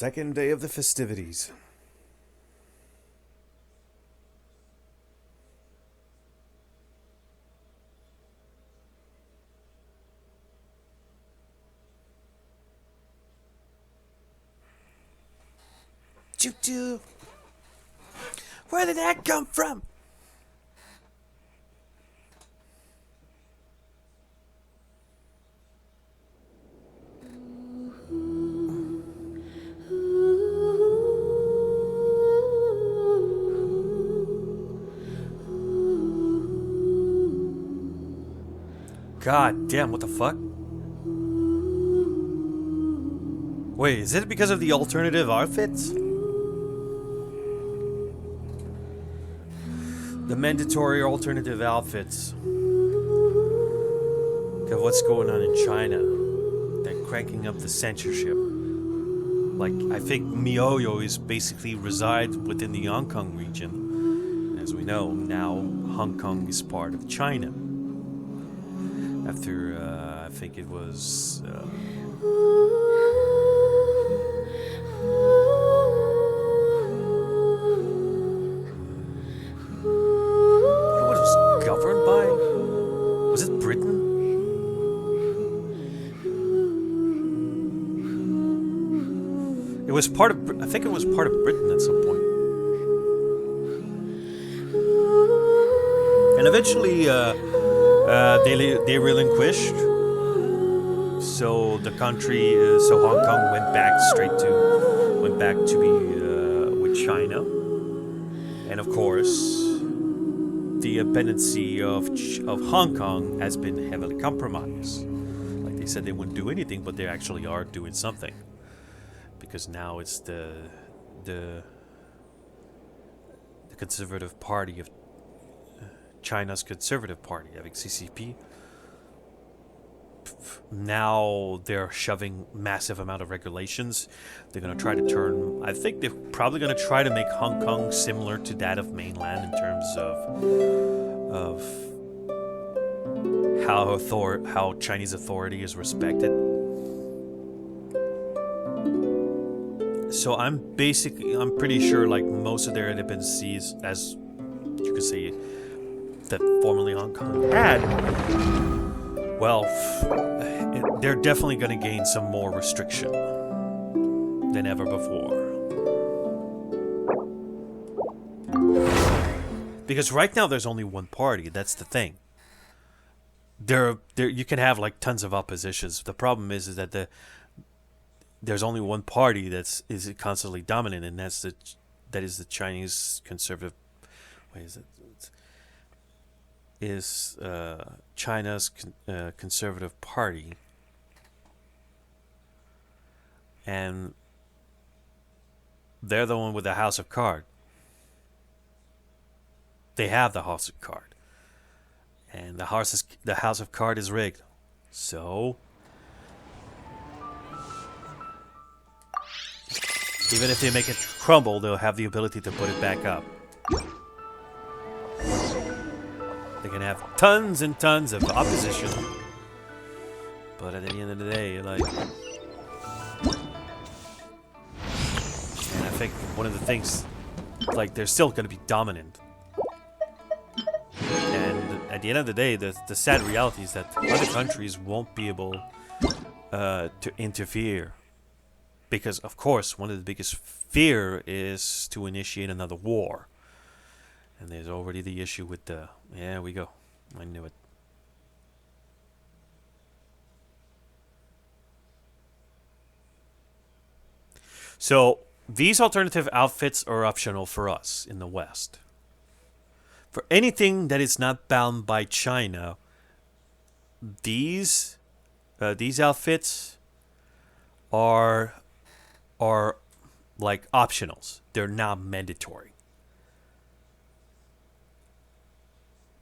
Second day of the festivities. Choo choo. Where did that come from? God damn, what the fuck? Wait, is it because of the alternative outfits? The mandatory alternative outfits. Of what's going on in China. They're cranking up the censorship. Like, I think MiHoYo is basically resides within the Hong Kong region. As we know, now Hong Kong is part of China. After, I think it was... what was it governed by? Was it Britain? It was part of... I think it was part of Britain at some point. And eventually, they relinquished. So the country, so Hong Kong went back to be with China, and of course, the independency of Hong Kong has been heavily compromised. Like they said, they wouldn't do anything, but they actually are doing something, because now it's the Conservative Party of China's Conservative Party, having CCP. Now they're shoving massive amount of regulations. They're going to try to turn... I think they're probably going to try to make Hong Kong similar to that of mainland in terms of how Chinese authority is respected. So I'm pretty sure like most of their independencies, as you could say, that formerly Hong Kong had, well, they're definitely going to gain some more restriction than ever before. Because right now there's only one party. That's the thing. There you can have like tons of oppositions. The problem is that there's only one party is constantly dominant, and that is the Chinese Conservative. What is it? Is China's Conservative Party, and they're the one with the House of Cards. They have the House of Cards, and the House of Cards is rigged. So even if they make it crumble, they'll have the ability to put it back up. They can have tons and tons of opposition, but at the end of the day, like, and I think one of the things, like, they're still going to be dominant. And at the end of the day, the sad reality is that other countries won't be able to interfere, because, of course, one of the biggest fear is to initiate another war. And there's already the issue with the... Yeah, we go. I knew it. So, these alternative outfits are optional for us in the West. For anything that is not bound by China, these outfits are like optionals. They're not mandatory.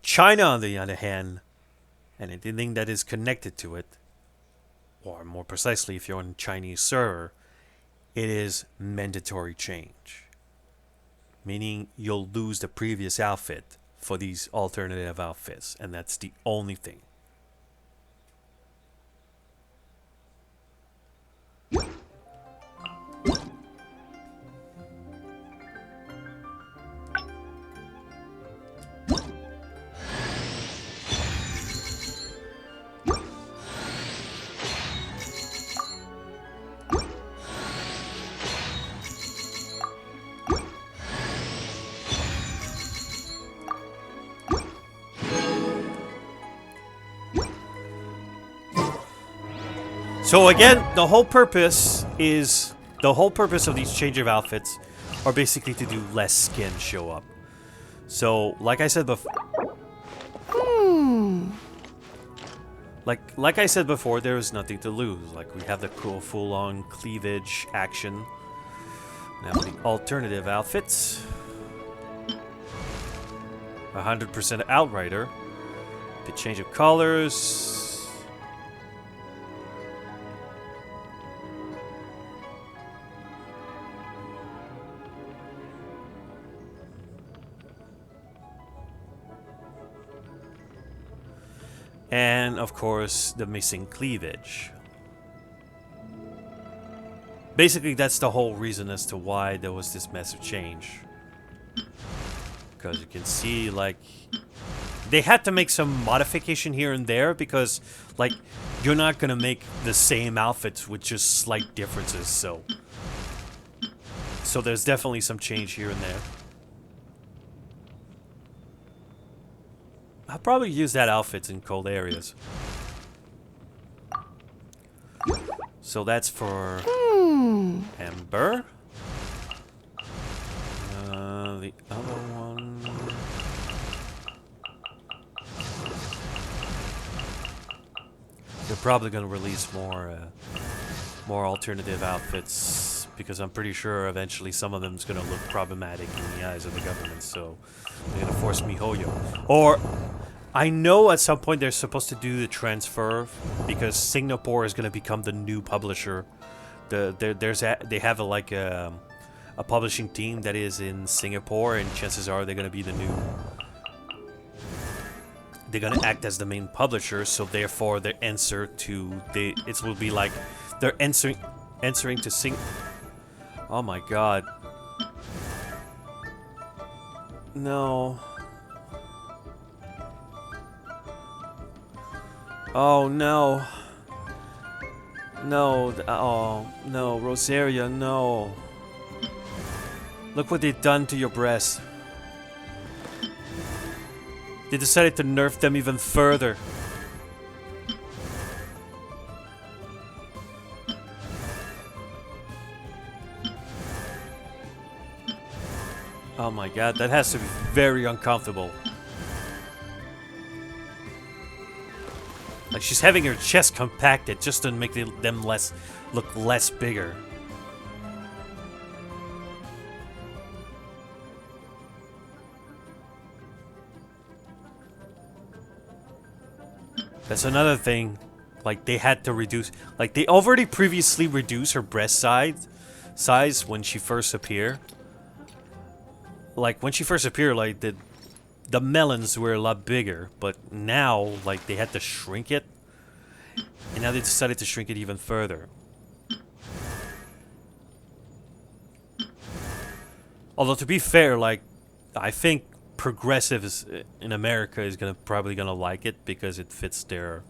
China, on the other hand, and anything that is connected to it, or more precisely, if you're on a Chinese server, it is mandatory change. Meaning you'll lose the previous outfit for these alternative outfits, and that's the only thing. So again, the whole purpose of these change of outfits are basically to do less skin show up. So, like I said before, like I said before, there is nothing to lose. Like we have the cool full-on cleavage action. Now the alternative outfits. 100% Outrider. The change of colors. And, of course, the missing cleavage. Basically, that's the whole reason as to why there was this massive change. Because you can see, like... They had to make some modification here and there because, like, you're not gonna make the same outfits with just slight differences, so... So there's definitely some change here and there. I'll probably use that outfit in cold areas. So that's for Ember. The other one. They're probably going to release more alternative outfits because I'm pretty sure eventually some of them is going to look problematic in the eyes of the government. So they're going to force MiHoYo. Or I know at some point they're supposed to do the transfer because Singapore is going to become the new publisher. They have a publishing team that is in Singapore, and chances are they're going to be the new. They're going to act as the main publisher, so therefore their answer to it will be like they're answering to Sing. Oh my God! No. Oh no. No, oh no, Rosaria, no. Look what they've done to your breasts. They decided to nerf them even further. Oh my God, that has to be very uncomfortable. Like she's having her chest compacted just to make them look less bigger. That's another thing. Like they had to reduce. Like they already previously reduced her breast size when she first appeared. Like when she first appeared, like the melons were a lot bigger, but now, like, they had to shrink it. And now they decided to shrink it even further. Although, to be fair, like, I think progressives in America is probably gonna like it because it fits their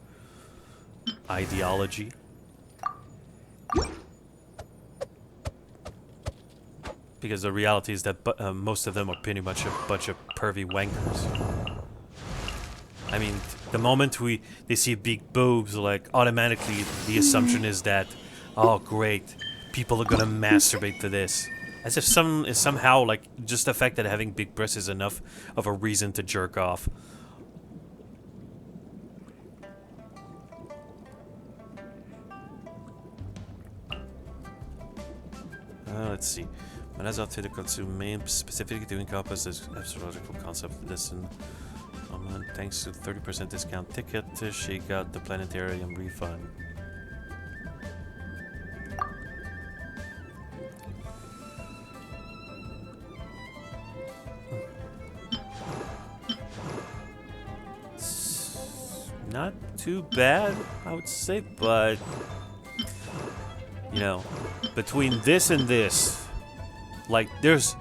ideology. Because the reality is that most of them are pretty much a bunch of pervy wankers. I mean, the moment they see big boobs, like, automatically the assumption is that, oh great, people are gonna masturbate to this. As if somehow, like, just the fact that having big breasts is enough of a reason to jerk off. Let's see. When I to the consumer specifically to encompass this astrological concept, listen. Thanks to 30% discount ticket, she got the planetarium refund. It's not too bad, I would say, but you know, between this and this, like there's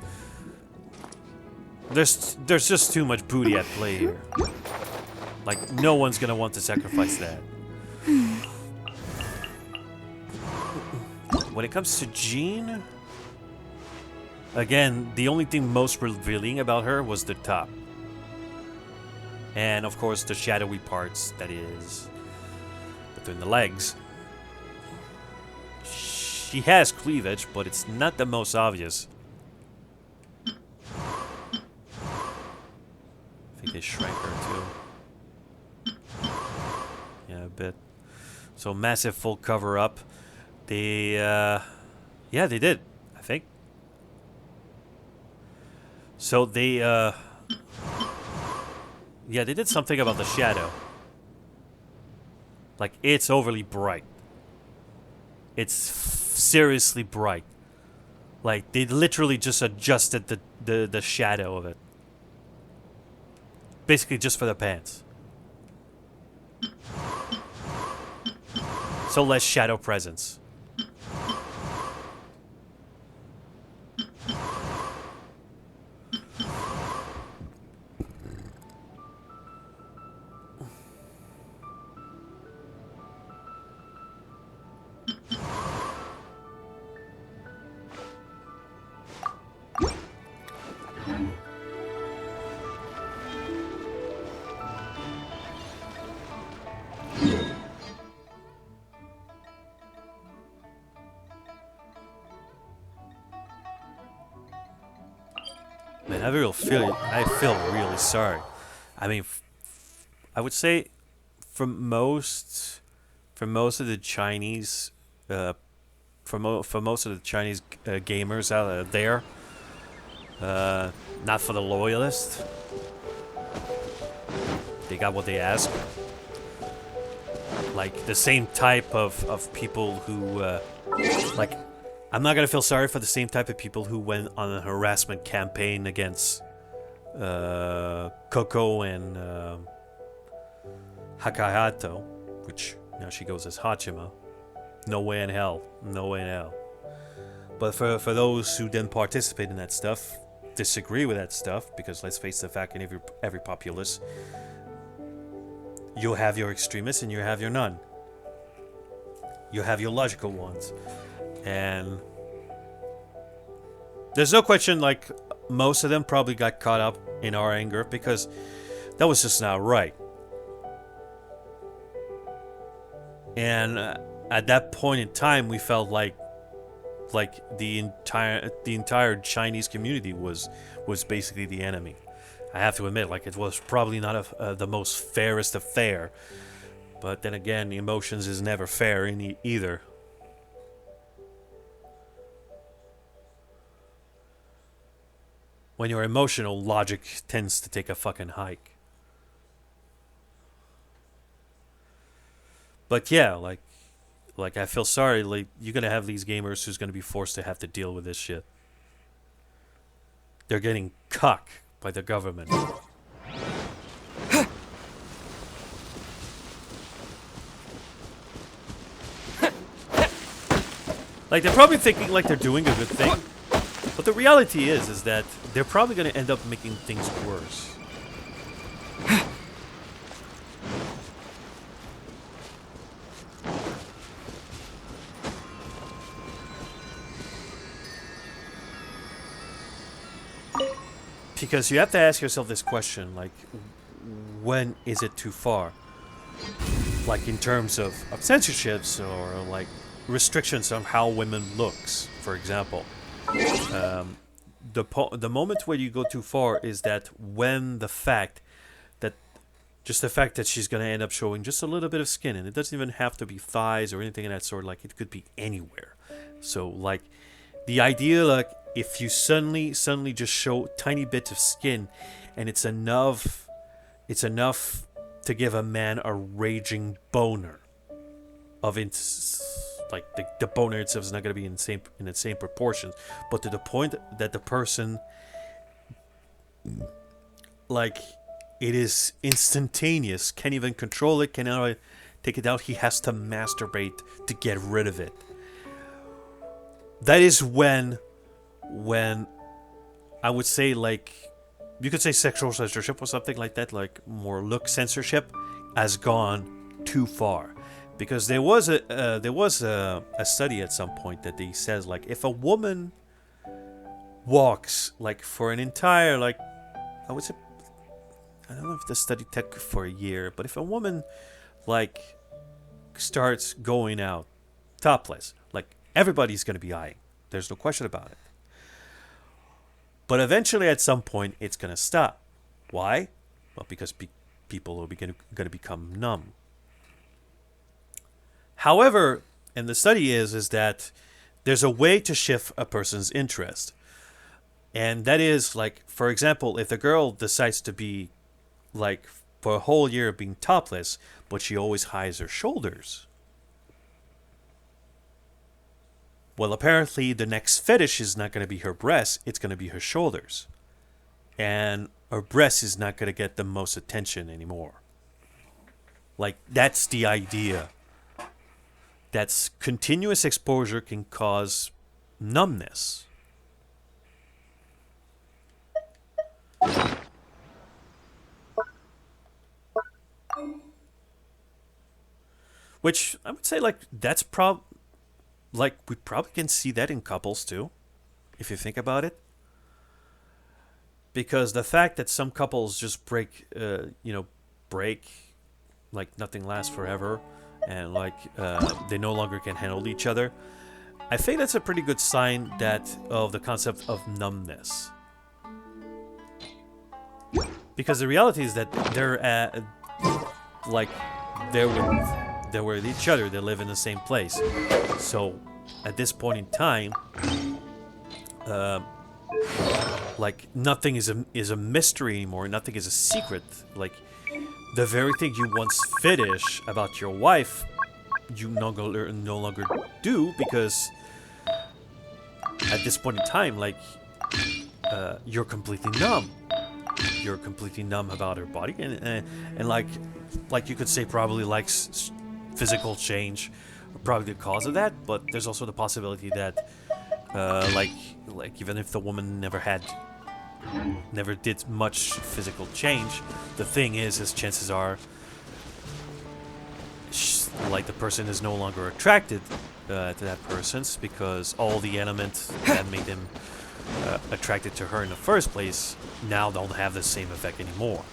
just too much booty at play here. Like no one's gonna want to sacrifice that. When it comes to Jean, again, the only thing most revealing about her was the top. And of course the shadowy parts that is between the legs. she has cleavage, but it's not the most obvious. I think they shrank her too. Yeah, a bit. So massive full cover up. They, yeah, they did, I think. So they, yeah, they did something about the shadow. Like, it's overly bright. It's seriously bright. Like, they literally just adjusted the shadow of it. Basically just for the pants. So less shadow presence. Man, I feel really sorry. I mean, I would say for most of the Chinese, for most of the Chinese gamers out there, not for the loyalists. They got what they asked. Like the same type of people who, like, I'm not gonna feel sorry for the same type of people who went on a harassment campaign against Coco and Hakahato, which now she goes as Hachima. No way in hell. No way in hell. But for those who didn't participate in that stuff, disagree with that stuff, because let's face the fact, in every populace, you'll have your extremists and you have your none. You have your logical ones. And there's no question, like, most of them probably got caught up in our anger because that was just not right. And at that point in time, we felt like the entire Chinese community was basically the enemy. I have to admit, like, it was probably not the most fairest of fair, but then again, emotions is never fair in either. When you're emotional, logic tends to take a fucking hike. But yeah, like I feel sorry. Like, you're gonna have these gamers who's gonna be forced to have to deal with this shit. They're getting cucked by the government. Like, they're probably thinking like they're doing a good thing, but the reality is that they're probably gonna end up making things worse. Because you have to ask yourself this question, like, when is it too far? Like, in terms of censorships or, like, restrictions on how women looks, for example. The moment where you go too far is that when the fact that she's going to end up showing just a little bit of skin, and it doesn't even have to be thighs or anything of that sort, like, it could be anywhere. So, like, the idea, like, if you suddenly just show tiny bits of skin, and it's enough to give a man a raging boner. Like, the boner itself is not going to be in the same proportions, but to the point that the person, like, it is instantaneous, can't even control it, cannot take it out. He has to masturbate to get rid of it. That is when I would say, like, you could say sexual censorship or something like that, like more look censorship, has gone too far. Because there was a study at some point that they says, like, if a woman walks, like, for an entire, like, I would say, I don't know if the study took for a year, but if a woman, like, starts going out topless, like, Everybody's going to be eyeing. There's no question about it. But eventually, at some point, it's going to stop. Why? Well, because people are going to become numb. However, and the study is that there's a way to shift a person's interest. And that is, like, for example, if the girl decides to be, like, for a whole year being topless, but she always hides her shoulders. Well, apparently the next fetish is not going to be her breasts, it's going to be her shoulders. And her breast is not going to get the most attention anymore. Like, that's the idea. That's continuous exposure can cause numbness. Which I would say, like, that's like, we probably can see that in couples too, if you think about it. Because the fact that some couples just break, like nothing lasts forever, and like they no longer can handle each other, I think that's a pretty good sign of the concept of numbness. Because the reality is that they're with each other. They live in the same place. So at this point in time, like, nothing is a mystery anymore. Nothing is a secret. Like, the very thing you once fetish about your wife, you no longer do, because at this point in time, like, you're completely numb. You're completely numb about her body, and like you could say, probably likes physical change, probably the cause of that. But there's also the possibility that, like even if the woman never did much physical change, the thing is chances are, like, the person is no longer attracted to that person, because all the elements that made him attracted to her in the first place now don't have the same effect anymore.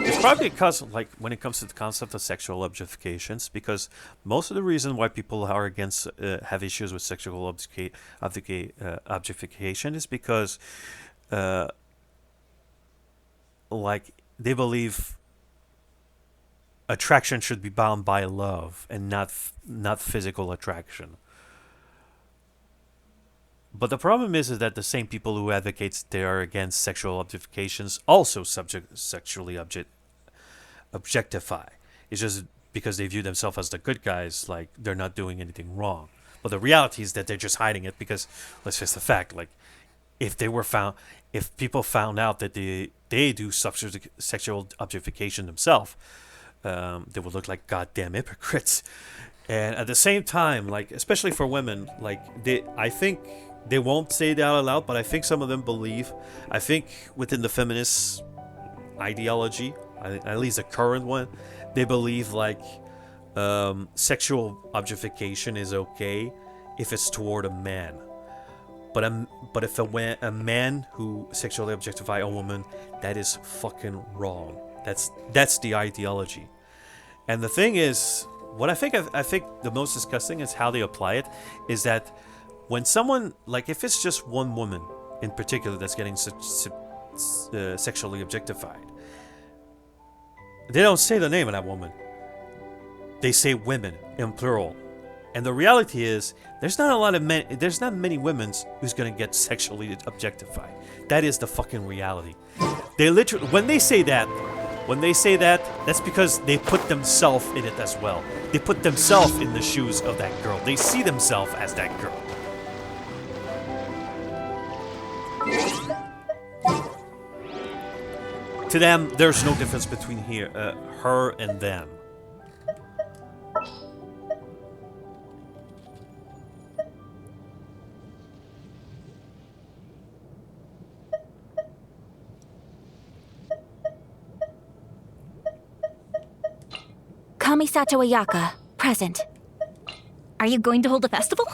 It's probably because, like, when it comes to the concept of sexual objectifications, because most of the reason why people are against, have issues with sexual objectification is because, like, they believe attraction should be bound by love and not physical attraction. But the problem is that the same people who advocate they are against sexual objectifications also sexually objectify. It's just because they view themselves as the good guys, like they're not doing anything wrong. But the reality is that they're just hiding it because, let's face the fact, like, if people found out that they do sexual objectification themselves, they would look like goddamn hypocrites. And at the same time, like, especially for women, like, I think they won't say that out loud, but I think some of them believe. I think within the feminist ideology, at least the current one, they believe, like, sexual objectification is okay if it's toward a man. But if a man who sexually objectify a woman, that is fucking wrong. That's the ideology. And the thing is, what I think the most disgusting is how they apply it. Is that when someone, like, if it's just one woman in particular that's getting sexually objectified, they don't say the name of that woman. They say women in plural. And the reality is, there's not many women who's gonna get sexually objectified. That is the fucking reality. They literally, when they say that, that's because they put themselves in it as well. They put themselves in the shoes of that girl. They see themselves as that girl. To them, there's no difference between her and them. Kamisato Ayaka, present. Are you going to hold a festival?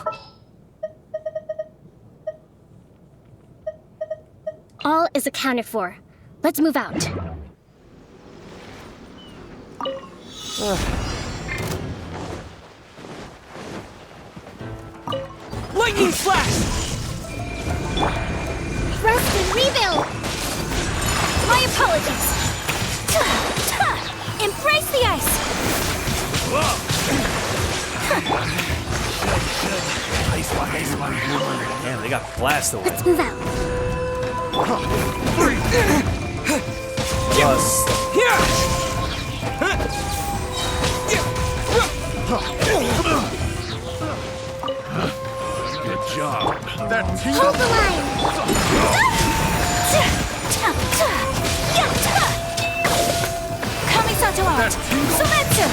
All is accounted for. Let's move out. Lightning flash! Rest and rebuild! My apologies. Embrace the ice. Damn, they got blasted away. Let's move out. Plus, Good job. That Hold the line! Kamisato out. Sumetsu.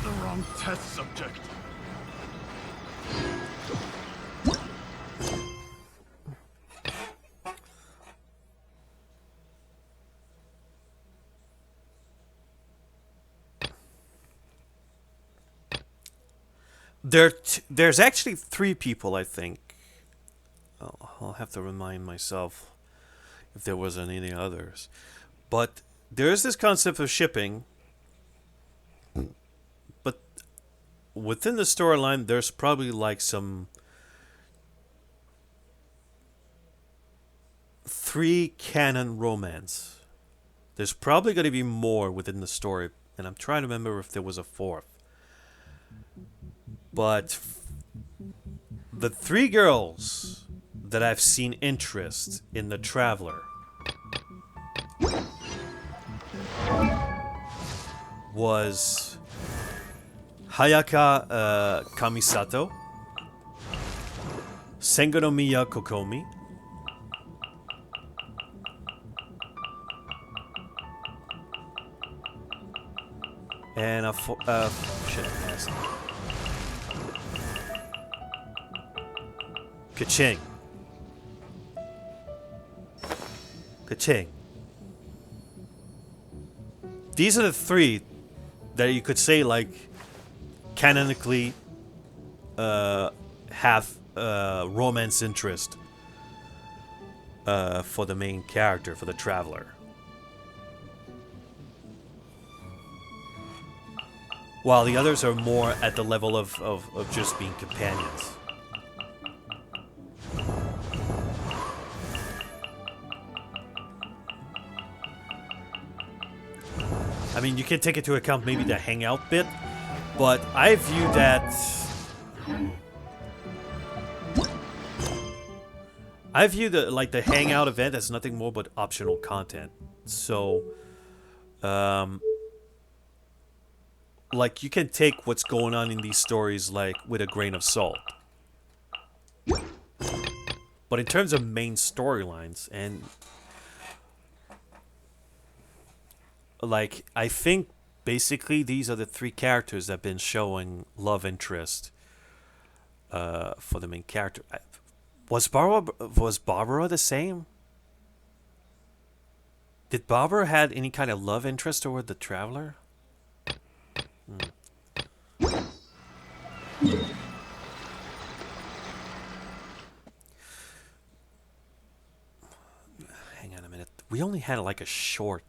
the wrong test subject. there's actually 3 people, I think. I'll have to remind myself if there was any others. But there is this concept of shipping. But within the storyline, there's probably like some 3 canon romance. There's probably going to be more within the story, and I'm trying to remember if there was a 4th. But the 3 girls that I've seen interest in the Traveler was Hayaka Kamisato, Sengonomiya Kokomi, and shit, I passed. Kaching. These are the 3 that you could say, like, canonically have romance interest for the main character, for the Traveler. While the others are more at the level of just being companions. I mean, you can take into account maybe the hangout bit, but I view that... I view the hangout event as nothing more but optional content. So, like, you can take what's going on in these stories, like, with a grain of salt. But in terms of main storylines, and... like, I think basically these are the 3 characters that have been showing love interest for the main character. Was Barbara the same? Did Barbara had any kind of love interest toward the Traveler? Hang on a minute. We only had like a short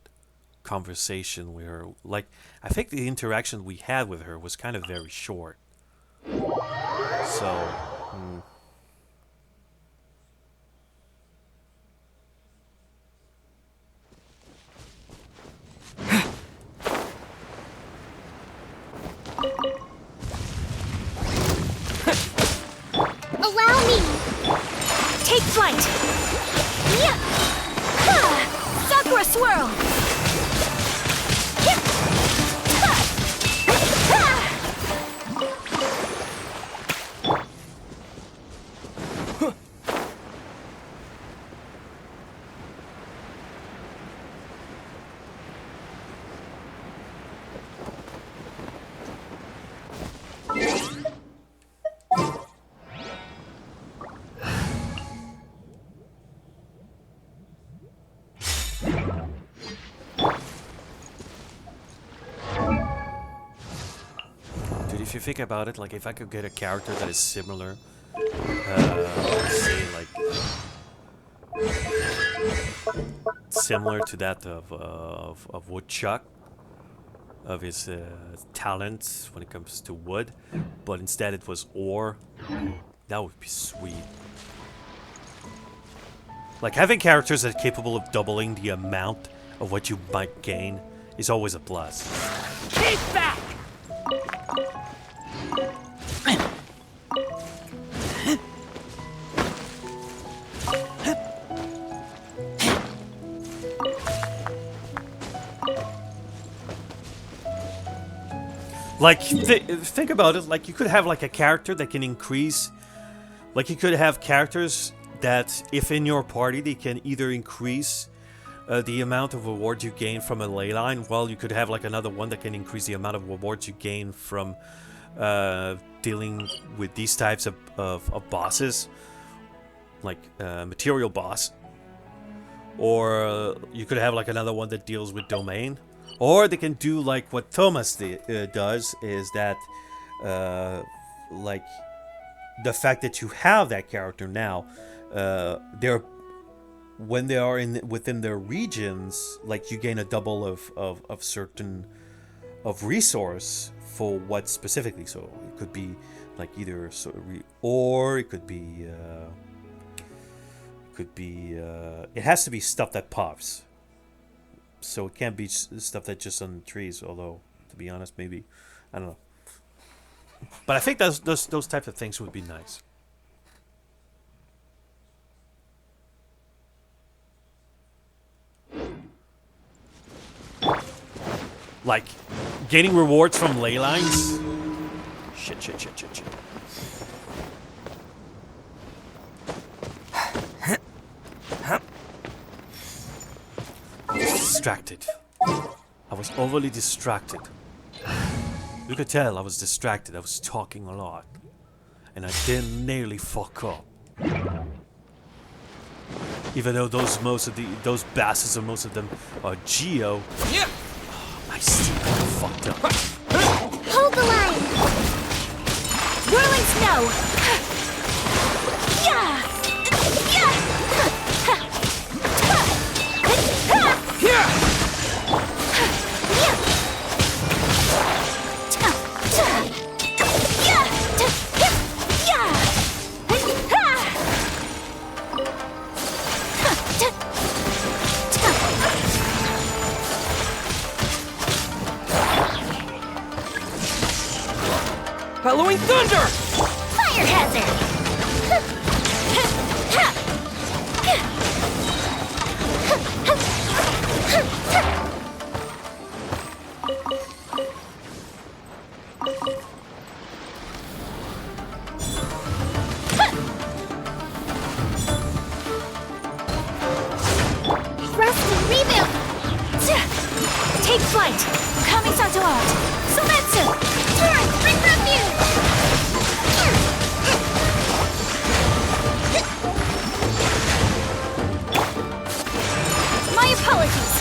conversation with her. Like, I think the interaction we had with her was kind of very short. So, Allow me! Take flight. Yeah. Sakura swirl. if you think about it, like if I could get a character that is similar, say like similar to that of Woodchuck, of his talents when it comes to wood, but instead it was ore, that would be sweet. Like having characters that are capable of doubling the amount of what you might gain is always a plus. Keep back! Like, think about it. Like, you could have like a character that can increase. Like, you could have characters that, if in your party, they can either increase the amount of rewards you gain from a ley line. Well, you could have like another one that can increase the amount of rewards you gain from dealing with these types of bosses, like material boss. Or you could have like another one that deals with domain. Or they can do like what Thomas does, is that like the fact that you have that character now, they're when they are within their regions, like you gain a double of certain of resource for what specifically. So it could be like either or it could be it has to be stuff that pops. So it can't be stuff that's just on the trees. Although, to be honest, maybe I don't know. But I think those types of things would be nice. Like gaining rewards from ley lines. Shit. I was distracted. I was overly distracted. You could tell I was distracted. I was talking a lot. And I didn't nearly fuck up. Even though those bastards, most of them are Geo. Yeah. I still fucked up. Hold the line! Whirling snow! Yeah! Bellowing thunder! Fire hazard! Rest and rebuild! Take flight! Kamisato out! Sumetsu! Turn! Bring refuge! My apologies!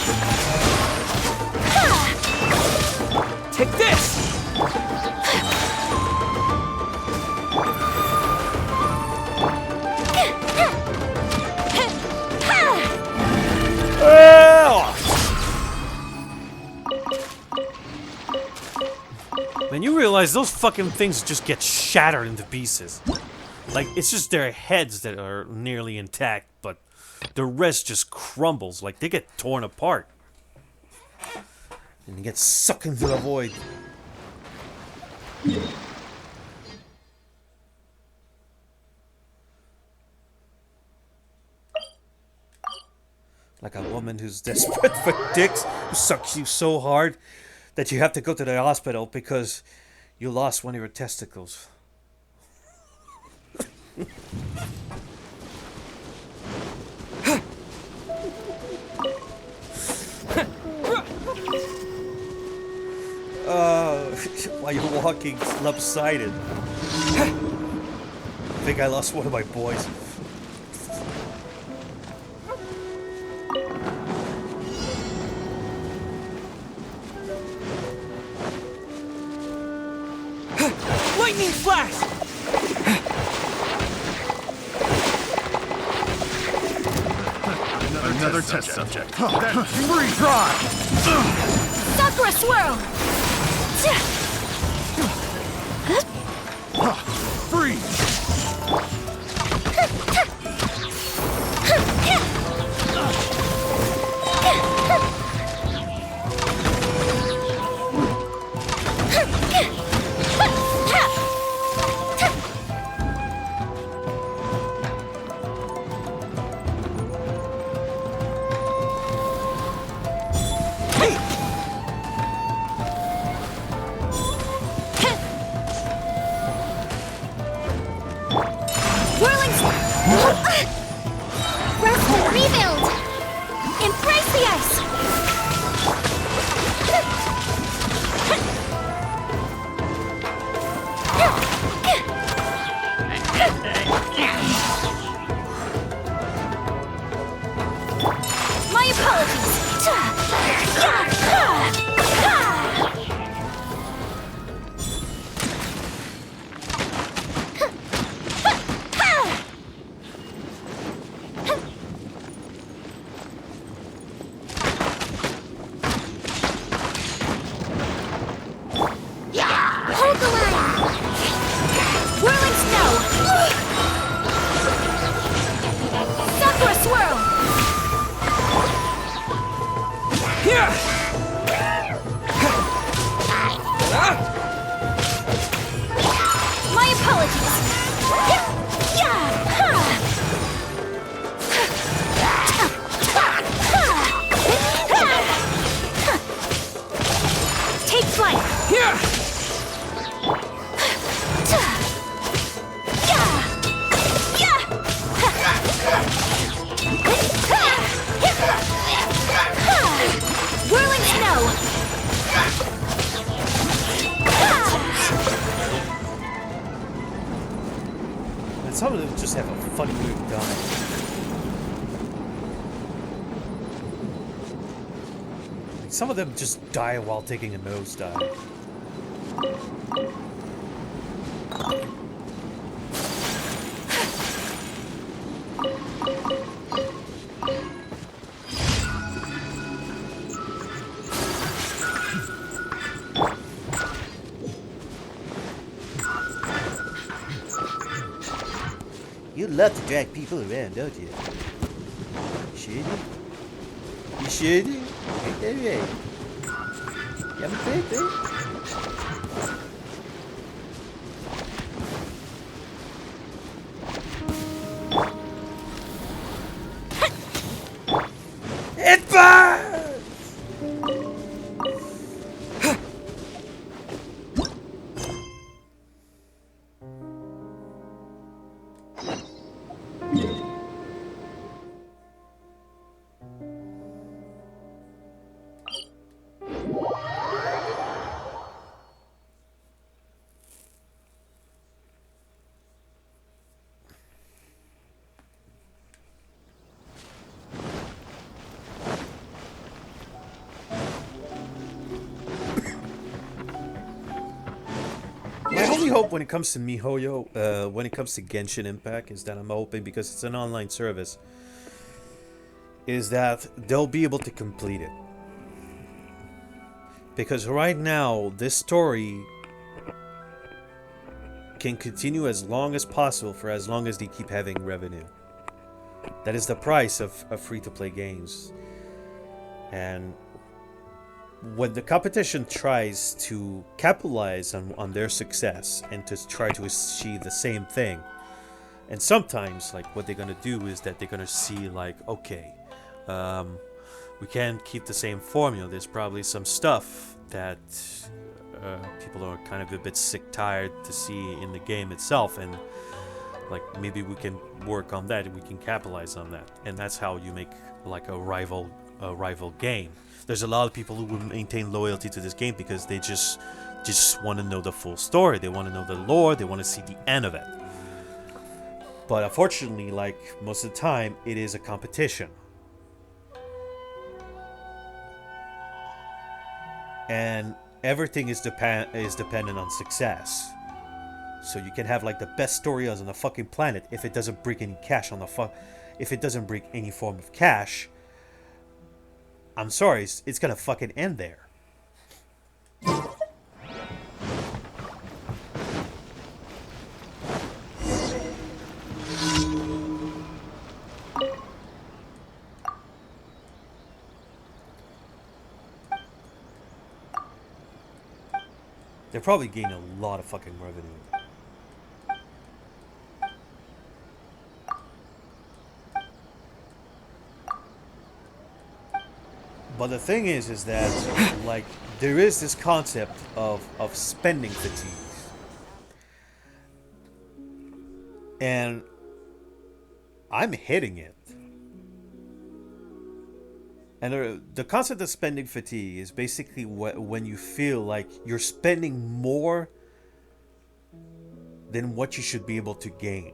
Take this! Man, you realize those fucking things just get shattered into pieces. Like, it's just their heads that are nearly intact, but the rest just crumbles. Like, they get torn apart. And they get sucked into the void. Like a woman who's desperate for dicks, who sucks you so hard that you have to go to the hospital because you lost one of your testicles. While you're walking lopsided. I think I lost one of my boys. Lightning flash! Another test subject. Then freeze drive. Sakura swirl! Freeze. Whirling Rest and rebuild. Embrace the ice! My apologies! Hold the line. Whirling snow! Sakura swirl! Here! My apologies! Take flight! Here! Whirling snow! And some of them just have a funny way of dying. Like, some of them just die while taking a nosedive. You love to drag people around, don't you? Should you? You should? Ain't that right? You have a birthday? It burns! My only hope when it comes to MiHoYo, when it comes to Genshin Impact, is that I'm hoping, because it's an online service, is that they'll be able to complete it. Because right now, this story can continue as long as possible for as long as they keep having revenue. That is the price of free-to-play games. And when the competition tries to capitalize on their success and to try to achieve the same thing, and sometimes like what they're gonna do is that they're gonna see like, okay, we can't keep the same formula. There's probably some stuff that people are kind of a bit tired to see in the game itself, and like maybe we can work on that, we can capitalize on that, and that's how you make like a rival game. There's a lot of people who will maintain loyalty to this game because they just want to know the full story. They want to know the lore. They want to see the end of it. But unfortunately, like most of the time, it is a competition. And everything is dependent on success. So you can have like the best story on the fucking planet if it doesn't bring any cash on the if it doesn't bring any form of cash. I'm sorry, it's gonna fucking end there. They're probably gaining a lot of fucking revenue. But the thing is that, like, there is this concept of spending fatigue. And I'm hitting it. And the concept of spending fatigue is basically when you feel like you're spending more than what you should be able to gain.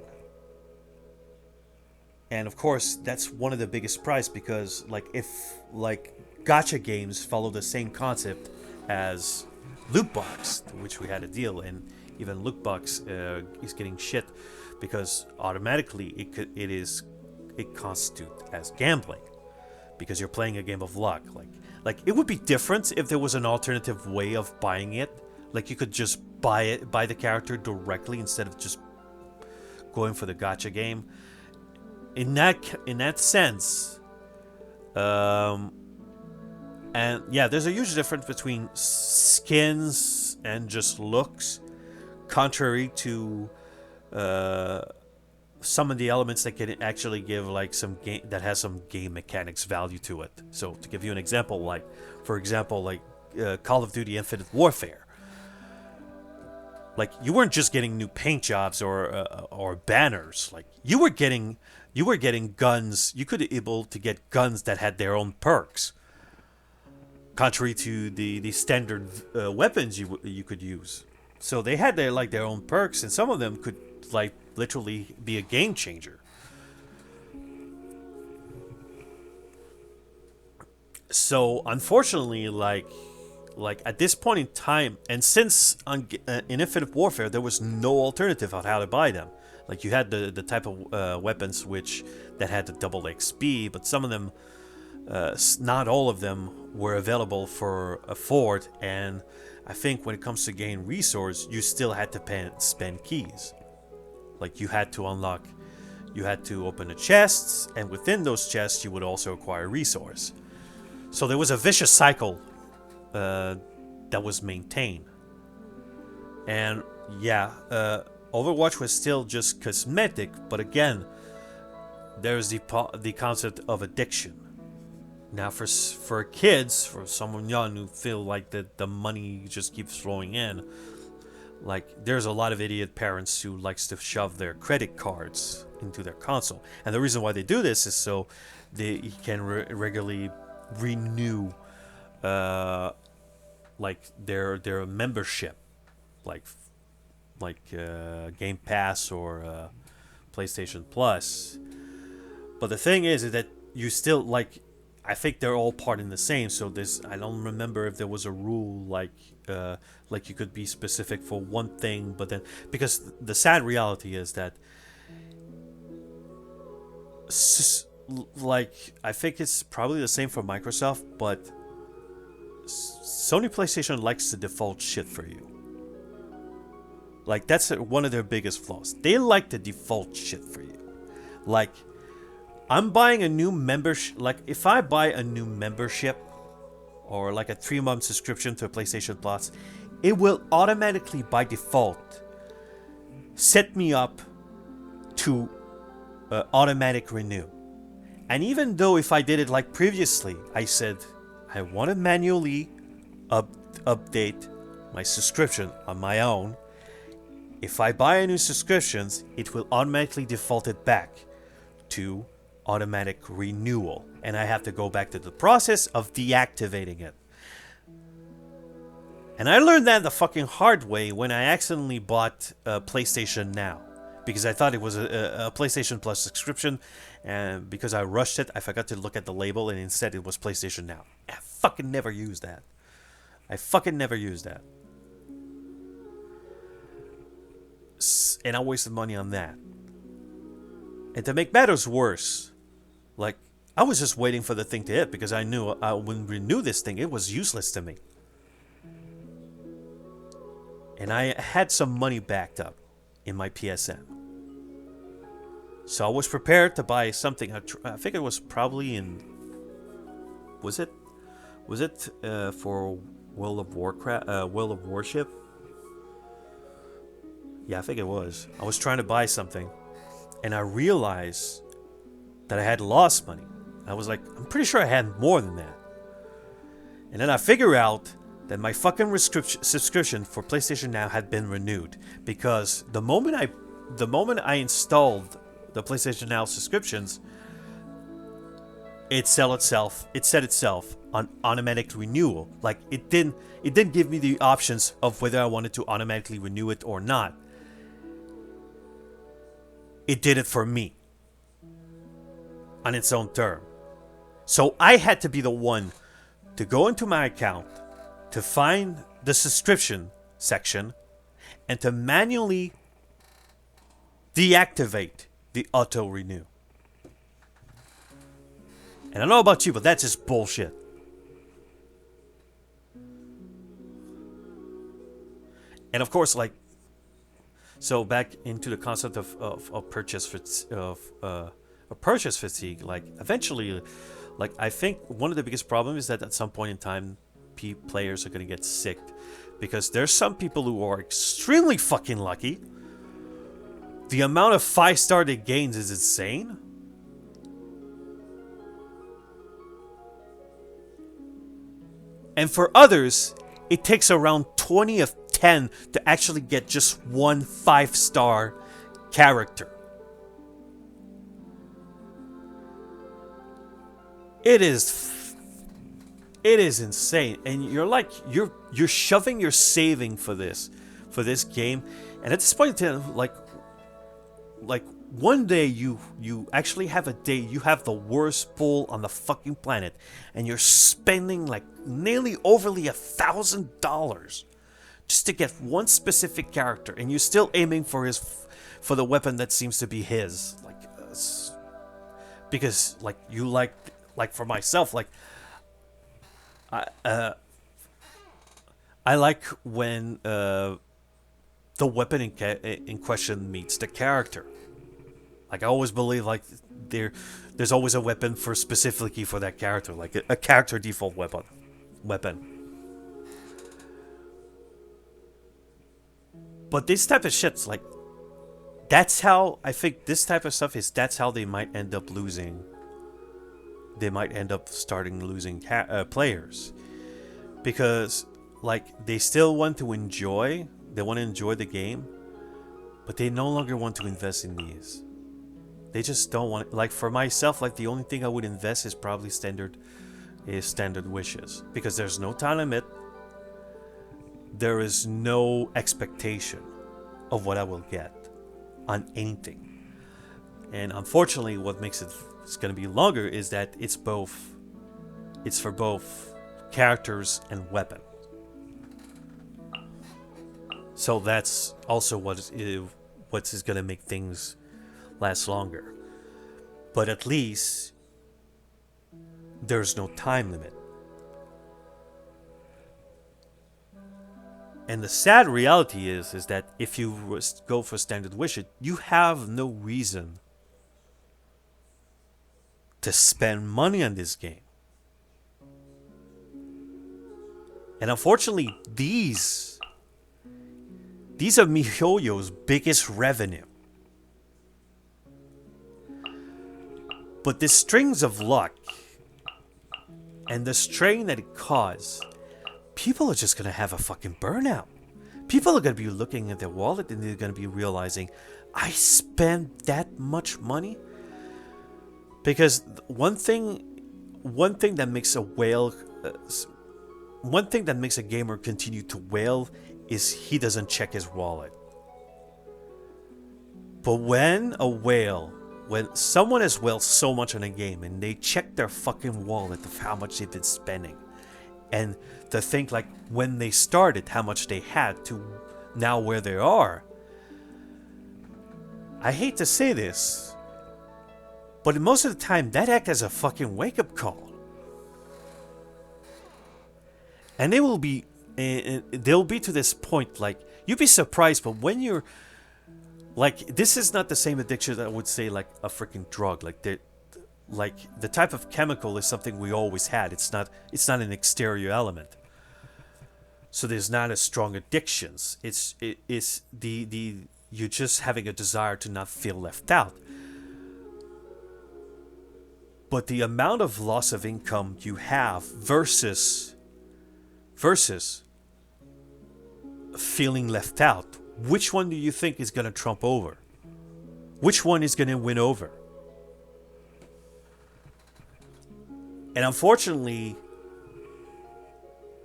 And of course, that's one of the biggest price because, like, if like gacha games follow the same concept as loot box, which we had a deal, and even loot box is getting shit because automatically it constitutes as gambling because you're playing a game of luck. Like it would be different if there was an alternative way of buying it. Like you could just buy the character directly instead of just going for the gacha game. In that sense, and yeah, there's a huge difference between skins and just looks, contrary to some of the elements that can actually give like some game that has some game mechanics value to it. So to give you an example, like for example, like Call of Duty Infinite Warfare. Like you weren't just getting new paint jobs or banners. Like you were getting guns. You could be able to get guns that had their own perks, contrary to the standard weapons you could use. So they had their own perks, and some of them could like literally be a game changer. So unfortunately, like at this point in time, and since in Infinite Warfare there was no alternative on how to buy them. Like you had the type of weapons that had the double XP, but some of them, not all of them, were available for afford. And I think when it comes to gain resource, you still had to spend keys. Like you had to open the chests, and within those chests you would also acquire resource. So there was a vicious cycle that was maintained. And yeah, Overwatch was still just cosmetic, but again, there's the concept of addiction. Now, for kids, for someone young who feel like the money just keeps flowing in, like there's a lot of idiot parents who likes to shove their credit cards into their console, and the reason why they do this is so they can regularly renew, like their membership, like Game Pass or PlayStation Plus. But the thing is that you still I think they're all part in the same. So I don't remember if there was a rule like you could be specific for one thing, but then because the sad reality is that I think it's probably the same for Microsoft, but Sony PlayStation likes to default shit for you. Like that's one of their biggest flaws. They like to default shit for you. Like I'm buying a new membership. Like if I buy a new membership or like a 3-month subscription to a PlayStation Plus, it will automatically by default set me up to automatic renew. And even though if I did it like previously, I said I want to manually update my subscription on my own. If I buy a new subscriptions, it will automatically default it back to automatic renewal. And I have to go back to the process of deactivating it. And I learned that the fucking hard way when I accidentally bought PlayStation Now. Because I thought it was a PlayStation Plus subscription. And because I rushed it, I forgot to look at the label. And instead it was PlayStation Now. I fucking never used that. and I wasted money on that. And to make matters worse, like, I was just waiting for the thing to hit because I knew I wouldn't renew this thing. It was useless to me. And I had some money backed up in my PSN. So I was prepared to buy something. I think it was probably in... Was it for World of Warcraft? World of Warship? Yeah, I think it was. I was trying to buy something. And I realized that I had lost money. I was like, I'm pretty sure I had more than that. And then I figure out that my fucking subscription for PlayStation Now had been renewed. Because the moment I installed the PlayStation Now subscriptions, it set itself on automatic renewal. Like, it didn't give me the options of whether I wanted to automatically renew it or not. It did it for me on its own term. So I had to be the one to go into my account, to find the subscription section, and to manually deactivate the auto renew. And I don't know about you, but that's just bullshit. And of course, like, so back into the concept of purchase fatigue, like, eventually, like, I think one of the biggest problems is that at some point in time, players are going to get sick, because there's some people who are extremely fucking lucky. The amount of 5-star they gains is insane. And for others, it takes around 20 of 10 to actually get just one 5-star character. It is insane, and you're like you're shoving your saving for this game, and at this point in time, like one day you actually have a day you have the worst pull on the fucking planet, and you're spending like nearly overly $1,000 just to get one specific character, and you're still aiming for the weapon that seems to be his, like, because like you like for myself, like, I like when the weapon in question meets the character. Like, I always believe like there's always a weapon specifically for that character, like a character default weapon. But this type of shit's like, that's how I think this type of stuff is. That's how they might end up losing. They might end up starting losing players, because like they still want to enjoy. They want to enjoy the game, but they no longer want to invest in these. They just don't want it. Like, for myself, like, the only thing I would invest is probably standard wishes, because there's no time limit. There is no expectation of what I will get on anything. And unfortunately, what makes it's going to be longer is that it's for both characters and weapon. So that's also what is going to make things last longer. But at least there's no time limit. And the sad reality is that if you go for standard wish, you have no reason to spend money on this game. And unfortunately, these are MiHoYo's biggest revenue. But the strings of luck and the strain that it caused, people are just going to have a fucking burnout. People are going to be looking at their wallet and they're going to be realizing, I spent that much money? Because one thing that makes a gamer continue to wail is he doesn't check his wallet. But when someone has wailed so much on a game and they check their fucking wallet of how much they've been spending, and to think like when they started how much they had to now where they are, I hate to say this, but most of the time that acts as a fucking wake-up call. And they'll be to this point, like, you'd be surprised, but when you're, like, this is not the same addiction that I would say, like, a freaking drug. Like, the type of chemical is something we always had. It's not an exterior element. So there's not as strong addictions. It's you're just having a desire to not feel left out. But the amount of loss of income you have versus feeling left out, which one do you think is going to trump over? Which one is going to win over? And unfortunately,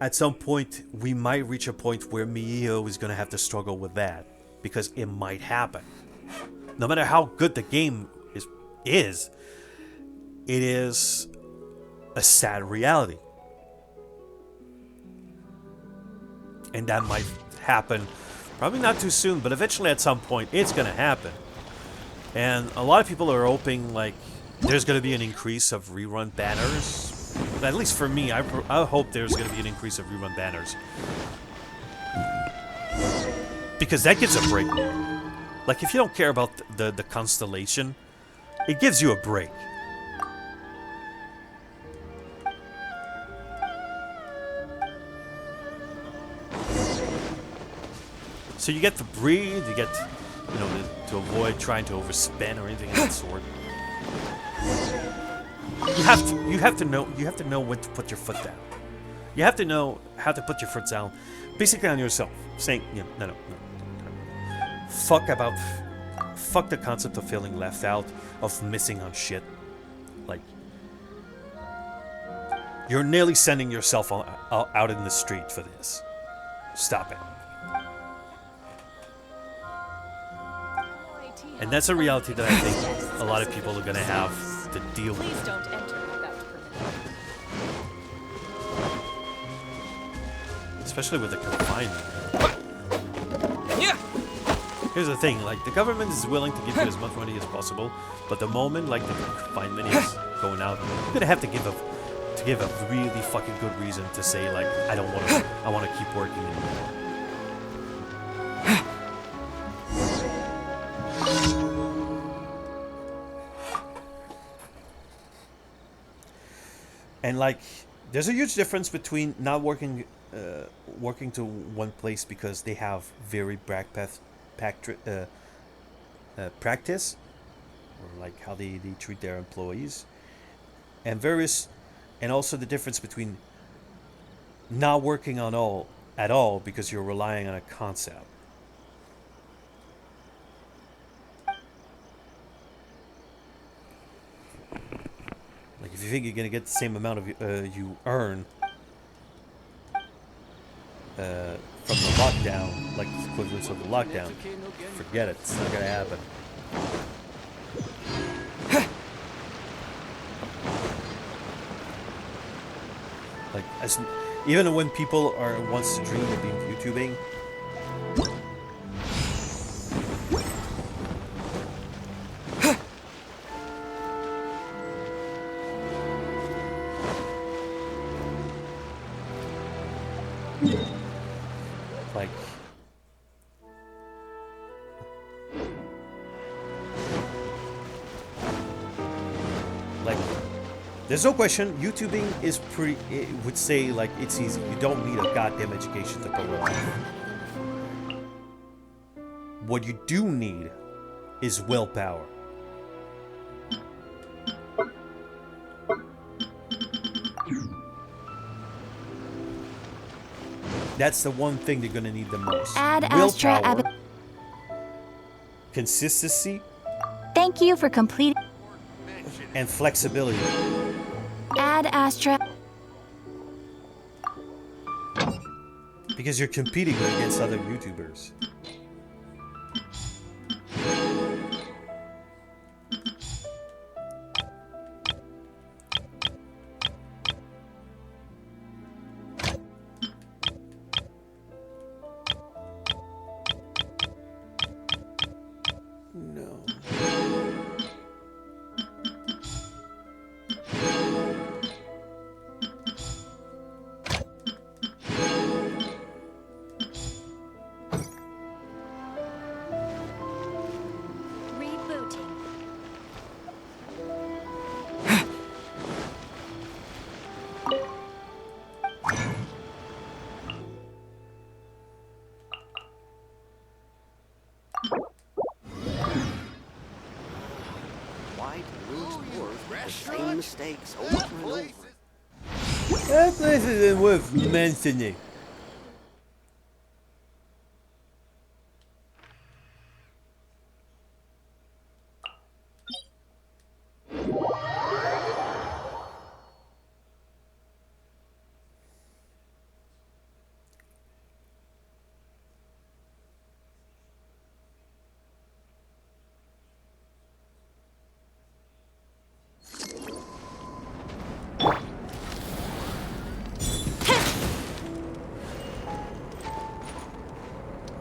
at some point, we might reach a point where Miio is going to have to struggle with that, because it might happen. No matter how good the game is, it is a sad reality. And that might happen, probably not too soon, but eventually at some point it's going to happen. And a lot of people are hoping, like, there's going to be an increase of rerun banners. At least for me, I hope there's going to be an increase of rerun banners. Because that gives a break. Like, if you don't care about the constellation, it gives you a break. So you get to breathe, you get, to avoid trying to overspend or anything of that sort. You have to know when to put your foot down. You have to know how to put your foot down, basically on yourself, saying, no. Fuck the concept of feeling left out, of missing on shit. Like, you're nearly sending yourself out in the street for this. Stop it. And that's a reality that I think a lot of people are going to have to deal with. Please don't enter without permission. Especially with the confinement. Yeah. Here's the thing, like, the government is willing to give you as much money as possible, but the moment, like, the confinement is going out, you're going to have to give a really fucking good reason to say, like, I want to keep working anymore. And, like, there's a huge difference between not working to one place because they have very practice, or like how they treat their employees, and also the difference between not working at all because you're relying on a concept. Like, if you think you're gonna get the same amount of you earn from the lockdown, like the equivalence of the lockdown, forget it. It's not gonna happen. Like, even when people wants to dream of being YouTubing, there's no question, YouTubing is pretty, it would say, like, it's easy. You don't need a goddamn education to pull it off. What you do need is willpower. That's the one thing they're gonna need the most. Willpower, consistency, Thank you for completing. and flexibility. Ad Astra. Because you're competing against other YouTubers. No. Same mistakes over and over. That place isn't worth mentioning.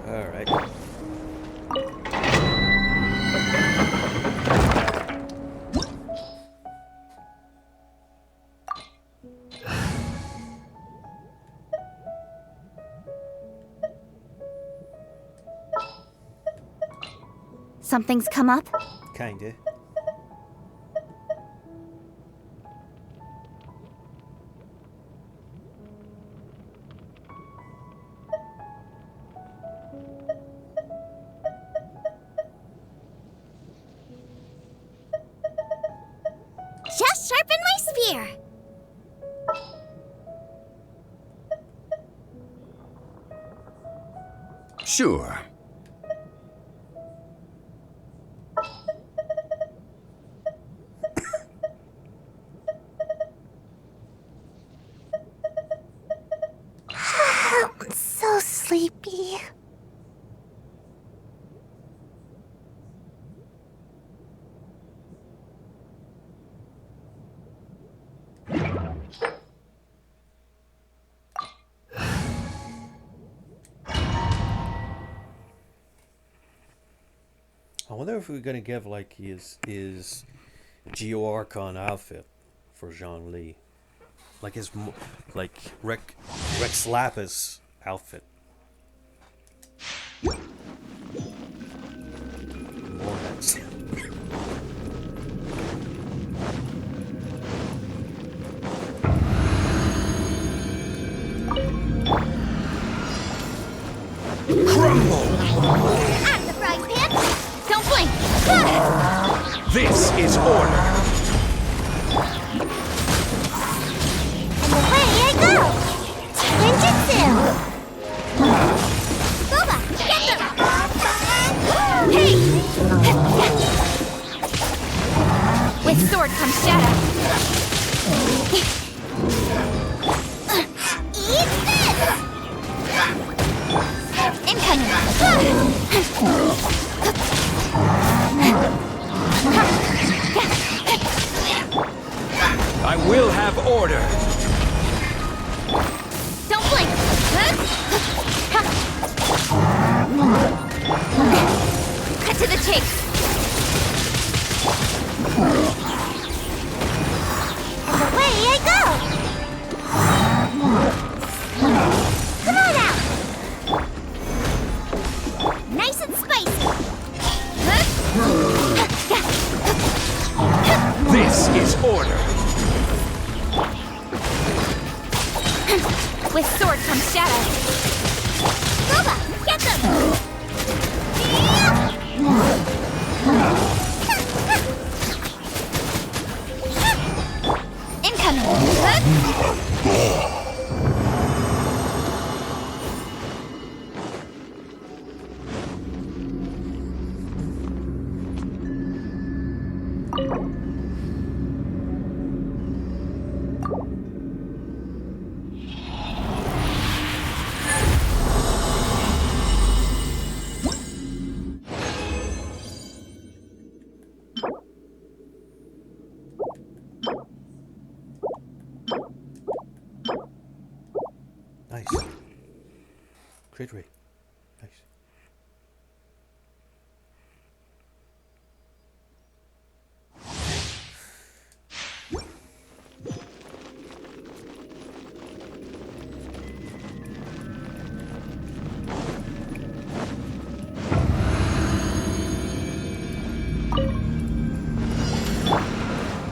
Alright. Something's come up? Kinda. Just sharpen my spear. Sure. I'm so sleepy. I wonder if we're gonna give like his Geo Archon outfit for Jean Lee, like his like Rex Lapis outfit. More heads. Out of the frying pan. Don't blink. This is order. And away I go. Ninjutsu. Boba, get them. Hey. With sword comes shadow. Eat this. Incoming. I will have order. Don't blink. Cut to the chase. And away I go. Come on out. Nice and spicy. This is order. With sword comes shadow. Boba, get them. Incoming. Nice. Great rate. Nice.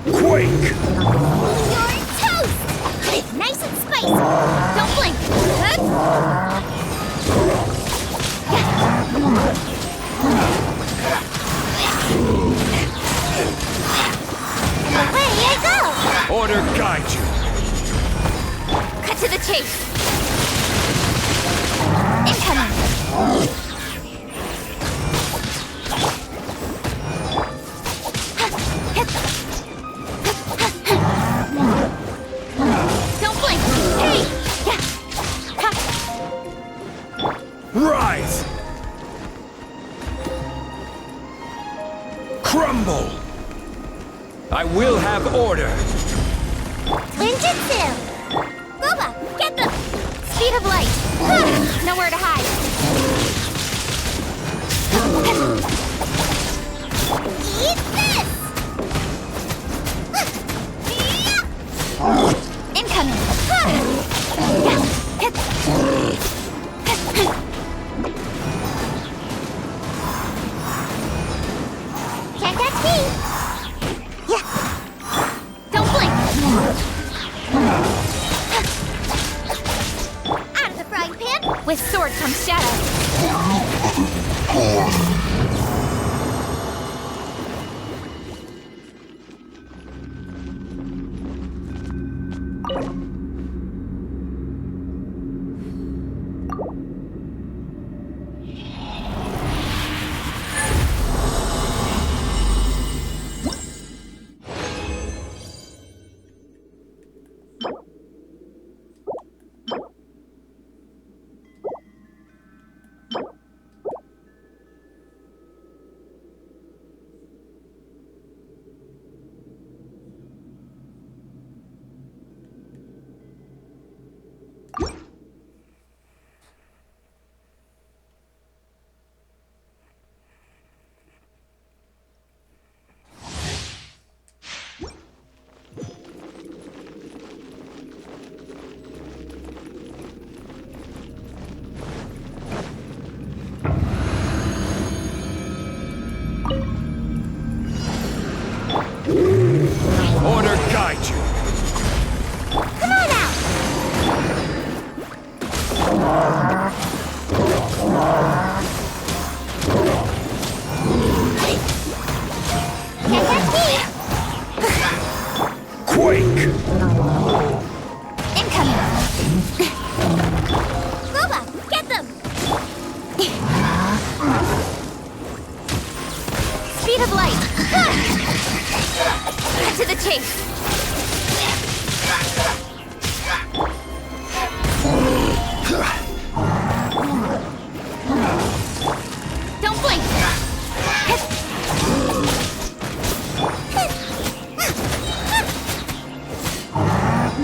Quake! You're toast. Nice and spicy. Don't blink. And away I chase. Incoming. Don't blink. Hey. Rise! Crumble! I will have order! Ninjutsu! Boba, get them! Speed of light. Nowhere to hide. Eat this! Incoming. Can't catch me! Don't blink. Out of the frying pan! With sword comes shadow. Order guide you! Come on out! Can't catch me! Quake! Incoming. Boba, get them! Speed of light. Cut to the chase. Don't blink.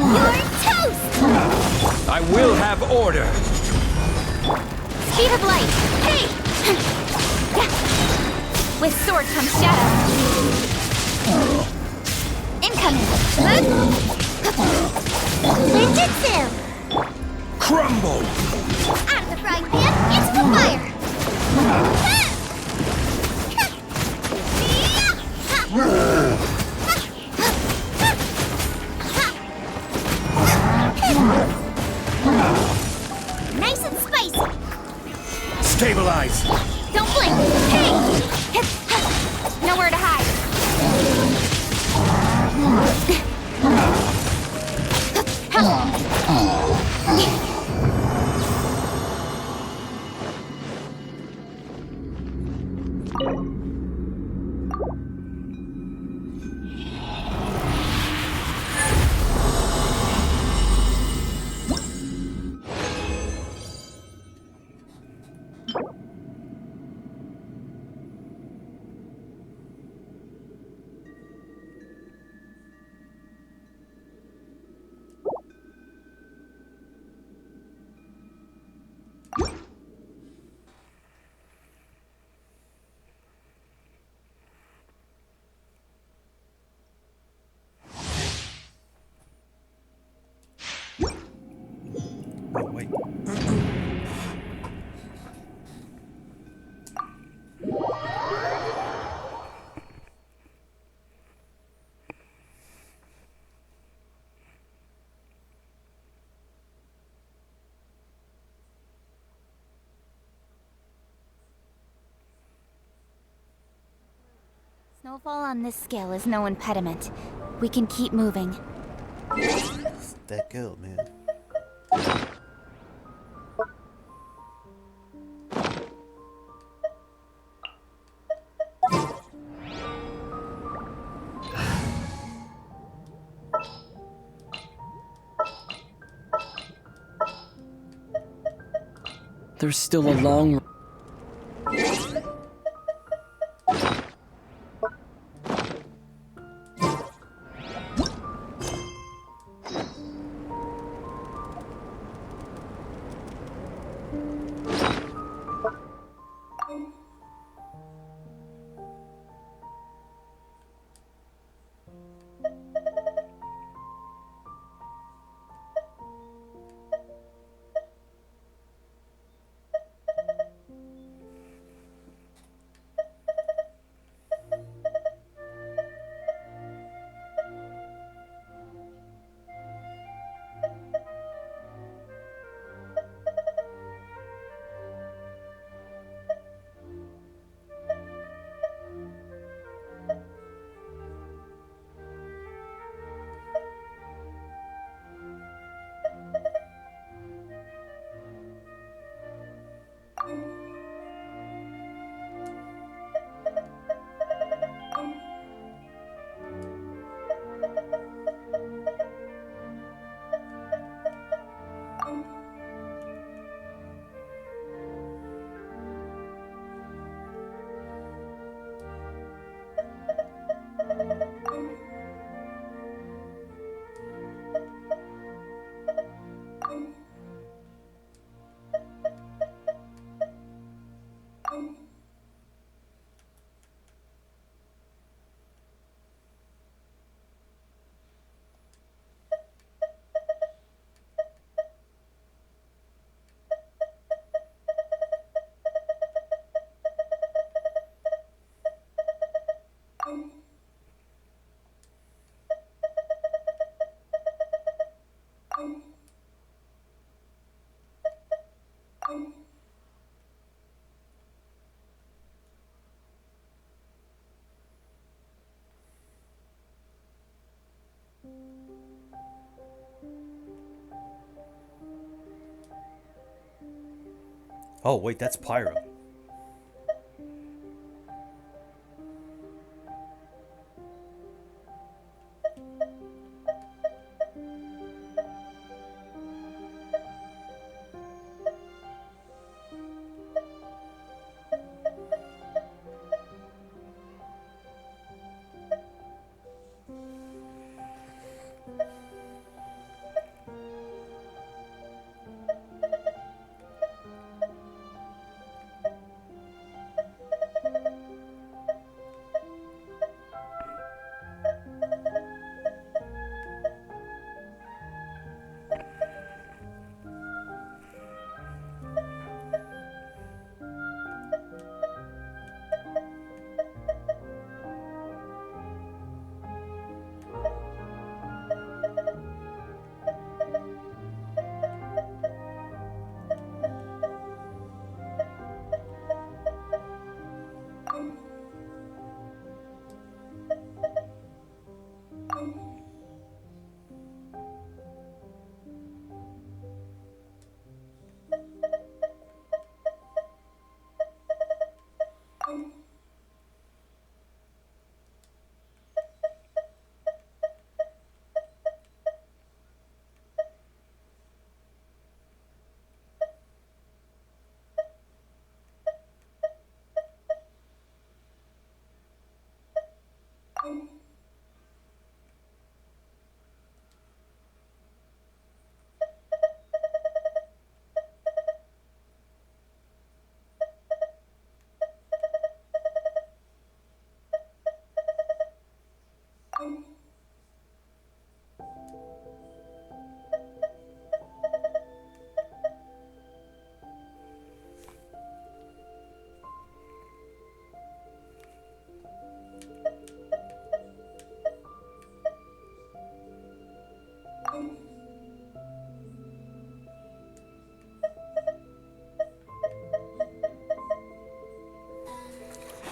You're toast! I will have order! Speed of light. Hey! With sword comes shadow. Incoming. Ninjutsu! Crumble! Out of the frying pan, into the fire! Nice and spicy! Stabilize! Don't blink. Hey! Nowhere to hide. Oh, wait. Snowfall on this scale is no impediment. We can keep moving. That girl, man. There's still a long... Oh, wait, that's Pyro.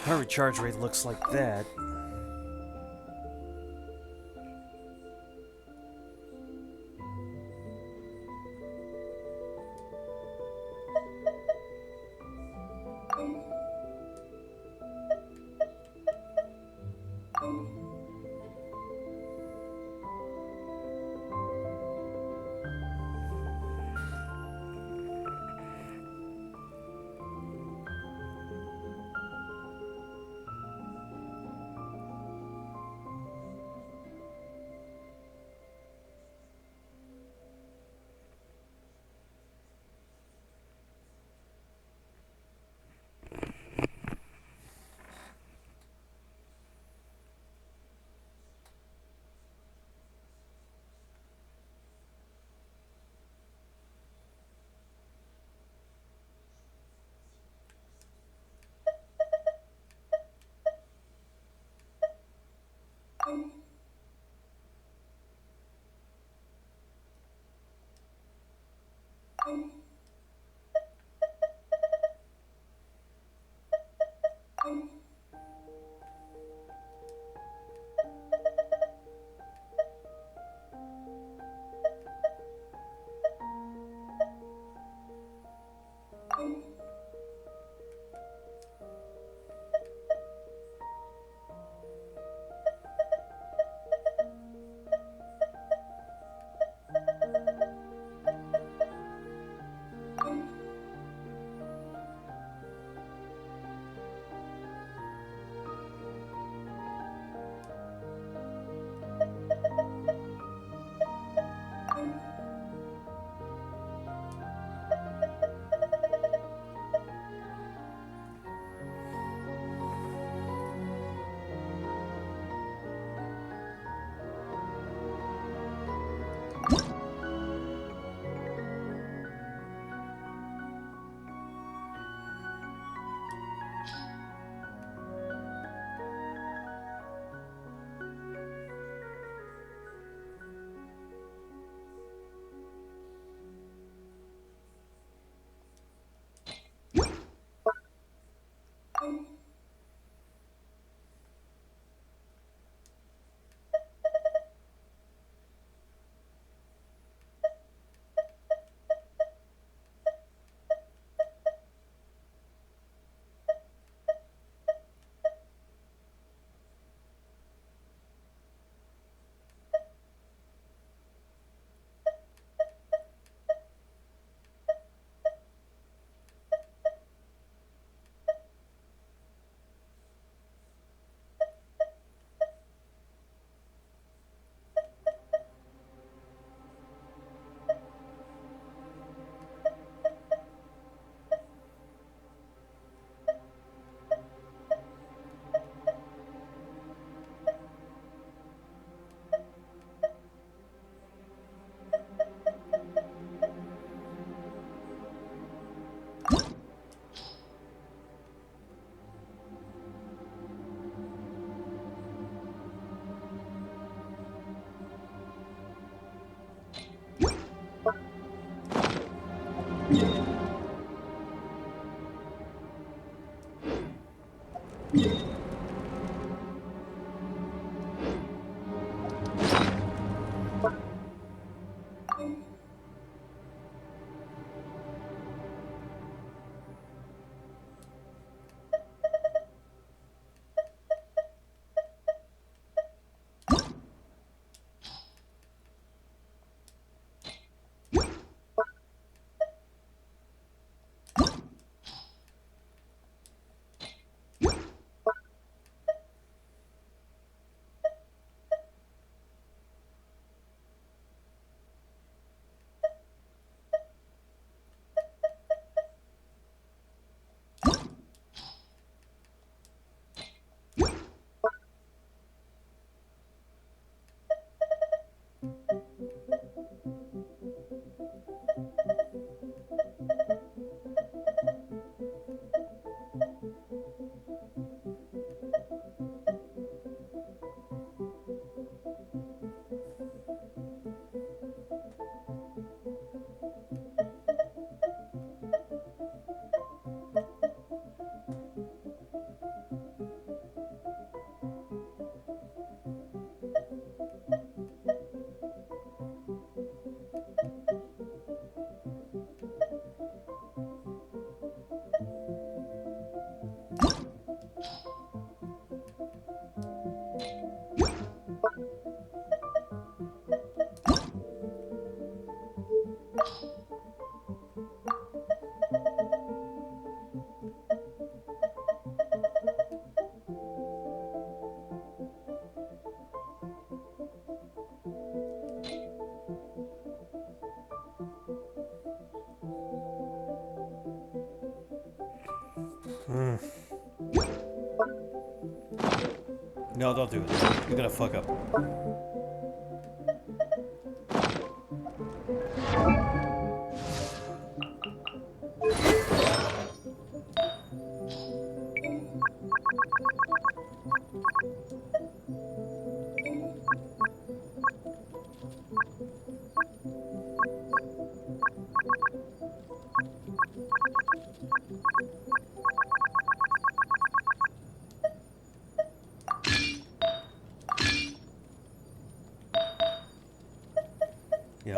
Her recharge rate looks like that. No, don't do it. You're gonna fuck up.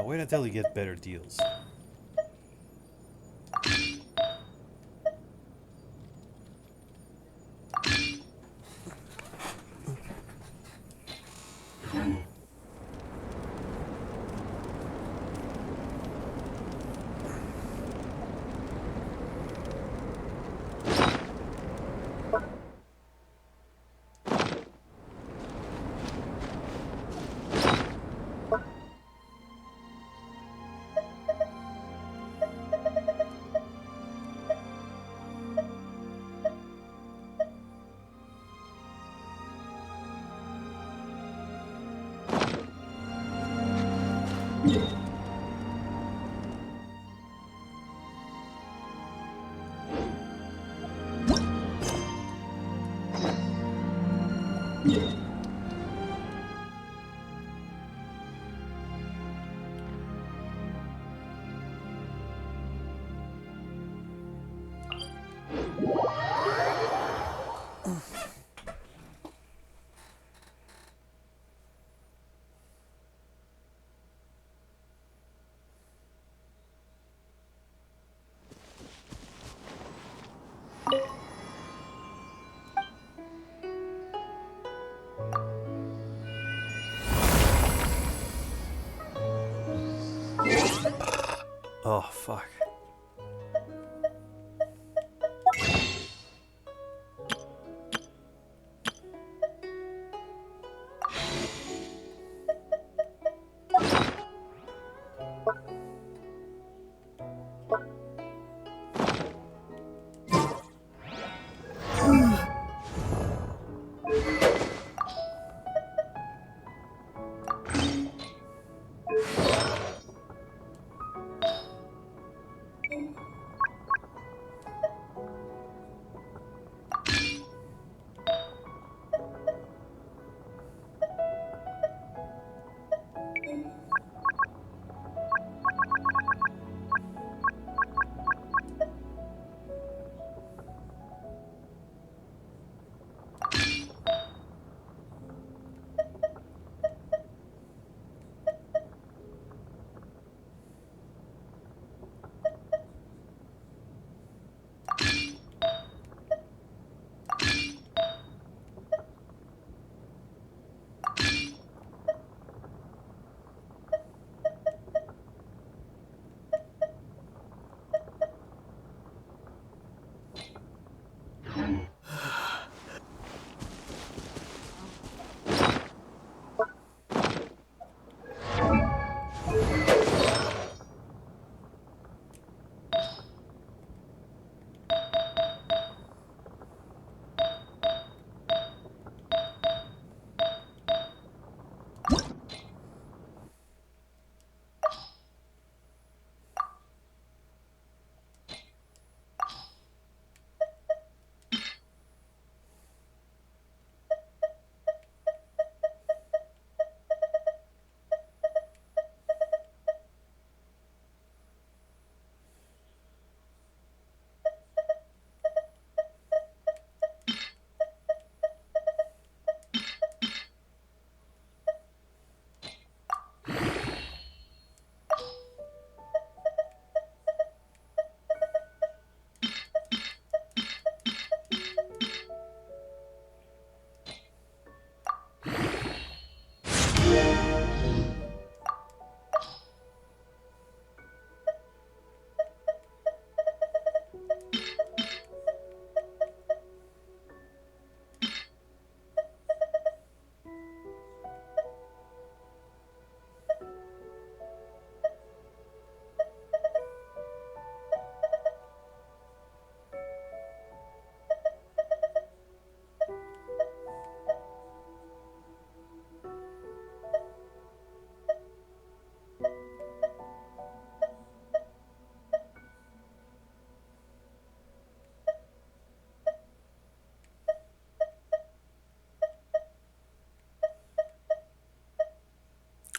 wait until you get better deals. Oh, fuck.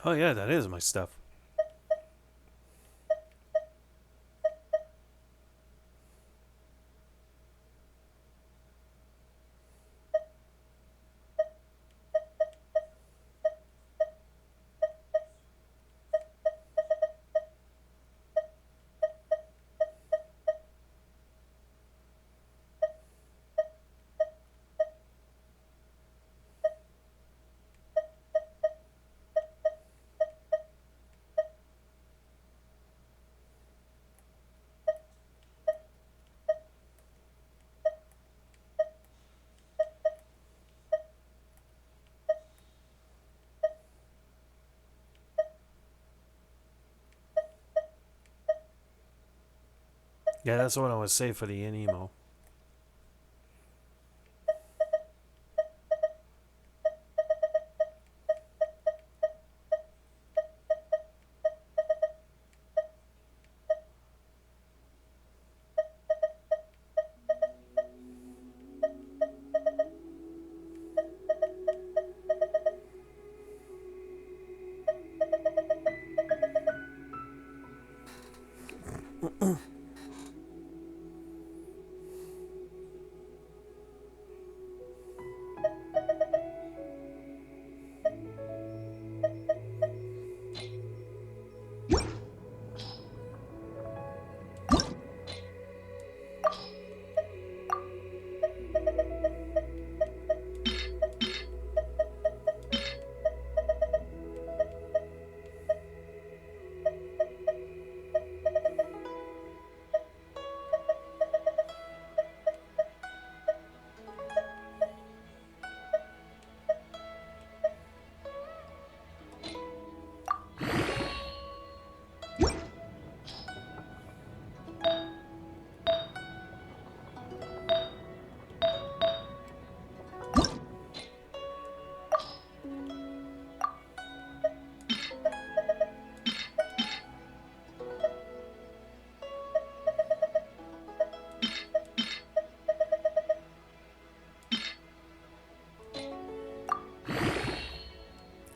Oh yeah, that is my stuff. Yeah, that's what I would say for the Anemo.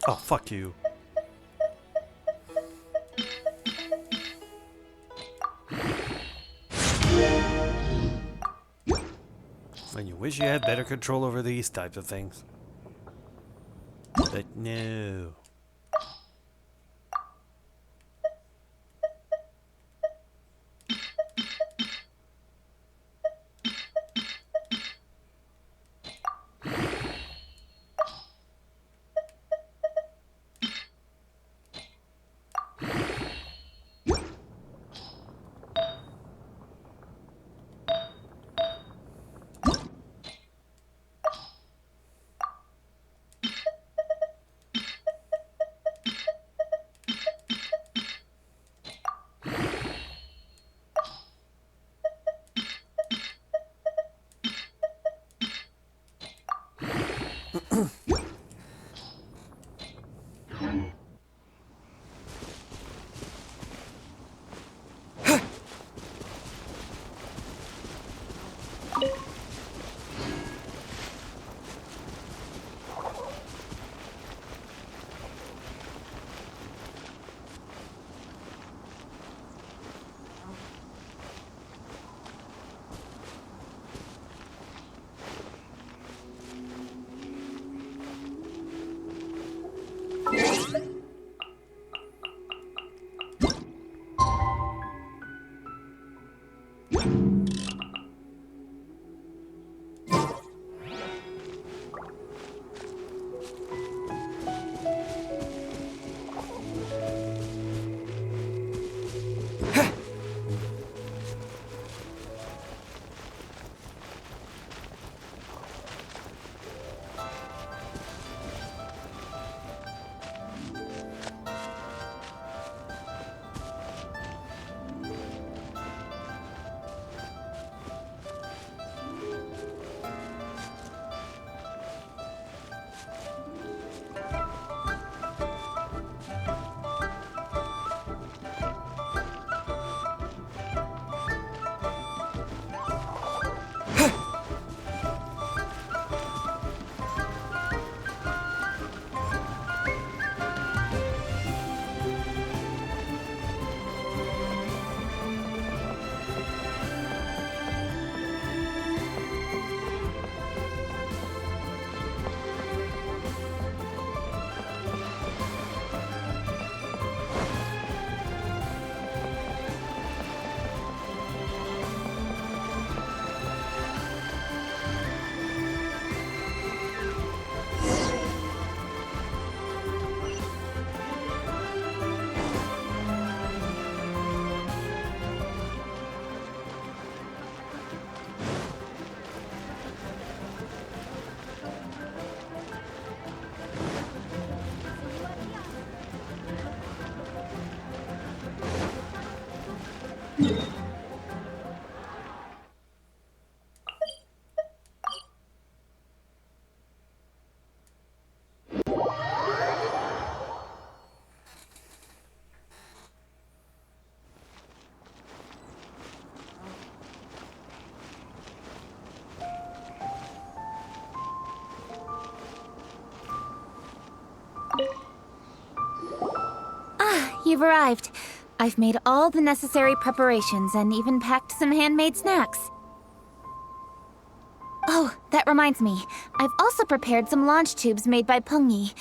Oh, fuck you. And you wish you had better control over these types of things. But no. you've arrived. I've made all the necessary preparations and even packed some handmade snacks. Oh, that reminds me. I've also prepared some launch tubes made by Pungi.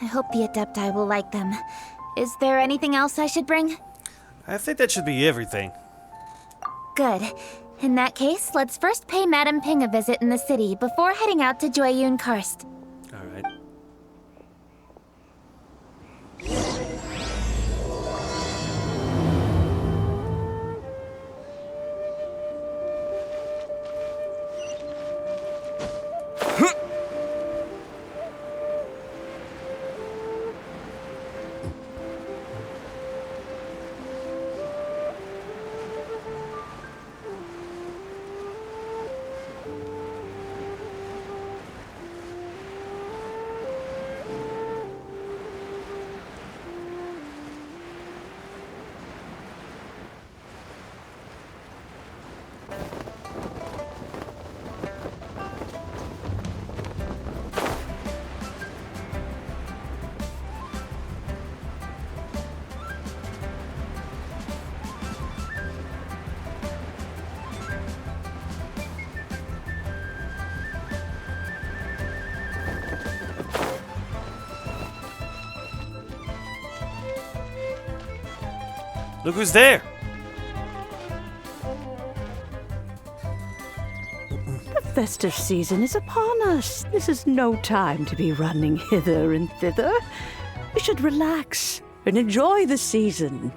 I hope the Adepti will like them. Is there anything else I should bring? I think that should be everything. Good. In that case, let's first pay Madame Ping a visit in the city before heading out to Joyun Karst. All right. Look who's there! The festive season is upon us. This is no time to be running hither and thither. We should relax and enjoy the season.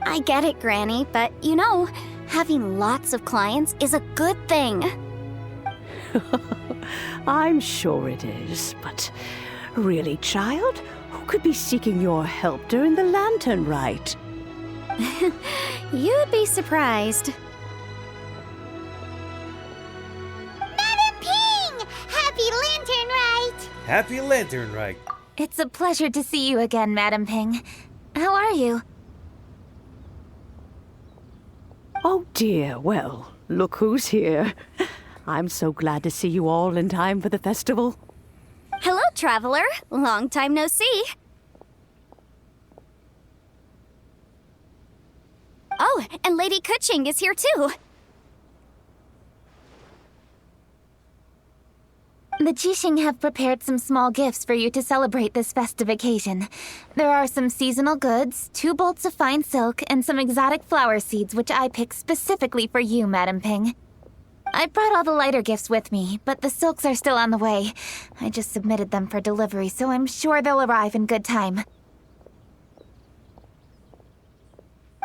I get it, Granny, but you know, having lots of clients is a good thing. I'm sure it is, but really, child, who could be seeking your help during the lantern rite? You'd be surprised. Madam Ping! Happy Lantern Rite! Happy Lantern Rite! It's a pleasure to see you again, Madame Ping. How are you? Oh dear, well, look who's here. I'm so glad to see you all in time for the festival. Hello, traveler. Long time no see. Oh, and Lady Kuching is here too. The Jixing have prepared some small gifts for you to celebrate this festive occasion. There are some seasonal goods, 2 bolts of fine silk, and some exotic flower seeds which I picked specifically for you, Madam Ping. I brought all the lighter gifts with me, but the silks are still on the way. I just submitted them for delivery, so I'm sure they'll arrive in good time.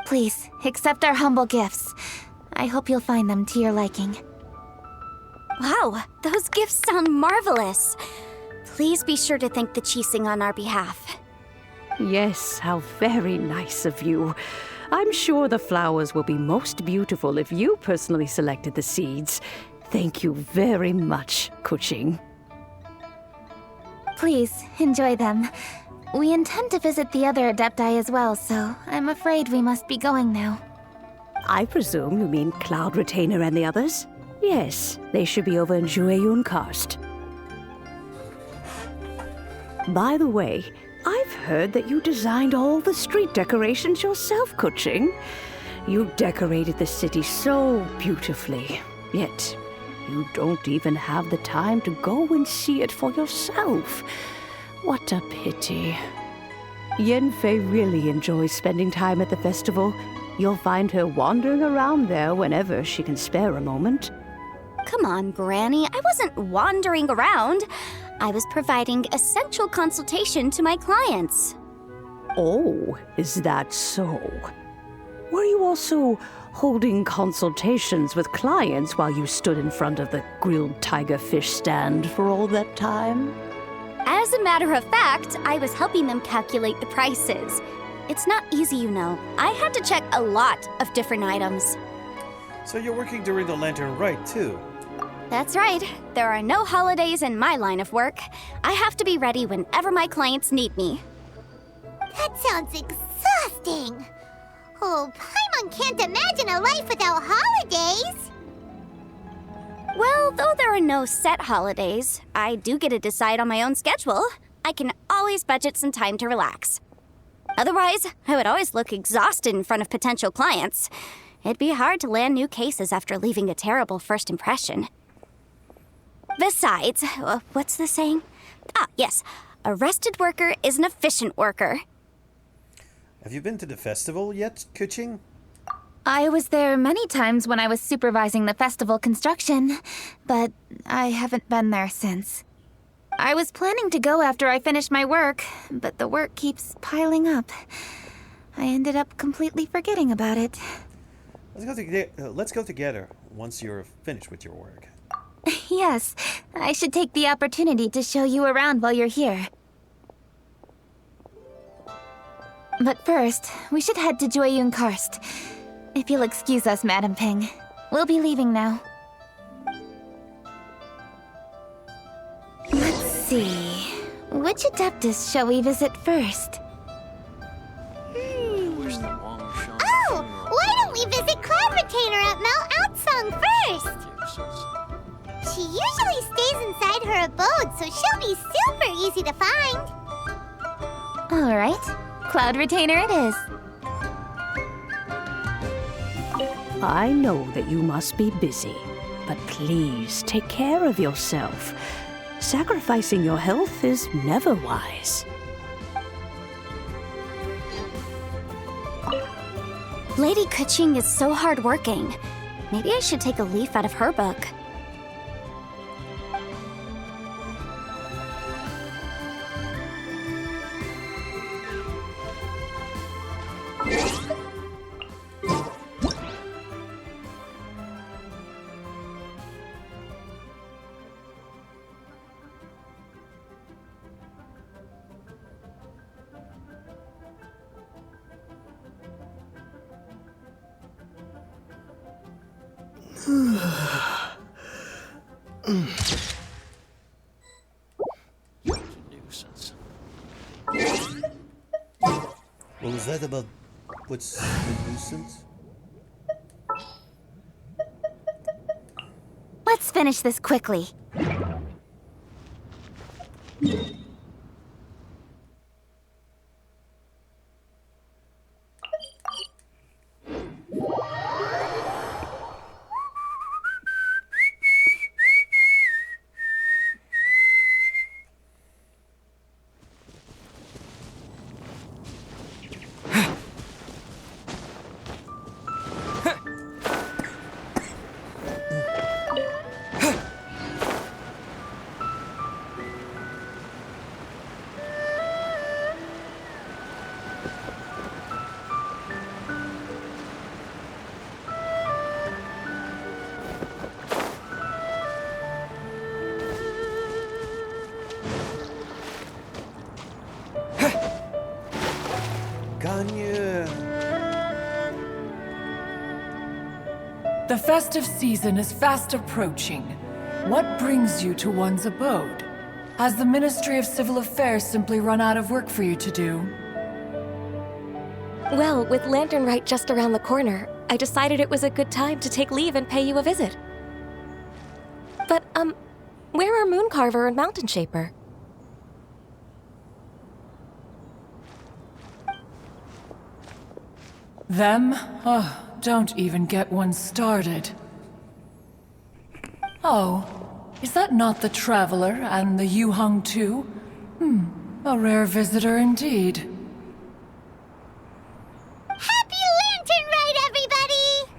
Please, accept our humble gifts. I hope you'll find them to your liking. Wow, those gifts sound marvelous. Please be sure to thank the Jixing on our behalf. Yes, how very nice of you. I'm sure the flowers will be most beautiful if you personally selected the seeds. Thank you very much, Kuching. Please, enjoy them. We intend to visit the other Adepti as well, so I'm afraid we must be going now. I presume you mean Cloud Retainer and the others? Yes, they should be over in Joyun Karst. By the way, I've heard that you designed all the street decorations yourself, Kuching. You decorated the city so beautifully, yet you don't even have the time to go and see it for yourself. What a pity. Yenfei really enjoys spending time at the festival. You'll find her wandering around there whenever she can spare a moment. Come on, Granny. I wasn't wandering around. I was providing essential consultation to my clients. Oh, is that so? Were you also holding consultations with clients while you stood in front of the grilled tiger fish stand for all that time? As a matter of fact, I was helping them calculate the prices. It's not easy, you know. I had to check a lot of different items. So you're working during the Lantern Rite, too? That's right. There are no holidays in my line of work. I have to be ready whenever my clients need me. That sounds exhausting. Oh, Paimon can't imagine a life without holidays. Well, though there are no set holidays, I do get to decide on my own schedule. I can always budget some time to relax. Otherwise, I would always look exhausted in front of potential clients. It'd be hard to land new cases after leaving a terrible first impression. Besides, what's the saying? Ah, yes. A rested worker is an efficient worker. Have you been to the festival yet, Kuching? I was there many times when I was supervising the festival construction, but I haven't been there since. I was planning to go after I finished my work, but the work keeps piling up. I ended up completely forgetting about it. Let's go together once you're finished with your work. Yes, I should take the opportunity to show you around while you're here. But first, we should head to Joyun Karst. If you'll excuse us, Madam Ping. We'll be leaving now. Let's see. Which Adeptus shall we visit first? Oh, why don't we visit Cloud Retainer at Mount Outsong first? She usually stays inside her abode, so she'll be super easy to find. All right. Cloud Retainer it is. I know that you must be busy, but please take care of yourself. Sacrificing your health is never wise. Lady Kuching is so hardworking. Maybe I should take a leaf out of her book. What was that about? What's the nuisance? Let's finish this quickly. The festive season is fast approaching. What brings you to one's abode? Has the Ministry of Civil Affairs simply run out of work for you to do? Well, with Lantern Rite just around the corner, I decided it was a good time to take leave and pay you a visit. But, where are Mooncarver and Mountain Shaper? Them? Oh, don't even get one started. Oh, is that not the Traveler and the Yuheng too? A rare visitor indeed. Happy Lantern Rite, everybody!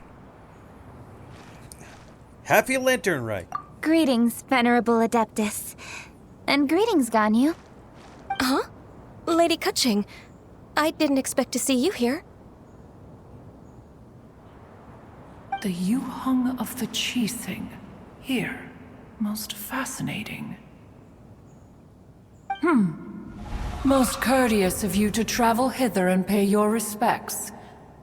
Happy Lantern Rite. Greetings, Venerable Adeptus. And greetings, Ganyu. Huh? Lady Kuching, I didn't expect to see you here. The Yuheng of the Qixing. Here. Most fascinating. Most courteous of you to travel hither and pay your respects.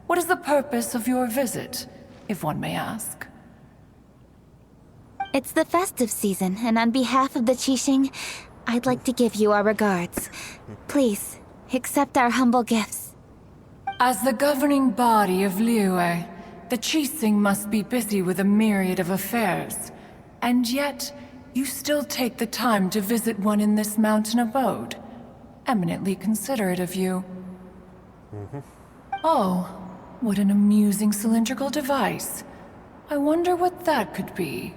What is the purpose of your visit, if one may ask? It's the festive season, and on behalf of the Qixing, I'd like to give you our regards. Please, accept our humble gifts. As the governing body of Liyue, the Qixing must be busy with a myriad of affairs. And yet, you still take the time to visit one in this mountain abode. Eminently considerate of you. Oh, what an amusing cylindrical device. I wonder what that could be.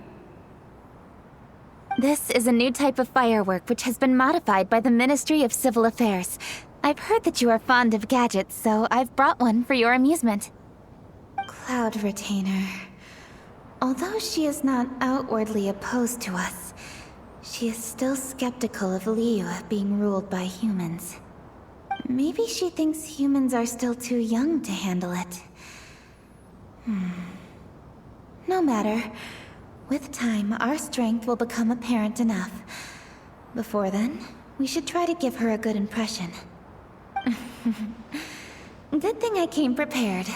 This is a new type of firework which has been modified by the Ministry of Civil Affairs. I've heard that you are fond of gadgets, so I've brought one for your amusement. Cloud Retainer. Although she is not outwardly opposed to us, she is still skeptical of Liyue being ruled by humans. Maybe she thinks humans are still too young to handle it. No matter. With time, our strength will become apparent enough. Before then, we should try to give her a good impression. Good thing I came prepared.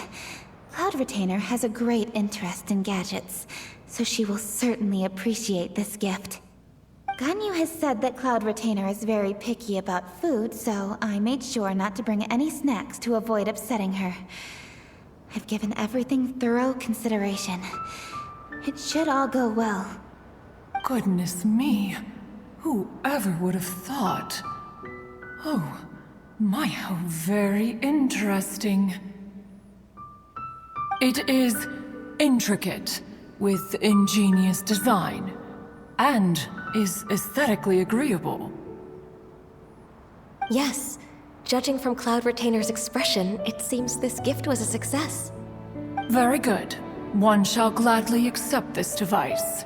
Cloud Retainer has a great interest in gadgets, so she will certainly appreciate this gift. Ganyu has said that Cloud Retainer is very picky about food, so I made sure not to bring any snacks to avoid upsetting her. I've given everything thorough consideration. It should all go well. Goodness me. Whoever would have thought? Oh, my, how very interesting. It is intricate, with ingenious design, and is aesthetically agreeable. Yes. Judging from Cloud Retainer's expression, it seems this gift was a success. Very good. One shall gladly accept this device.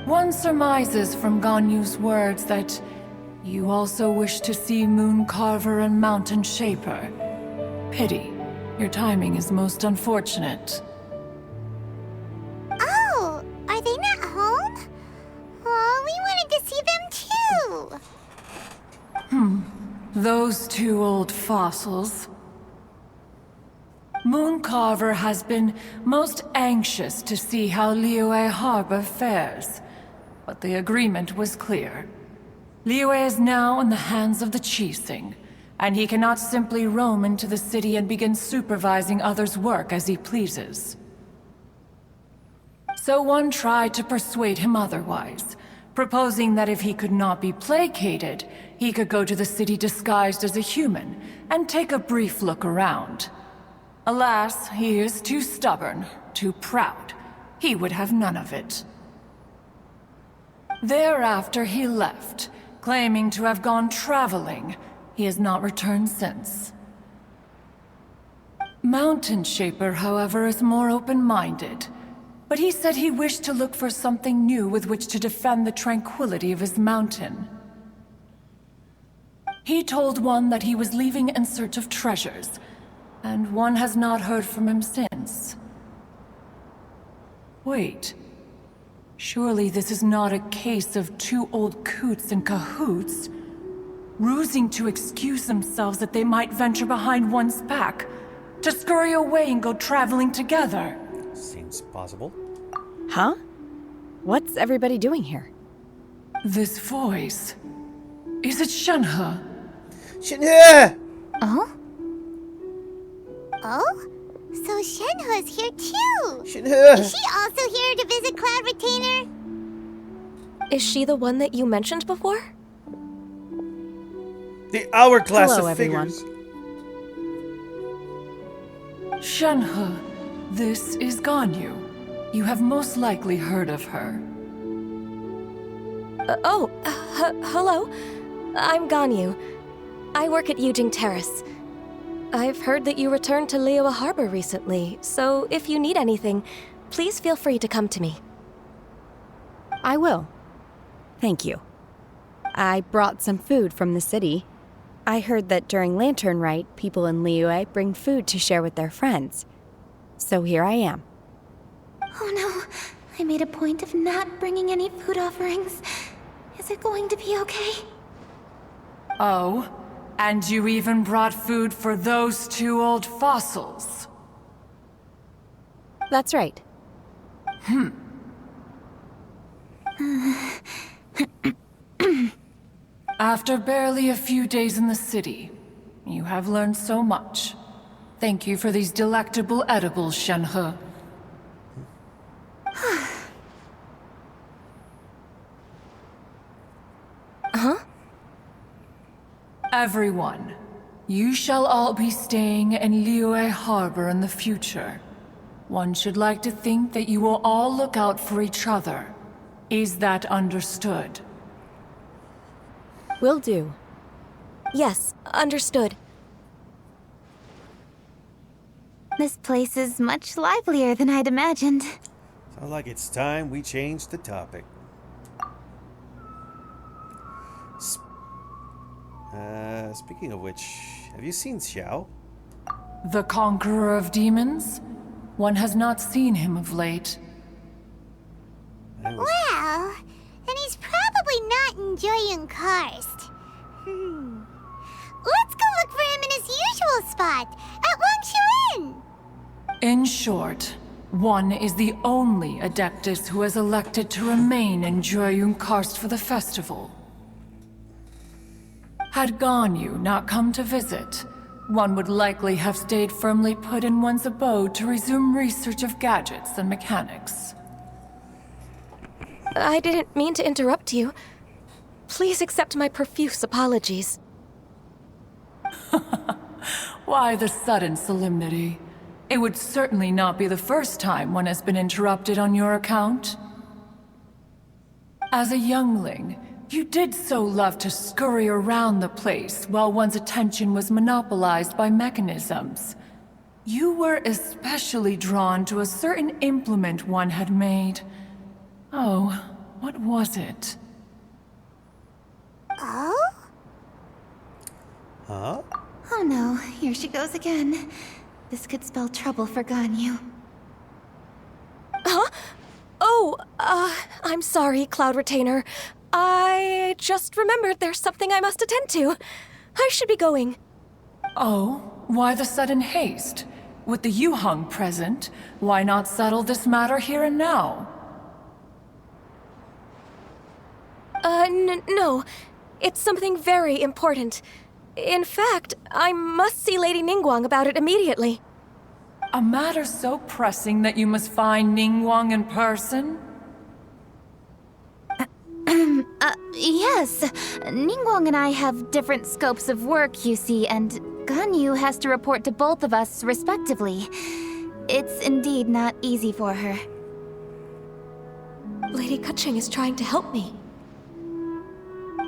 One surmises from Ganyu's words that you also wish to see Moon Carver and Mountain Shaper. Pity. Your timing is most unfortunate. Oh, are they not home? Oh, we wanted to see them too. Those two old fossils. Moon Carver has been most anxious to see how Liyue Harbor fares, but the agreement was clear. Liyue is now in the hands of the Qixing, and he cannot simply roam into the city and begin supervising others' work as he pleases. So one tried to persuade him otherwise, proposing that if he could not be placated, he could go to the city disguised as a human and take a brief look around. Alas, he is too stubborn, too proud. He would have none of it. Thereafter he left, claiming to have gone traveling. He has not returned since. Mountain Shaper, however, is more open-minded. But he said he wished to look for something new with which to defend the tranquility of his mountain. He told one that he was leaving in search of treasures, and one has not heard from him since. Wait. Surely this is not a case of two old coots in cahoots, rusing to excuse themselves that they might venture behind one's back, to scurry away and go traveling together. Seems possible. Huh? What's everybody doing here? This voice... Is it Shenhe? Shenhe! Oh? Oh? So Shenhe's here too! Shenhe! Is she also here to visit Cloud Retainer? Is she the one that you mentioned before? The hourglass Hello, of everyone. figures. Shenhe, this is Ganyu. You have most likely heard of her. Hello. I'm Ganyu. I work at Yujing Terrace. I've heard that you returned to Liyue Harbor recently, so if you need anything, please feel free to come to me. I will. Thank you. I brought some food from the city. I heard that during Lantern Rite, people in Liyue bring food to share with their friends. So here I am. Oh no, I made a point of not bringing any food offerings. Is it going to be okay? Oh, and you even brought food for those two old fossils. That's right. After barely a few days in the city, you have learned so much. Thank you for these delectable edibles, Shenhe. Huh? Everyone, You shall all be staying in Liyue Harbor in the future. One should like to think that you will all look out for each other. Is that understood? Will do. Yes, understood. This place is much livelier than I'd imagined. Sounds like it's time we change the topic. Speaking of which, have you seen Xiao? The conqueror of demons? One has not seen him of late. Well, then he's probably not enjoying Karst. Let's go look for him in his usual spot, at Wangshu Inn. In short, one is the only Adeptus who has elected to remain in Jueyun Karst for the festival. Had Ganyu not come to visit, one would likely have stayed firmly put in one's abode to resume research of gadgets and mechanics. I didn't mean to interrupt you. Please accept my profuse apologies. Why the sudden solemnity? It would certainly not be the first time one has been interrupted on your account. As a youngling, you did so love to scurry around the place while one's attention was monopolized by mechanisms. You were especially drawn to a certain implement one had made. Oh, what was it? Oh? Huh? Oh no, here she goes again. This could spell trouble for Ganyu. Huh? Oh, I'm sorry, Cloud Retainer. I just remembered there's something I must attend to. I should be going. Oh, why the sudden haste? With the Yuheng present, why not settle this matter here and now? No. It's something very important. In fact, I must see Lady Ningguang about it immediately. A matter so pressing that you must find Ningguang in person? Yes. Ningguang and I have different scopes of work, you see, and Ganyu has to report to both of us respectively. It's indeed not easy for her. Lady Keqing is trying to help me.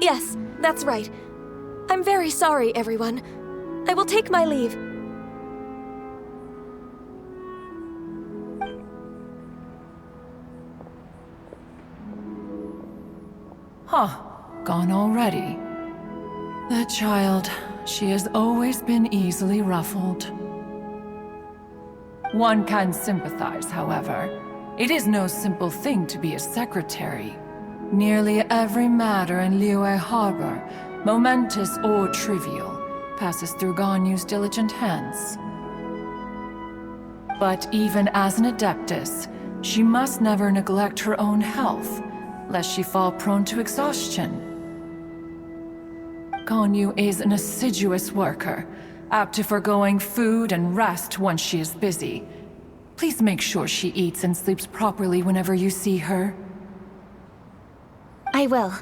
Yes, that's right. I'm very sorry, everyone. I will take my leave. Huh, gone already. That child, she has always been easily ruffled. One can sympathize, however. It is no simple thing to be a secretary. Nearly every matter in Liyue Harbor, momentous or trivial, passes through Ganyu's diligent hands. But even as an Adeptus, she must never neglect her own health, lest she fall prone to exhaustion. Ganyu is an assiduous worker, apt to foregoing food and rest once she is busy. Please make sure she eats and sleeps properly whenever you see her. I will.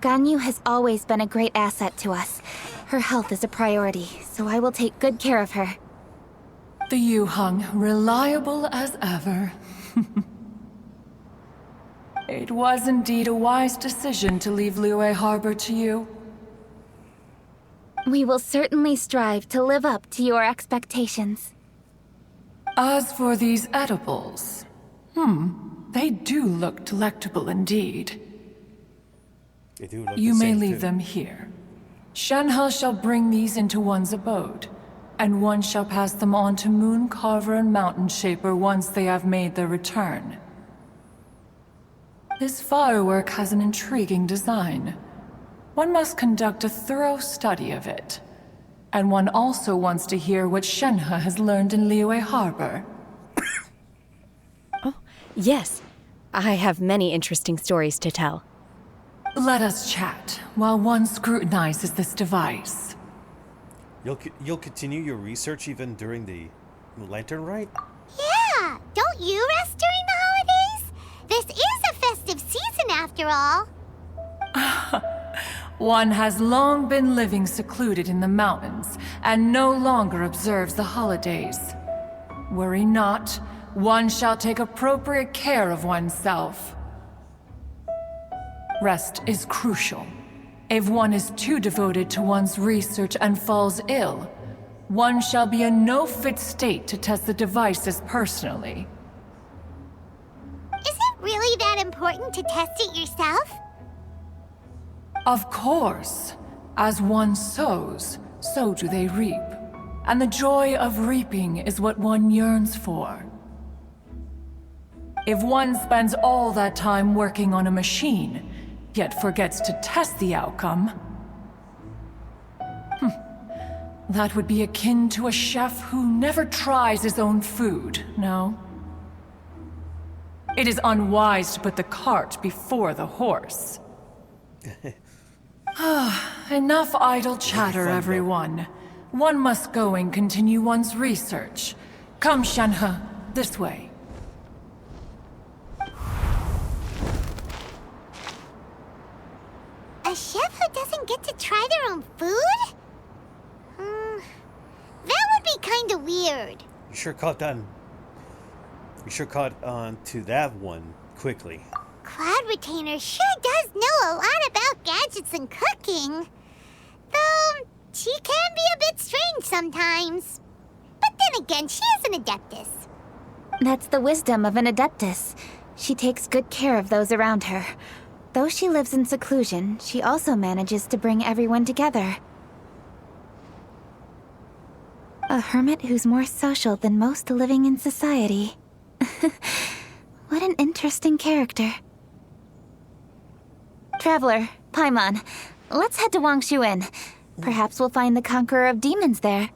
Ganyu has always been a great asset to us. Her health is a priority, so I will take good care of her. The Yuheng, reliable as ever. It was indeed a wise decision to leave Liyue Harbor to you. We will certainly strive to live up to your expectations. As for these edibles, they do look delectable indeed. They do look You the may same leave too. them here. Shenhe shall bring these into one's abode, and one shall pass them on to Moon Carver and Mountain Shaper once they have made their return. This firework has an intriguing design. One must conduct a thorough study of it. And one also wants to hear what Shenhe has learned in Liyue Harbor. Oh, yes. I have many interesting stories to tell. Let us chat while one scrutinizes this device. You'll continue your research even during the Lantern Rite? Yeah, don't you rest during the holidays? This is a festive season after all. One has long been living secluded in the mountains, and no longer observes the holidays. Worry not, one shall take appropriate care of oneself. Rest is crucial. If one is too devoted to one's research and falls ill, one shall be in no fit state to test the devices personally. Is it really that important to test it yourself? Of course. As one sows, so do they reap. And the joy of reaping is what one yearns for. If one spends all that time working on a machine, yet forgets to test the outcome, that would be akin to a chef who never tries his own food, no? It is unwise to put the cart before the horse. Enough idle chatter, everyone. One must go and continue one's research. Come, Shenhe, this way. A chef who doesn't get to try their own food? That would be kinda weird. You sure caught on to that one quickly. Cloud Retainer sure does know a lot about gadgets and cooking. Though, she can be a bit strange sometimes. But then again, she is an Adeptus. That's the wisdom of an Adeptus. She takes good care of those around her. Though she lives in seclusion, she also manages to bring everyone together. A hermit who's more social than most living in society. What an interesting character. Traveler, Paimon, let's head to Wangshuin. Perhaps we'll find the Conqueror of Demons there.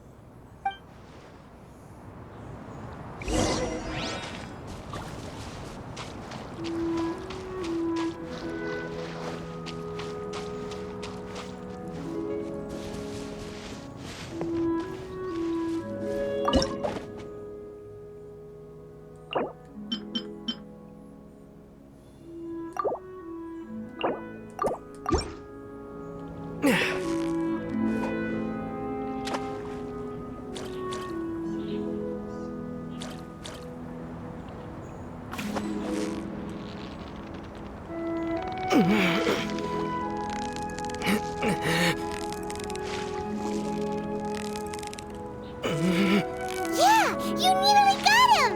Yeah, you nearly got him!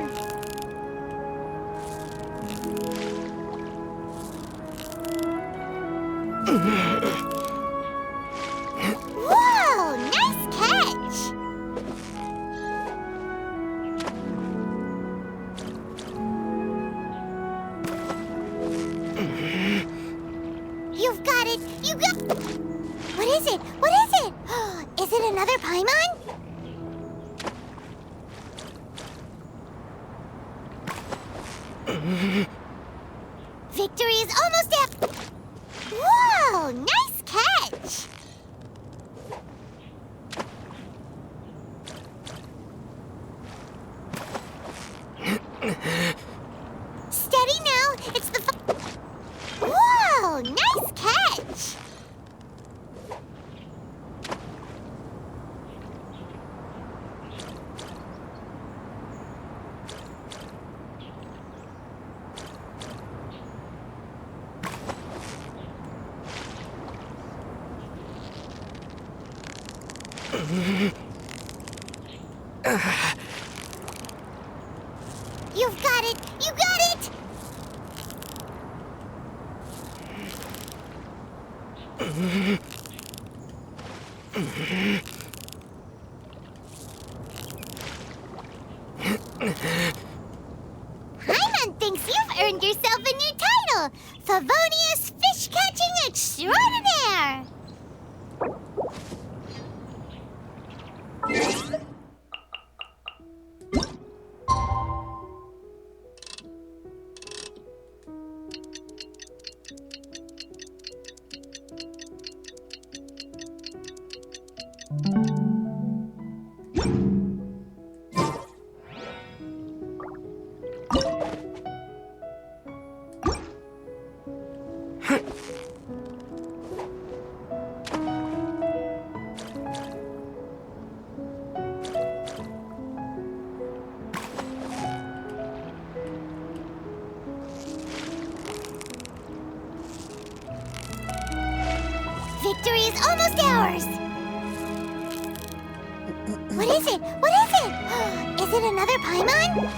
Whoa, nice catch! You've got it! You got... What is it? What is it? Is it another Paimon? Victory is almost at... Whoa! Nice catch! Steady now! It's the... Whoa! Nice catch! You've got it! You got it! Paimon thinks you've earned yourself a new title! Favonius Fish-Catching Extraordinaire! is almost ours! What is it? What is it? Is it another Paimon?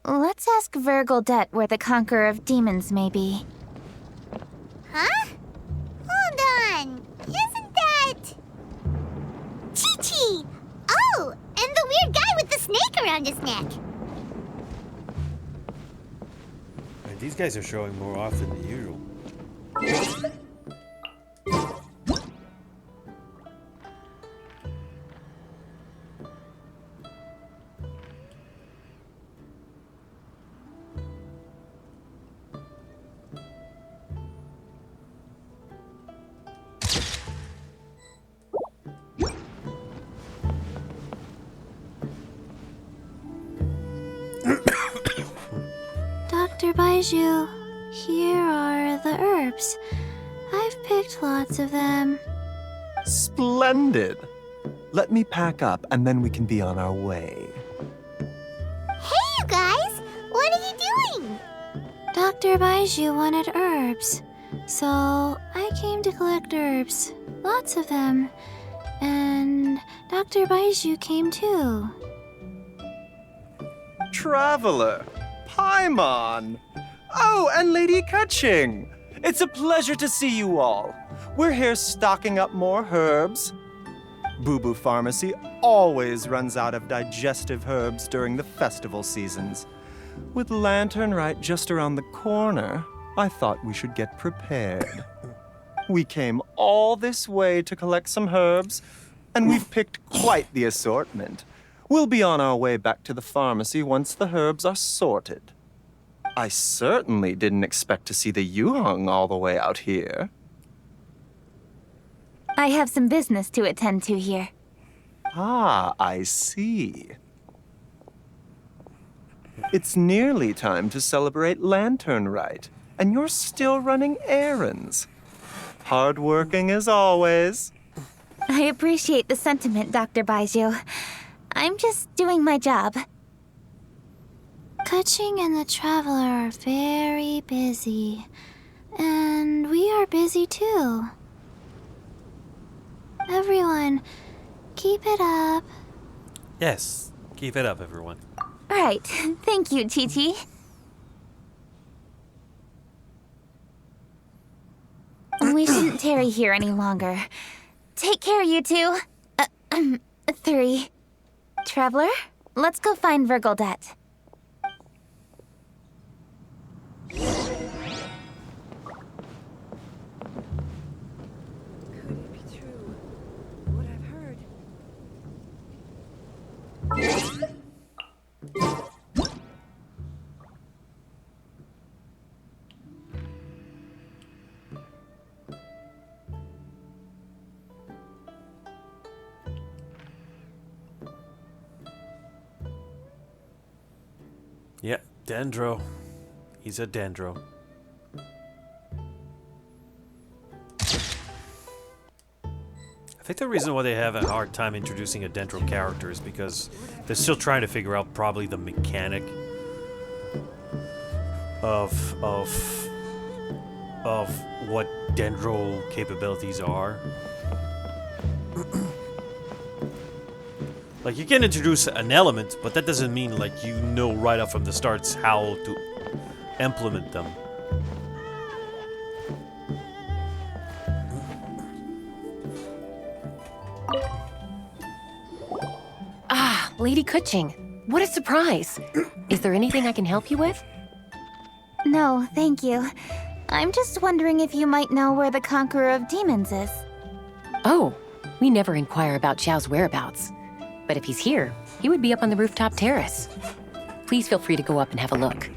Let's ask Vergildet where the Conqueror of Demons may be. Huh? Hold on. Isn't that... Chi-Chi! Oh, and the weird guy with the snake around his neck. And these guys are showing more often than usual. Dr. Baiju, here are the herbs. I've picked lots of them. Splendid! Let me pack up and then we can be on our way. Hey, you guys! What are you doing? Dr. Baiju wanted herbs, so I came to collect herbs. Lots of them. And Dr. Baiju came too. Traveler! Paimon! Oh, and Lady Kaching! It's a pleasure to see you all. We're here stocking up more herbs. Boo Boo Pharmacy always runs out of digestive herbs during the festival seasons. With Lantern right just around the corner, I thought we should get prepared. We came all this way to collect some herbs, and we've picked quite the assortment. We'll be on our way back to the pharmacy once the herbs are sorted. I certainly didn't expect to see the Yuheng all the way out here. I have some business to attend to here. Ah, I see. It's nearly time to celebrate Lantern Rite, and you're still running errands. Hardworking as always. I appreciate the sentiment, Dr. Baiju. I'm just doing my job. Kaching and the Traveler are very busy. And we are busy too. Everyone, keep it up. Yes, keep it up, everyone. Right. Thank you, Chi-Chi. We shouldn't tarry here any longer. Take care, you two. 3. Traveler, let's go find Vergildet. Could it be true? What I've heard? Yeah, Dendro. He's a Dendro. I think the reason why they have a hard time introducing a Dendro character is because they're still trying to figure out probably the mechanic of what Dendro capabilities are. Like, you can introduce an element, but that doesn't mean, like, you know right up from the start how to implement them. Ah, Lady Kaching. What a surprise. Is there anything I can help you with? No, thank you. I'm just wondering if you might know where the Conqueror of Demons is. Oh, we never inquire about Xiao's whereabouts. But if he's here, he would be up on the rooftop terrace. Please feel free to go up and have a look.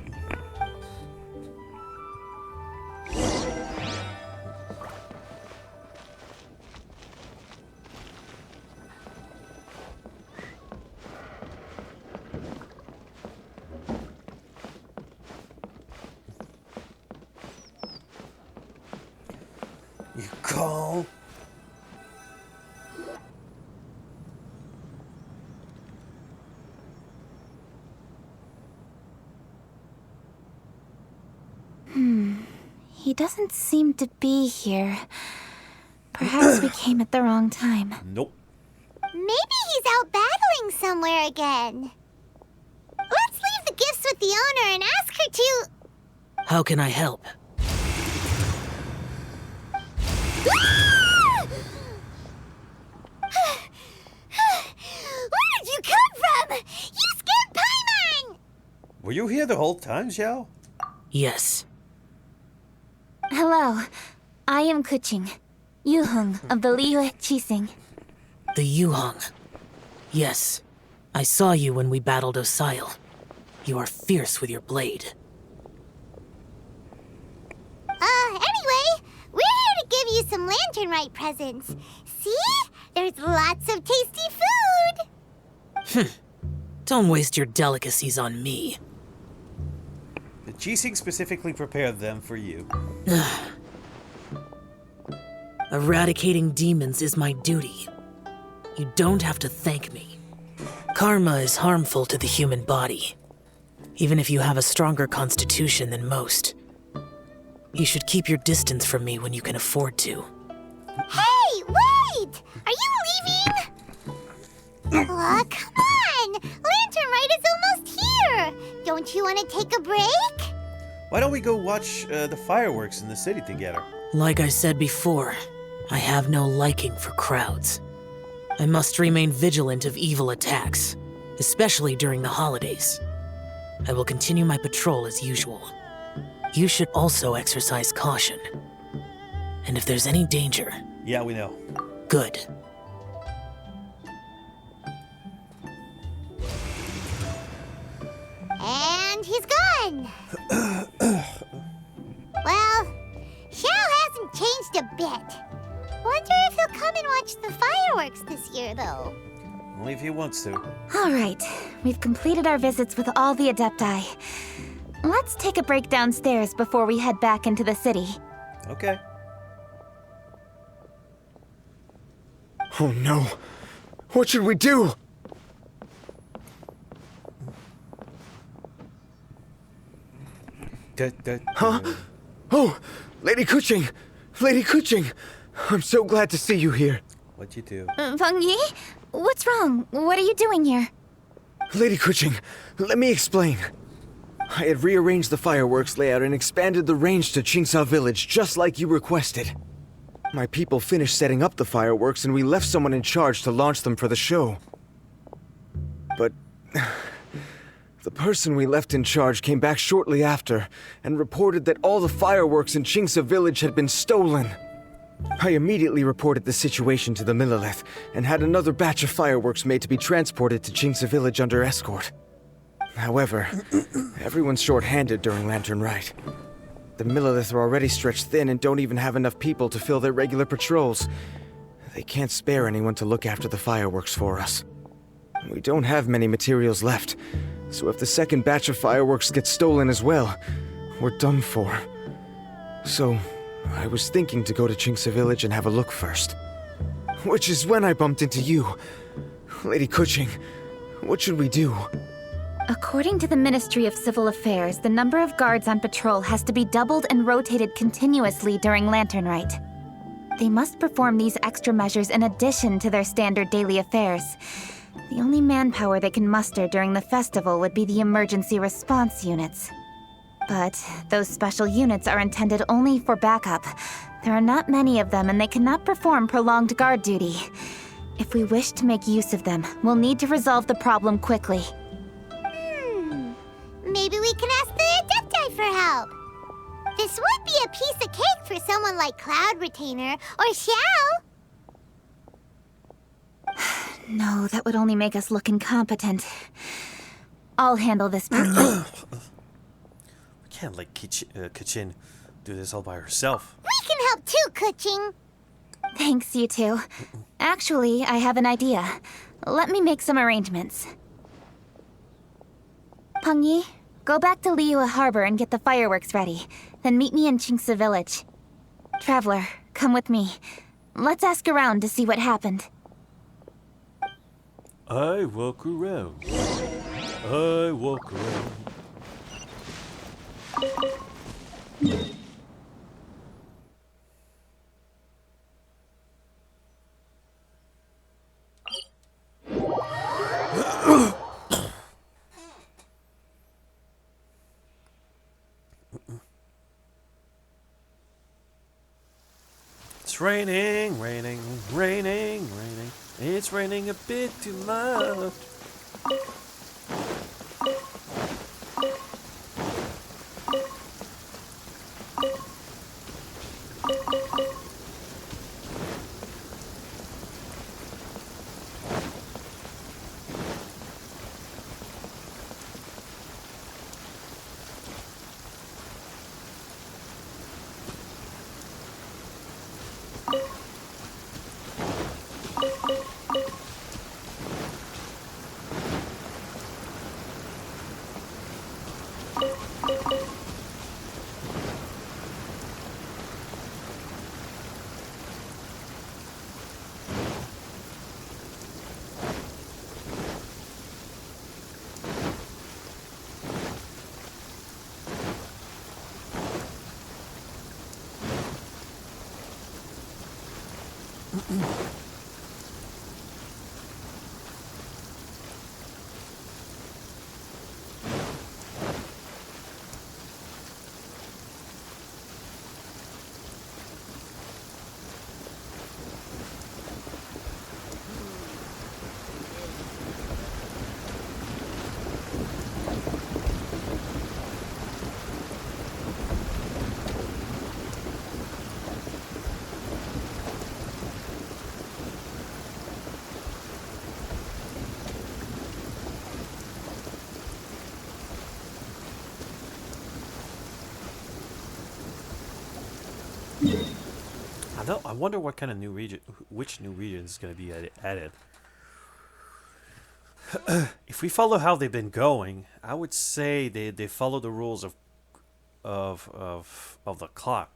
He doesn't seem to be here. Perhaps we came at the wrong time. Nope. Maybe he's out battling somewhere again. Let's leave the gifts with the owner and ask her to... How can I help? Where did you come from? You scared Paimon! Were you here the whole time, Xiao? Yes. Hello. I am Kuching, Yuhung of the Liyue Qixing. The Yuhong. Yes. I saw you when we battled Osile. You are fierce with your blade. Anyway, we're here to give you some Lantern Rite presents. See? There's lots of tasty food! Don't waste your delicacies on me. The Qixing specifically prepared them for you. Eradicating demons is my duty. You don't have to thank me. Karma is harmful to the human body, even if you have a stronger constitution than most. You should keep your distance from me when you can afford to. Hey, wait! Are you leaving? Oh, come on! Lantern Rite is almost here! Don't you want to take a break? Why don't we go watch the fireworks in the city together? Like I said before, I have no liking for crowds. I must remain vigilant of evil attacks, especially during the holidays. I will continue my patrol as usual. You should also exercise caution. And if there's any danger... Yeah, we know. Good. And he's gone! Well, Xiao hasn't changed a bit. Wonder if he'll come and watch the fireworks this year, though. Only if he wants to. All right, we've completed our visits with all the Adepti. Let's take a break downstairs before we head back into the city. Okay. Oh no. What should we do? Huh? Oh, Lady Kuching! Lady Kuching! I'm so glad to see you here. What'd you do? Feng Yi? What's wrong? What are you doing here? Lady Kuching, let me explain. I had rearranged the fireworks layout and expanded the range to Qingsa Village just like you requested. My people finished setting up the fireworks and we left someone in charge to launch them for the show. But... the person we left in charge came back shortly after and reported that all the fireworks in Qingsa Village had been stolen. I immediately reported the situation to the Millelith and had another batch of fireworks made to be transported to Qingsa Village under escort. However, everyone's short-handed during Lantern Rite. The Millelith are already stretched thin and don't even have enough people to fill their regular patrols. They can't spare anyone to look after the fireworks for us. We don't have many materials left, so if the second batch of fireworks gets stolen as well, we're done for. So, I was thinking to go to Qingsa Village and have a look first. Which is when I bumped into you. Lady Kuching, what should we do? According to the Ministry of Civil Affairs, the number of guards on patrol has to be doubled and rotated continuously during Lantern Rite. They must perform these extra measures in addition to their standard daily affairs. The only manpower they can muster during the festival would be the emergency response units. But those special units are intended only for backup. There are not many of them and they cannot perform prolonged guard duty. If we wish to make use of them, we'll need to resolve the problem quickly. Maybe we can ask the Adepti for help. This would be a piece of cake for someone like Cloud Retainer or Xiao. No, that would only make us look incompetent. I'll handle this part. We can't let Kachin do this all by herself. We can help too, Kuching. Thanks, you two. Actually, I have an idea. Let me make some arrangements. Peng Yi, go back to Liyue Harbor and get the fireworks ready. Then meet me in Qingsa Village. Traveler, come with me. Let's ask around to see what happened. I walk around. I walk around. It's raining, raining, raining, raining. It's raining a bit too much. I wonder what kind of new region, which new region is going to be added. If we follow how they've been going, I would say they follow the rules of the clock.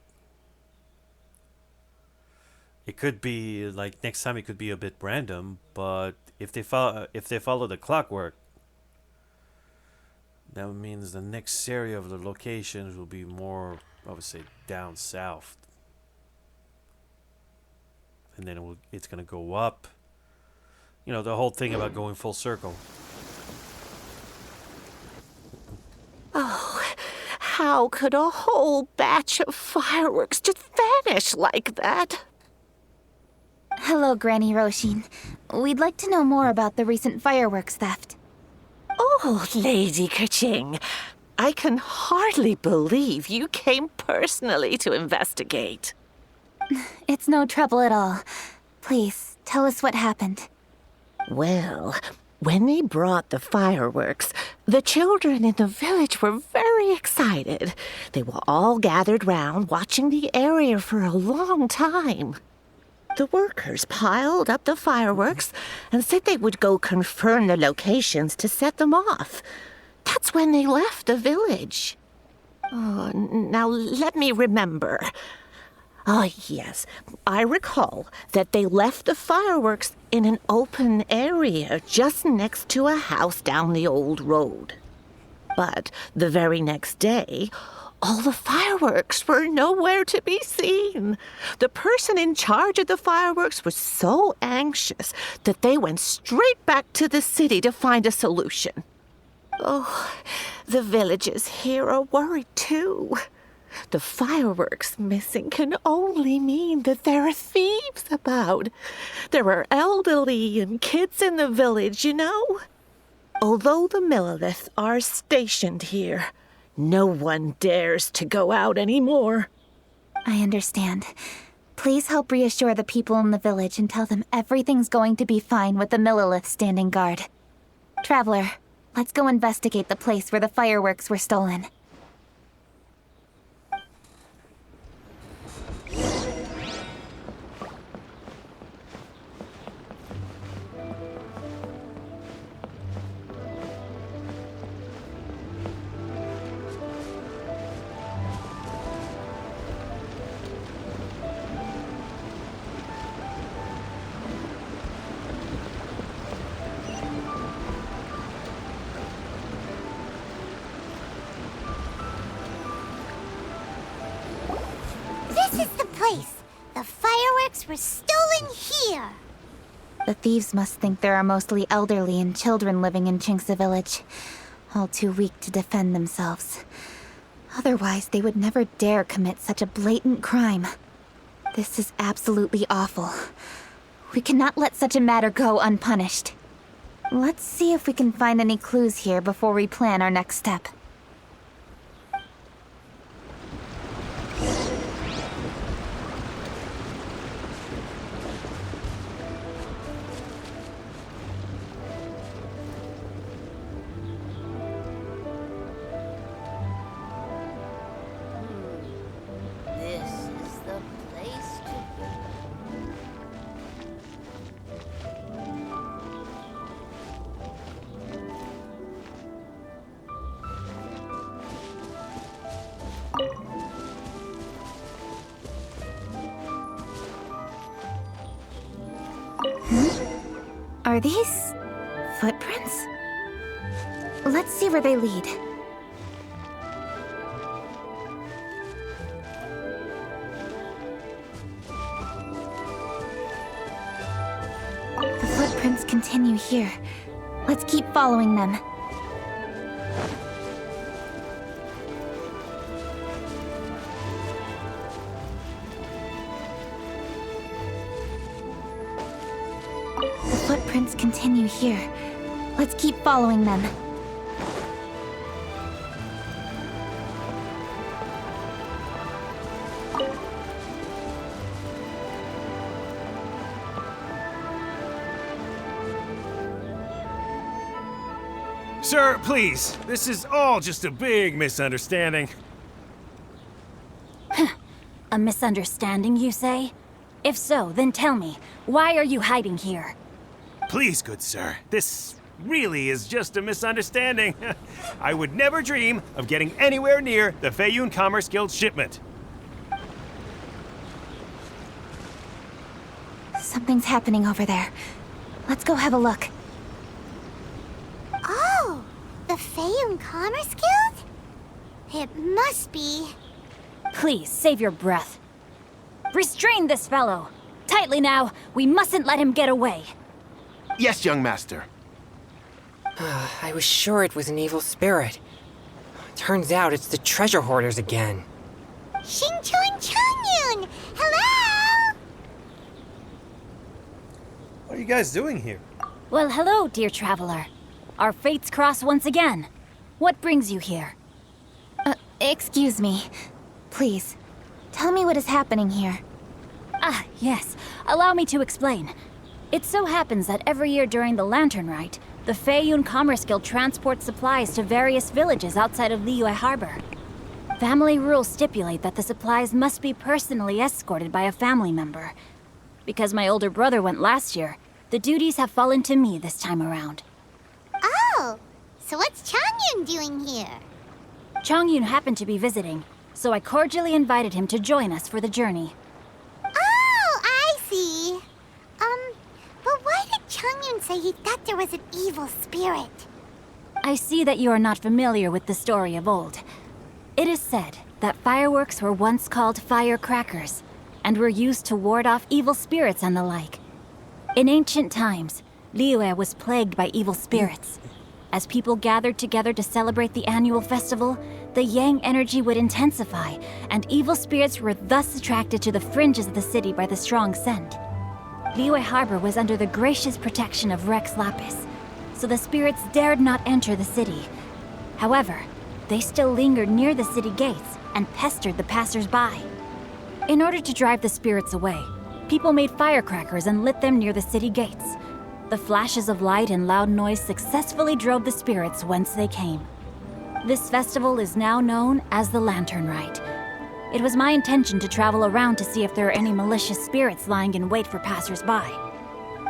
It could be like next time it could be a bit random, but if they follow the clockwork, that means the next area of the locations will be more, I would say, down south. And then it's going to go up. You know, the whole thing about going full circle. Oh, how could a whole batch of fireworks just vanish like that? Hello, Granny Roshin. We'd like to know more about the recent fireworks theft. Oh, Lady Kaching, I can hardly believe you came personally to investigate. It's no trouble at all. Please, tell us what happened. Well, when they brought the fireworks, the children in the village were very excited. They were all gathered round, watching the area for a long time. The workers piled up the fireworks and said they would go confirm the locations to set them off. That's when they left the village. Oh, now let me remember. Ah, yes, I recall that they left the fireworks in an open area just next to a house down the old road. But the very next day, all the fireworks were nowhere to be seen. The person in charge of the fireworks was so anxious that they went straight back to the city to find a solution. Oh, the villagers here are worried too. The fireworks missing can only mean that there are thieves about. There are elderly and kids in the village, you know. Although the Milliliths are stationed here, no one dares to go out anymore. I understand. Please help reassure the people in the village and tell them everything's going to be fine with the Millilith standing guard. Traveler, let's go investigate the place where the fireworks were stolen. This is the place. The fireworks were stolen here. The thieves must think there are mostly elderly and children living in Chinxa village, all too weak to defend themselves. Otherwise, they would never dare commit such a blatant crime. This is absolutely awful. We cannot let such a matter go unpunished. Let's see if we can find any clues here before we plan our next step. This is the place to be. Are these footprints? Let's see where they lead. The footprints continue here. Let's keep following them. The footprints continue here. Let's keep following them. Sir, please. This is all just a big misunderstanding. A misunderstanding, you say? If so, then tell me, why are you hiding here? Please, good sir. This really is just a misunderstanding. I would never dream of getting anywhere near the Feiyun Commerce Guild shipment. Something's happening over there. Let's go have a look. Oh, the Feiyun Commerce Guild? It must be. Please, save your breath. Restrain this fellow! Tightly now, we mustn't let him get away. Yes, young master. I was sure it was an evil spirit. Turns out it's the treasure hoarders again. Xingqiu and Changyun! Hello! What are you guys doing here? Well, hello, dear traveler. Our fates cross once again. What brings you here? Excuse me. Please, tell me what is happening here. Ah, yes. Allow me to explain. It so happens that every year during the Lantern Rite, the Feiyun Commerce Guild transports supplies to various villages outside of Liyue Harbor. Family rules stipulate that the supplies must be personally escorted by a family member. Because my older brother went last year, the duties have fallen to me this time around. Oh, so what's Changyun doing here? Changyun happened to be visiting, so I cordially invited him to join us for the journey. Oh, I see. But why did Changyun say he thought there was an evil spirit? I see that you are not familiar with the story of old. It is said that fireworks were once called firecrackers, and were used to ward off evil spirits and the like. In ancient times, Liyue was plagued by evil spirits. As people gathered together to celebrate the annual festival, the yang energy would intensify, and evil spirits were thus attracted to the fringes of the city by the strong scent. Liyue Harbor was under the gracious protection of Rex Lapis, so the spirits dared not enter the city. However, they still lingered near the city gates and pestered the passers-by. In order to drive the spirits away, people made firecrackers and lit them near the city gates. The flashes of light and loud noise successfully drove the spirits whence they came. This festival is now known as the Lantern Rite. It was my intention to travel around to see if there are any malicious spirits lying in wait for passers-by.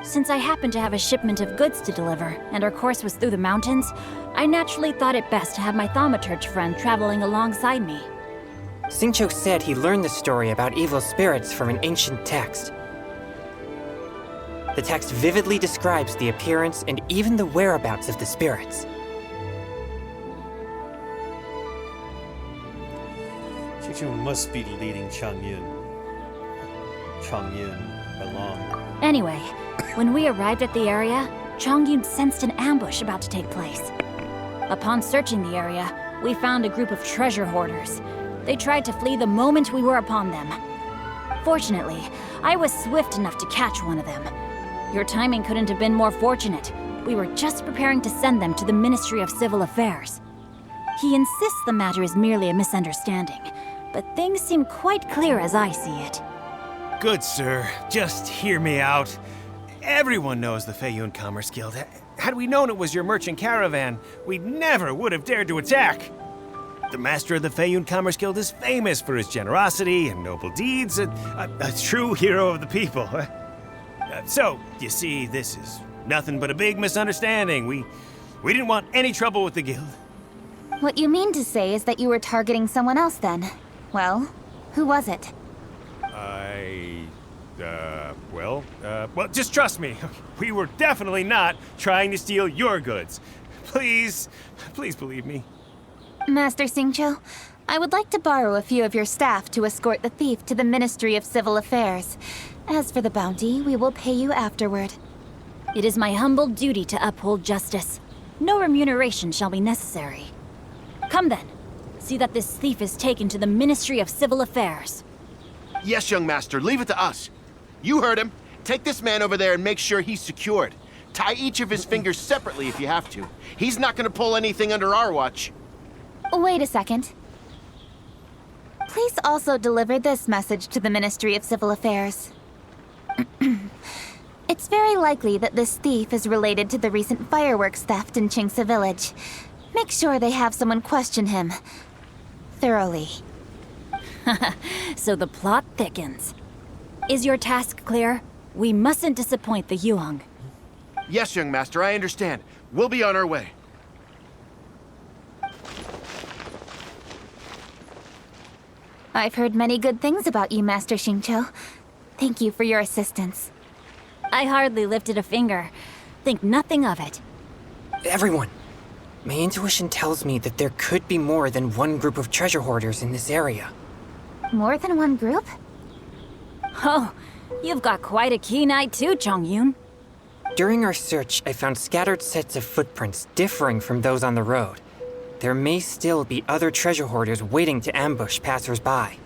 Since I happened to have a shipment of goods to deliver, and our course was through the mountains, I naturally thought it best to have my thaumaturge friend traveling alongside me. Xingqiu said he learned the story about evil spirits from an ancient text. The text vividly describes the appearance and even the whereabouts of the spirits. Xingqiu must be leading Changyun along. Anyway, when we arrived at the area, Chongyun sensed an ambush about to take place. Upon searching the area, we found a group of treasure hoarders. They tried to flee the moment we were upon them. Fortunately, I was swift enough to catch one of them. Your timing couldn't have been more fortunate. We were just preparing to send them to the Ministry of Civil Affairs. He insists the matter is merely a misunderstanding, but things seem quite clear as I see it. Good, sir. Just hear me out. Everyone knows the Feiyun Commerce Guild. Had we known it was your merchant caravan, we never would have dared to attack. The master of the Feiyun Commerce Guild is famous for his generosity and noble deeds, a true hero of the people. So, you see, this is nothing but a big misunderstanding. We didn't want any trouble with the guild. What you mean to say is that you were targeting someone else then? Well, who was it? Well, just trust me. We were definitely not trying to steal your goods. Please believe me. Master Xingqiu, I would like to borrow a few of your staff to escort the thief to the Ministry of Civil Affairs. As for the bounty, we will pay you afterward. It is my humble duty to uphold justice. No remuneration shall be necessary. Come then. See that this thief is taken to the Ministry of Civil Affairs. Yes, young master, leave it to us. You heard him. Take this man over there and make sure he's secured. Tie each of his fingers separately if you have to. He's not gonna pull anything under our watch. Wait a second. Please also deliver this message to the Ministry of Civil Affairs. It's very likely that this thief is related to the recent fireworks theft in Qingce Village. Make sure they have someone question him thoroughly. So the plot thickens. Is your task clear? We mustn't disappoint the Yuang. Yes, young master, I understand. We'll be on our way. I've heard many good things about you, Master Xingqiu. Thank you for your assistance. I hardly lifted a finger. Think nothing of it. Everyone, my intuition tells me that there could be more than one group of treasure hoarders in this area. More than one group? Oh, you've got quite a keen eye too, Chongyun. During our search, I found scattered sets of footprints differing from those on the road. There may still be other treasure hoarders waiting to ambush passers-by.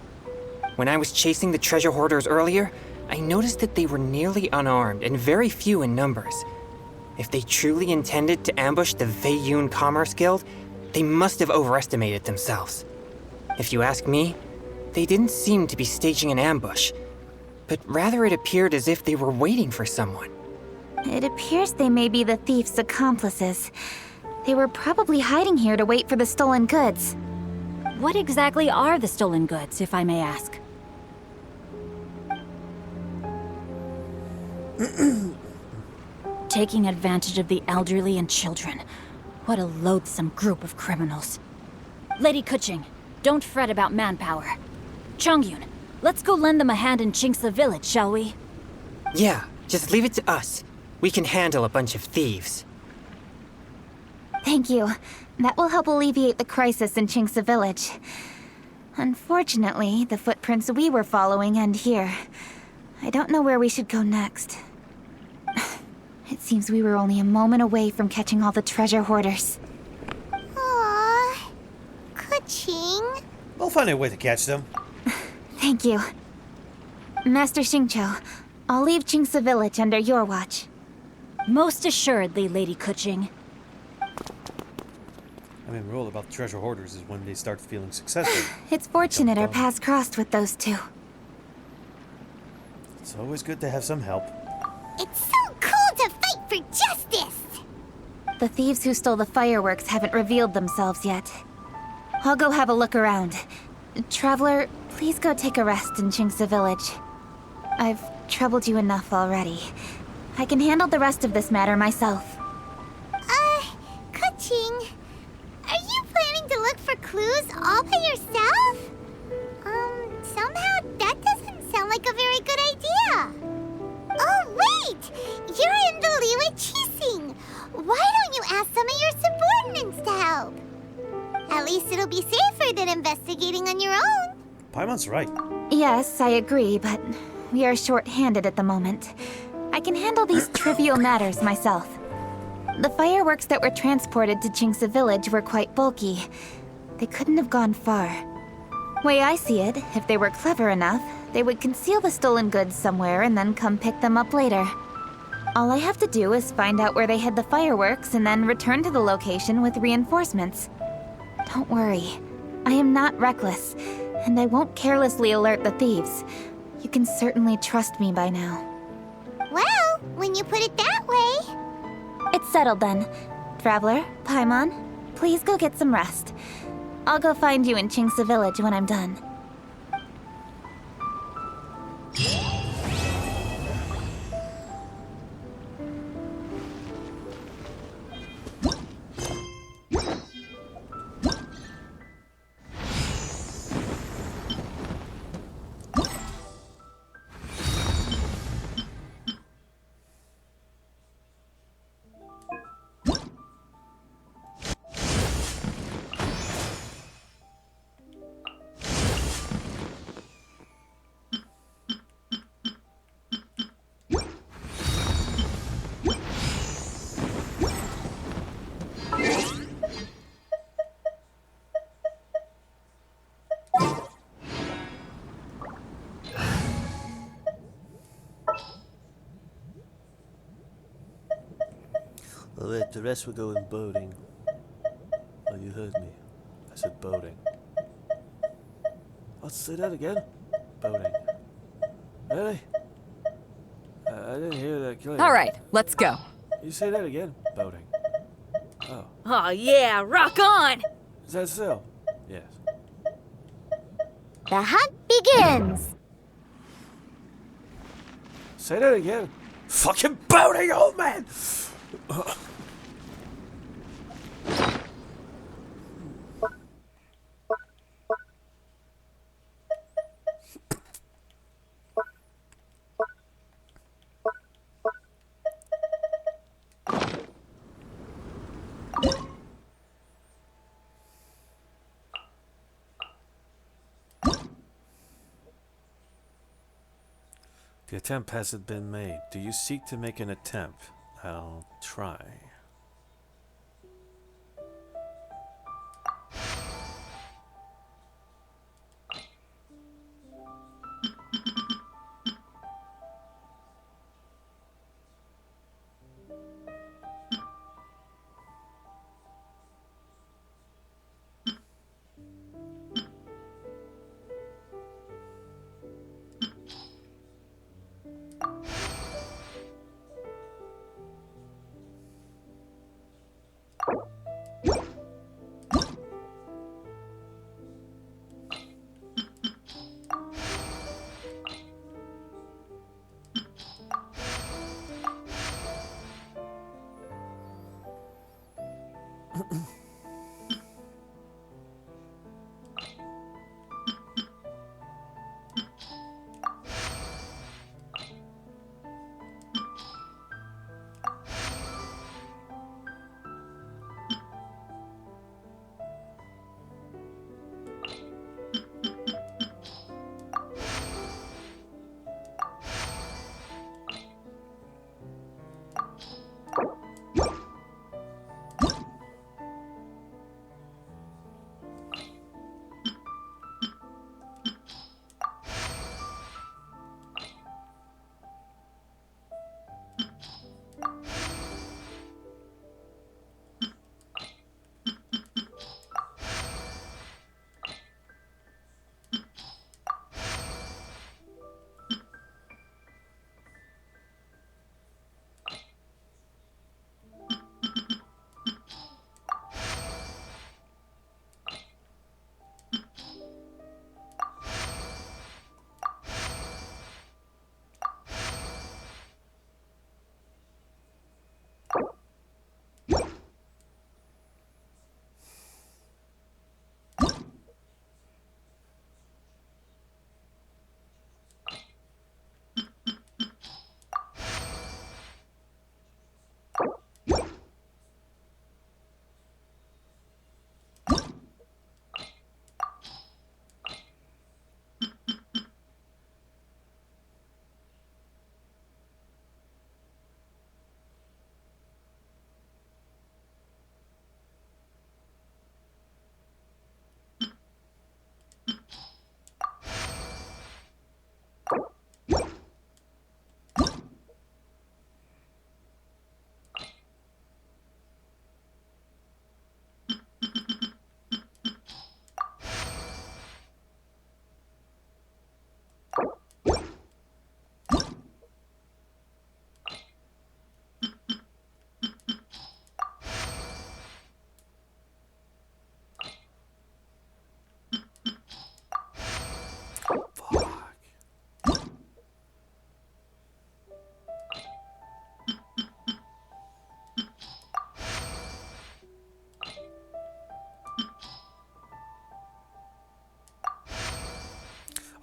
When I was chasing the treasure hoarders earlier, I noticed that they were nearly unarmed and very few in numbers. If they truly intended to ambush the Feiyun Commerce Guild, they must have overestimated themselves. If you ask me, they didn't seem to be staging an ambush, but rather it appeared as if they were waiting for someone. It appears they may be the thief's accomplices. They were probably hiding here to wait for the stolen goods. What exactly are the stolen goods, if I may ask? Taking advantage of the elderly and children. What a loathsome group of criminals. Lady Kuching, don't fret about manpower. Chongyun, let's go lend them a hand in Qingce Village, shall we? Yeah, just leave it to us. We can handle a bunch of thieves. Thank you. That will help alleviate the crisis in Qingce Village. Unfortunately, the footprints we were following end here. I don't know where we should go next. It seems we were only a moment away from catching all the treasure hoarders. Aww. Kuching. We'll find a way to catch them. Thank you. Master Xingqiu, I'll leave Qingce Village under your watch. Most assuredly, Lady Kuching. I mean, we're all about treasure hoarders is when they start feeling successful. It's fortunate our paths crossed with those two. It's always good to have some help. It's so cool to fight for justice! The thieves who stole the fireworks haven't revealed themselves yet. I'll go have a look around. Traveler, please go take a rest in Qingce Village. I've troubled you enough already. I can handle the rest of this matter myself. Kuching, are you planning to look for clues all by yourself? Somehow that doesn't sound like a very good idea. Oh, wait! You're in the Liwei Qixing. Why don't you ask some of your subordinates to help? At least it'll be safer than investigating on your own. Paimon's right. Yes, I agree, but we are short-handed at the moment. I can handle these trivial matters myself. The fireworks that were transported to Chingsa village were quite bulky. They couldn't have gone far. Way I see it, if they were clever enough, they would conceal the stolen goods somewhere and then come pick them up later. All I have to do is find out where they hid the fireworks and then return to the location with reinforcements. Don't worry. I am not reckless, and I won't carelessly alert the thieves. You can certainly trust me by now. Well, when you put it that way... It's settled then. Traveler, Paimon, please go get some rest. I'll go find you in Chingsa village when I'm done. Well, wait, the rest were going boating. Oh, you heard me. I said boating. Let's say that again. Boating. Really? I didn't hear that clearly. All right, let's go. You say that again. Boating. Oh. Oh yeah, rock on! Is that so? Yes. The hunt begins! Say that again. Fucking boating, old man! The attempt hasn't been made. Do you seek to make an attempt? I'll try.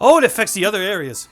Oh, it affects the other areas.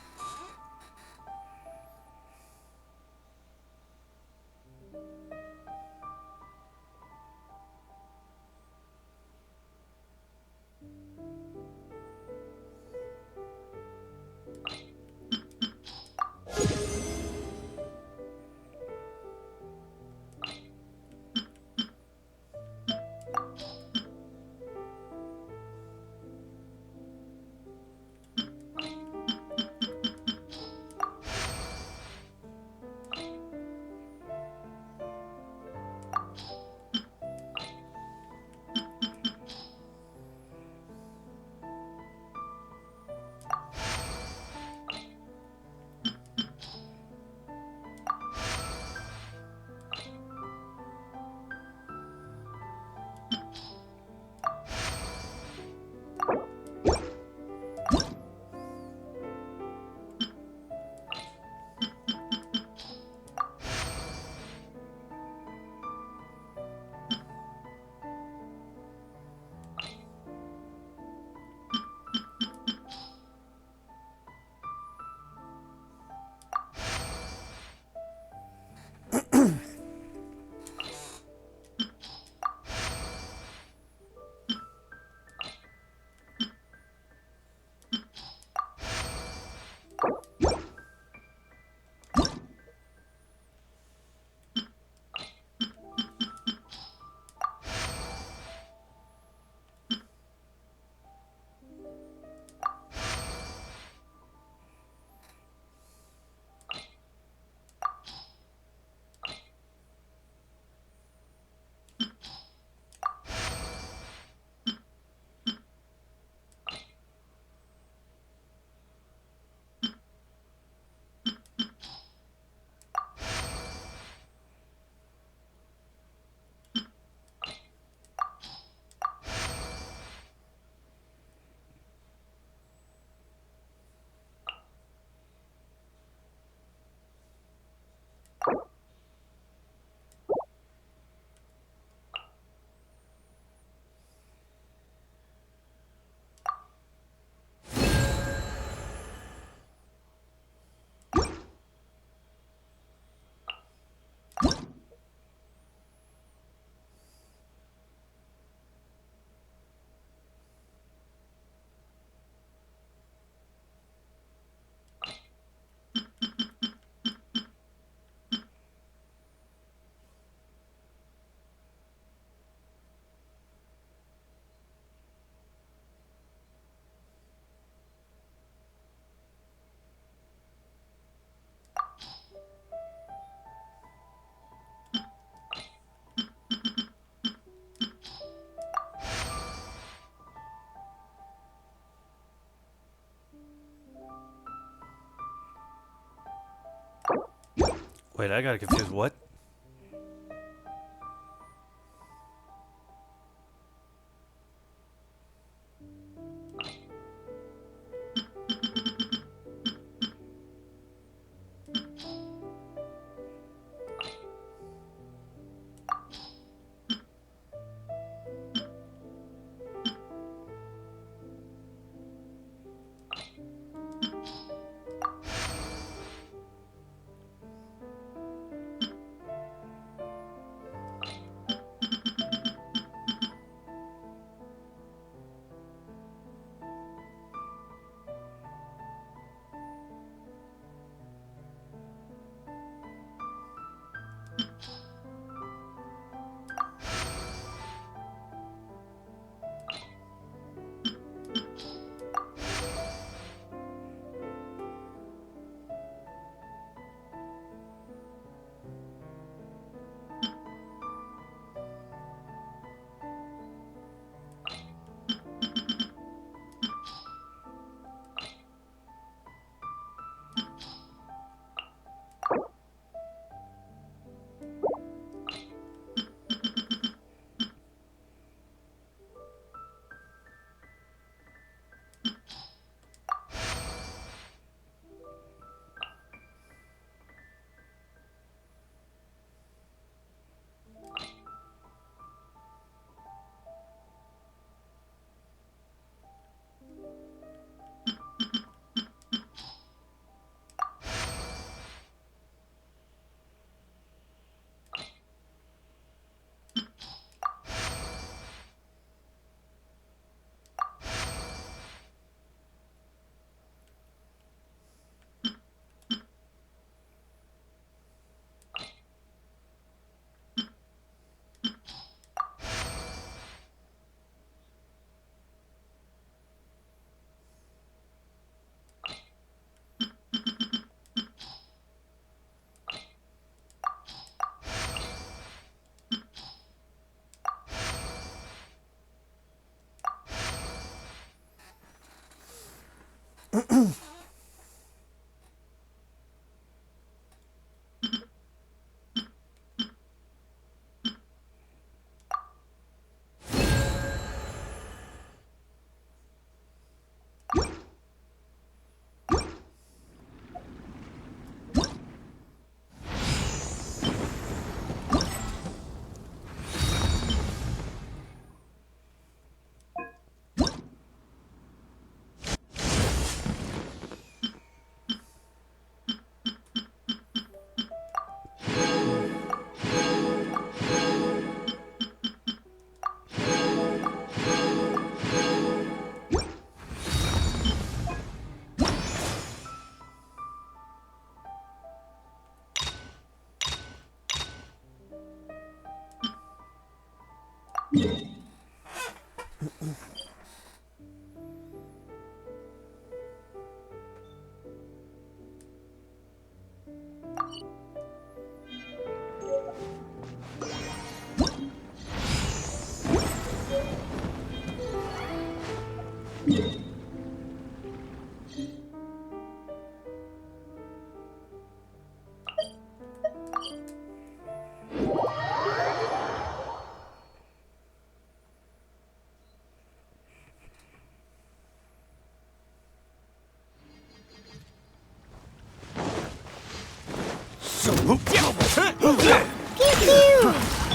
Wait, I got confused. What?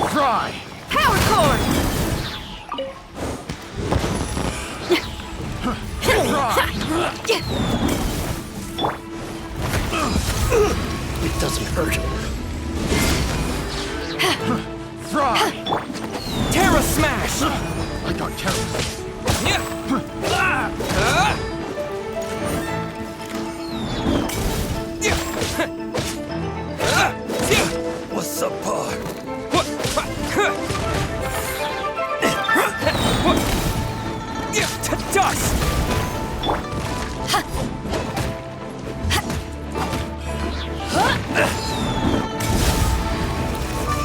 Fry! Power cord! It doesn't hurt. Fry! Terra Smash! I got terrorists. What's up, Pa? Dust!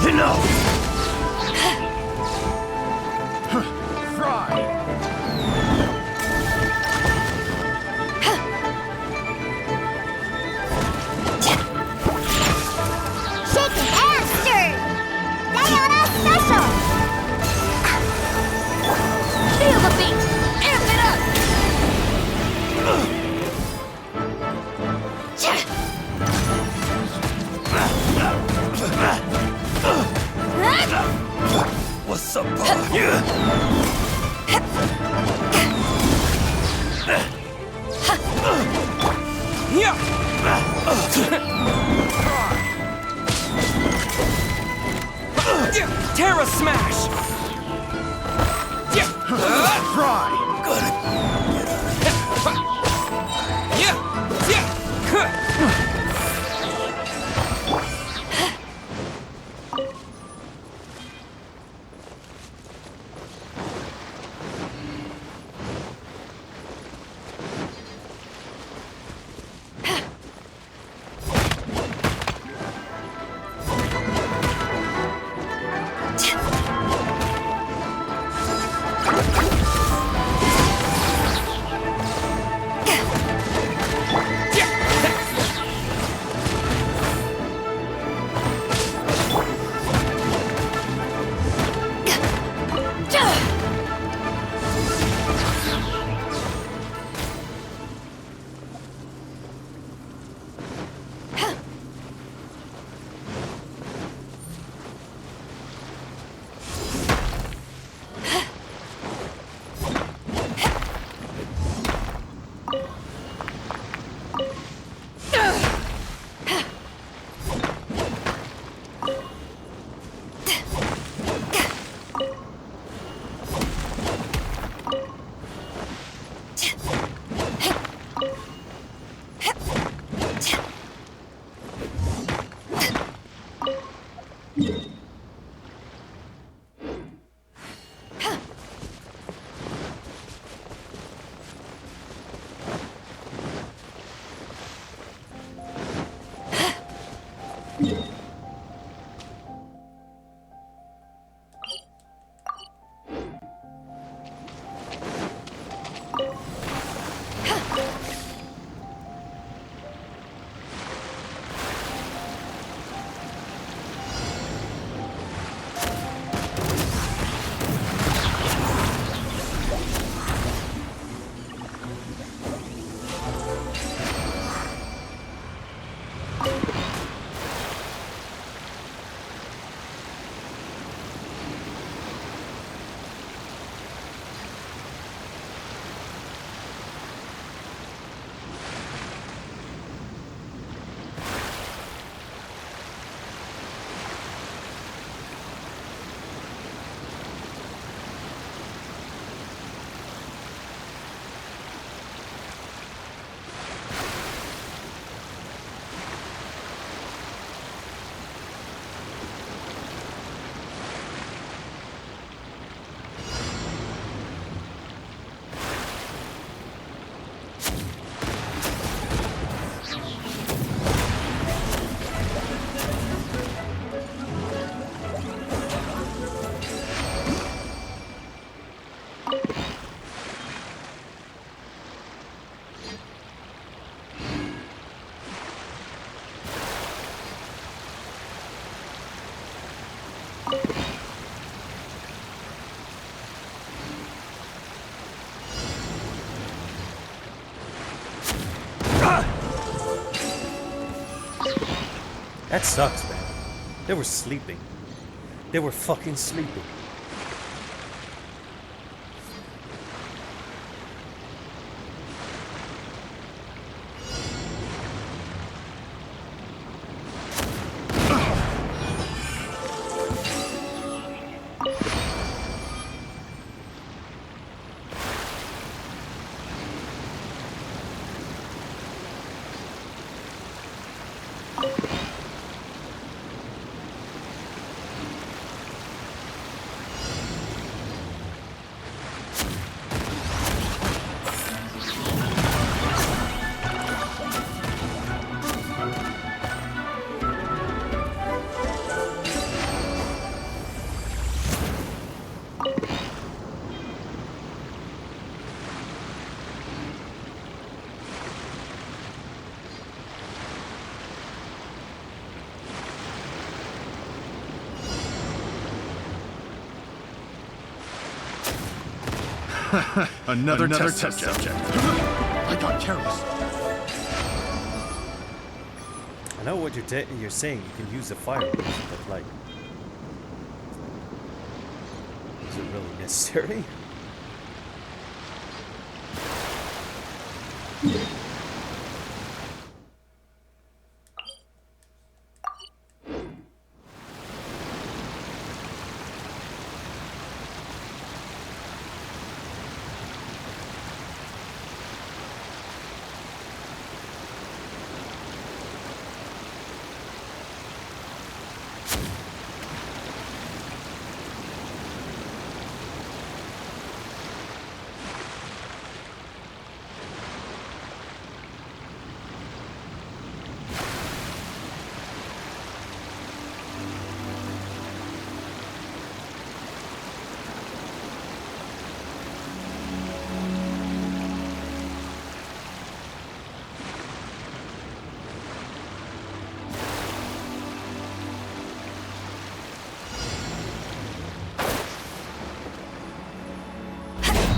Enough! Fry! Shaking and stirred! Diana Special! Feel the beat! Amp it up! What's up, Pa? Terra Smash! Fry! That sucks, man. They were sleeping. They were fucking sleeping. Another test subject. I got careless. I know what you're saying. You can use the fireworks, but like, is it really necessary?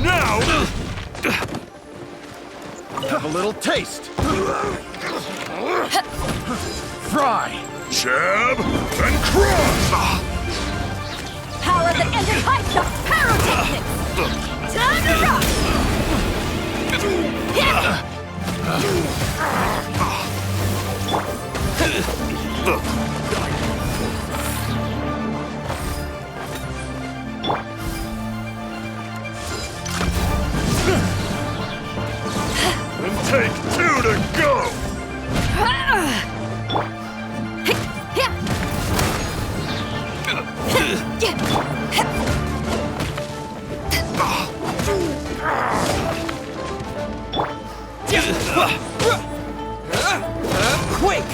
Now, have a little taste. Fry, jab, and cross. Power that ended Hypestock's pyrotechnics! Time to rock! And take 2 to go! Quick!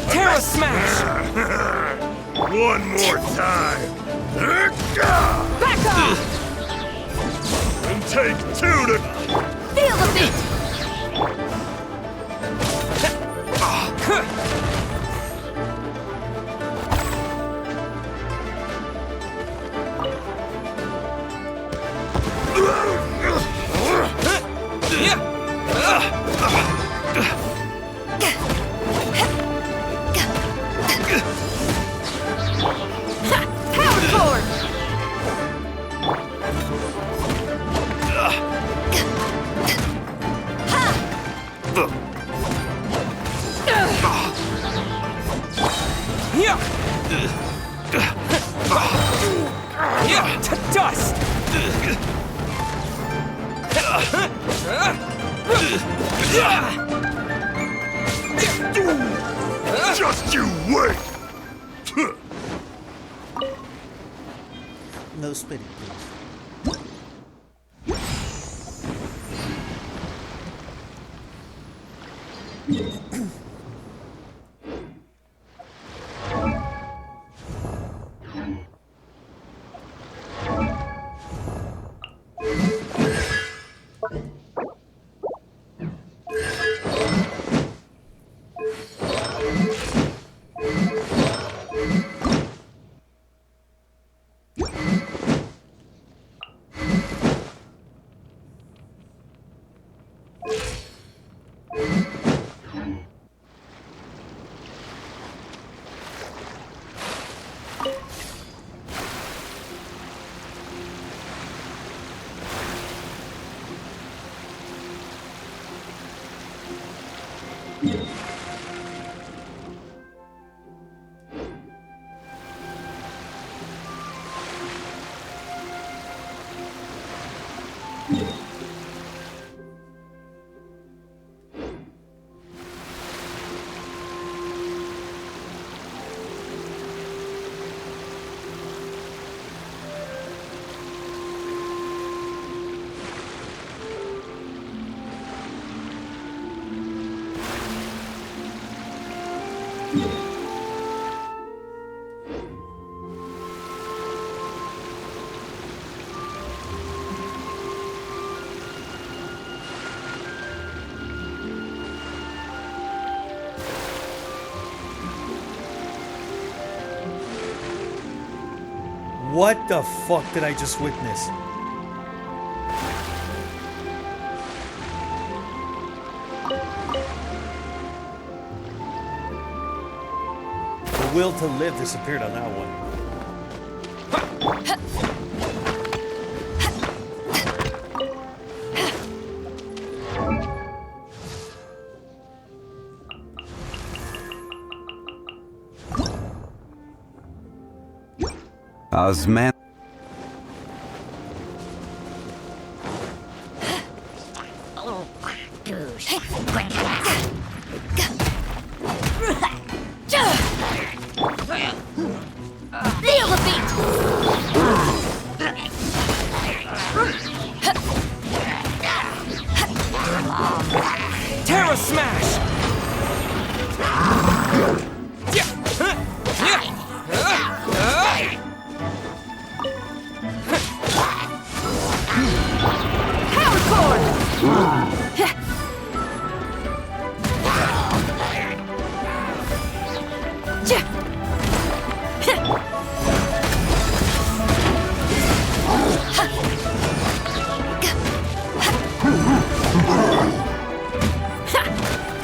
Terra Smash! One more time! Back off! And take 2 to... Feel the beat! Power forward! To dust! Just you wait! No spitting, please. What the fuck did I just witness? The will to live disappeared on that one. Osman. Feel the beat! Terra Smash! Power Core!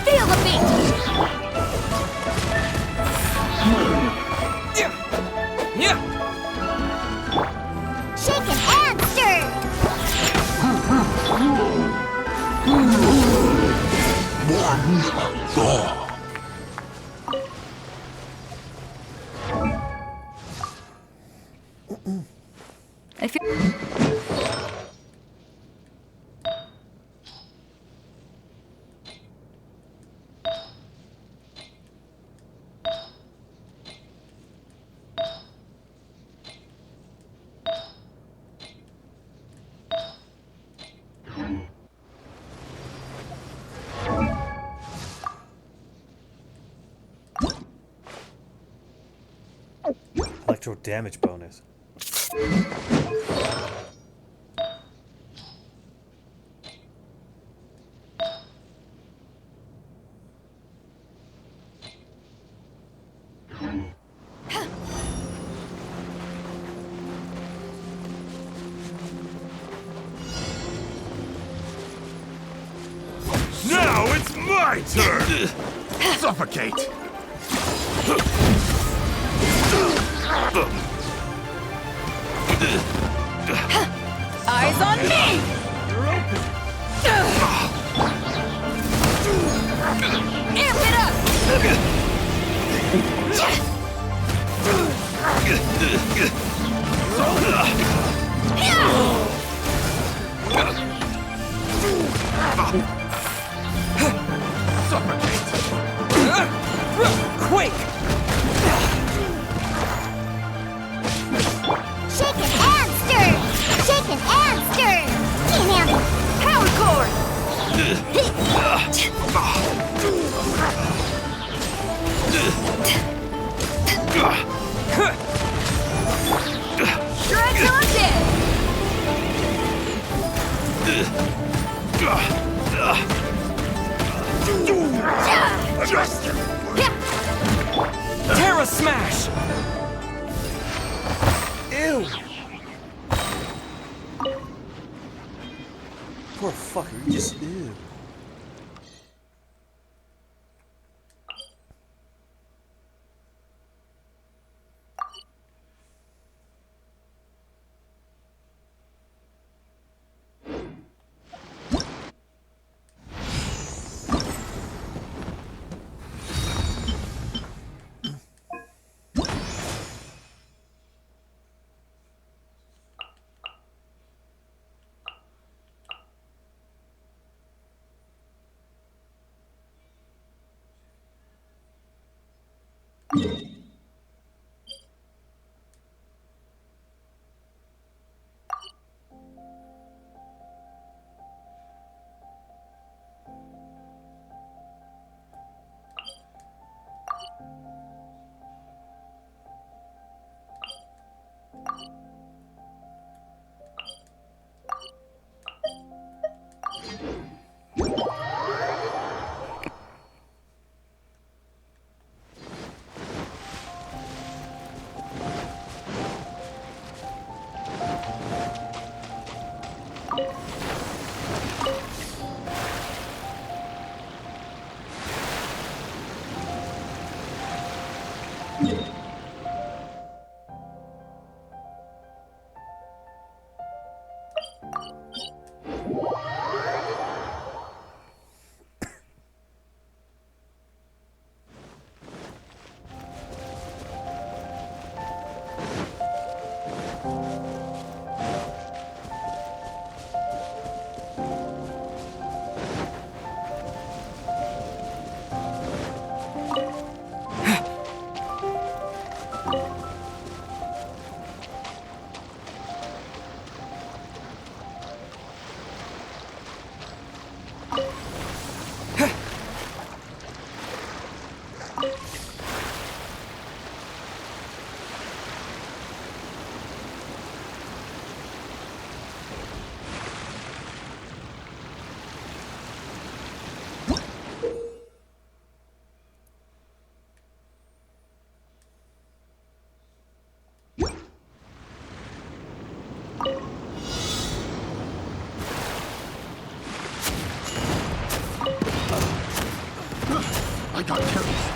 Feel the beat! Shaken and stirred. I feel. Electro damage bonus. Now it's my turn! Suffocate! Eyes on me! Amp it up! Quake! Shaken and stirred. Shaken and stirred. Can't handle it. Power Core! Shred till I'm Terra Smash! Ew! Poor fucker, just ew. I got careless.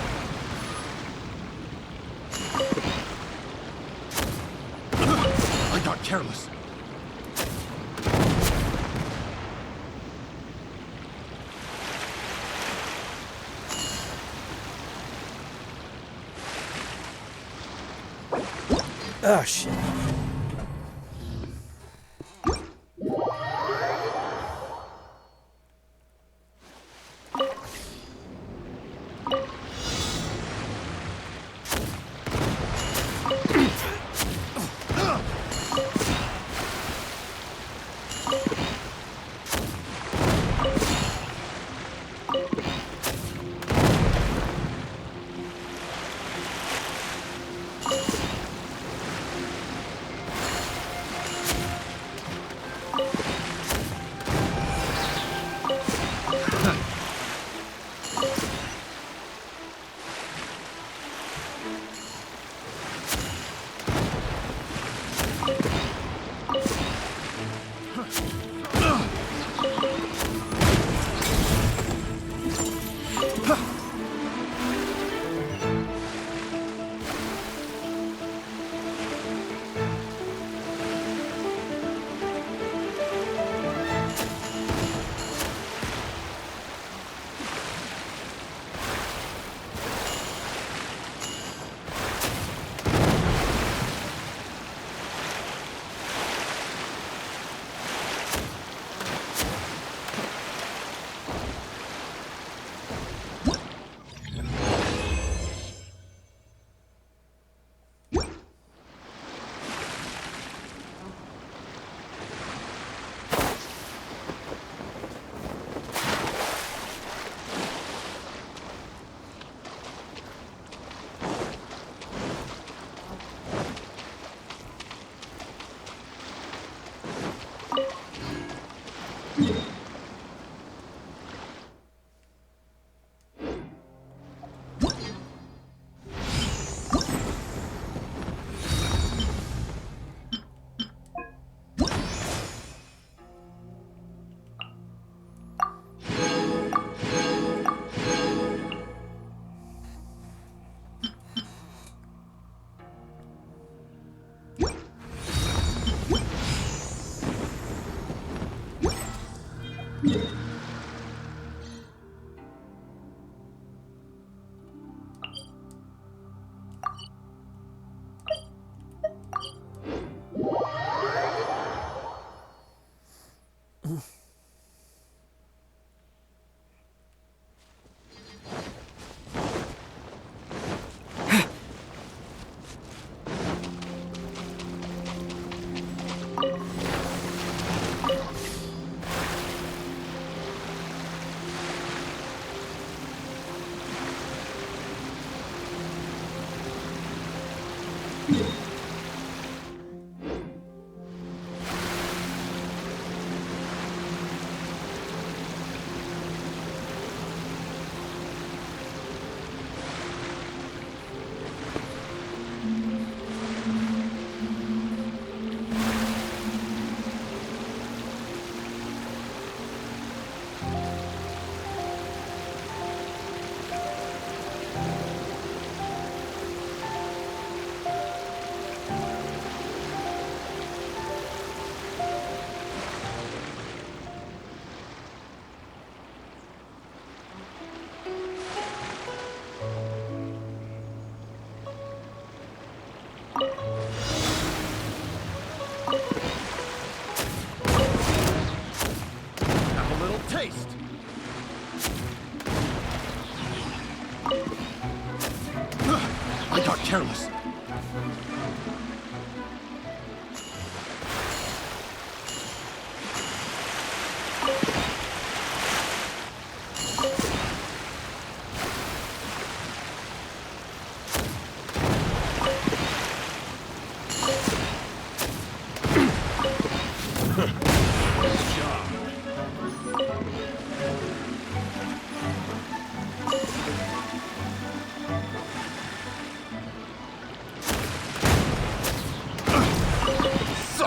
I got careless. Oh, shit.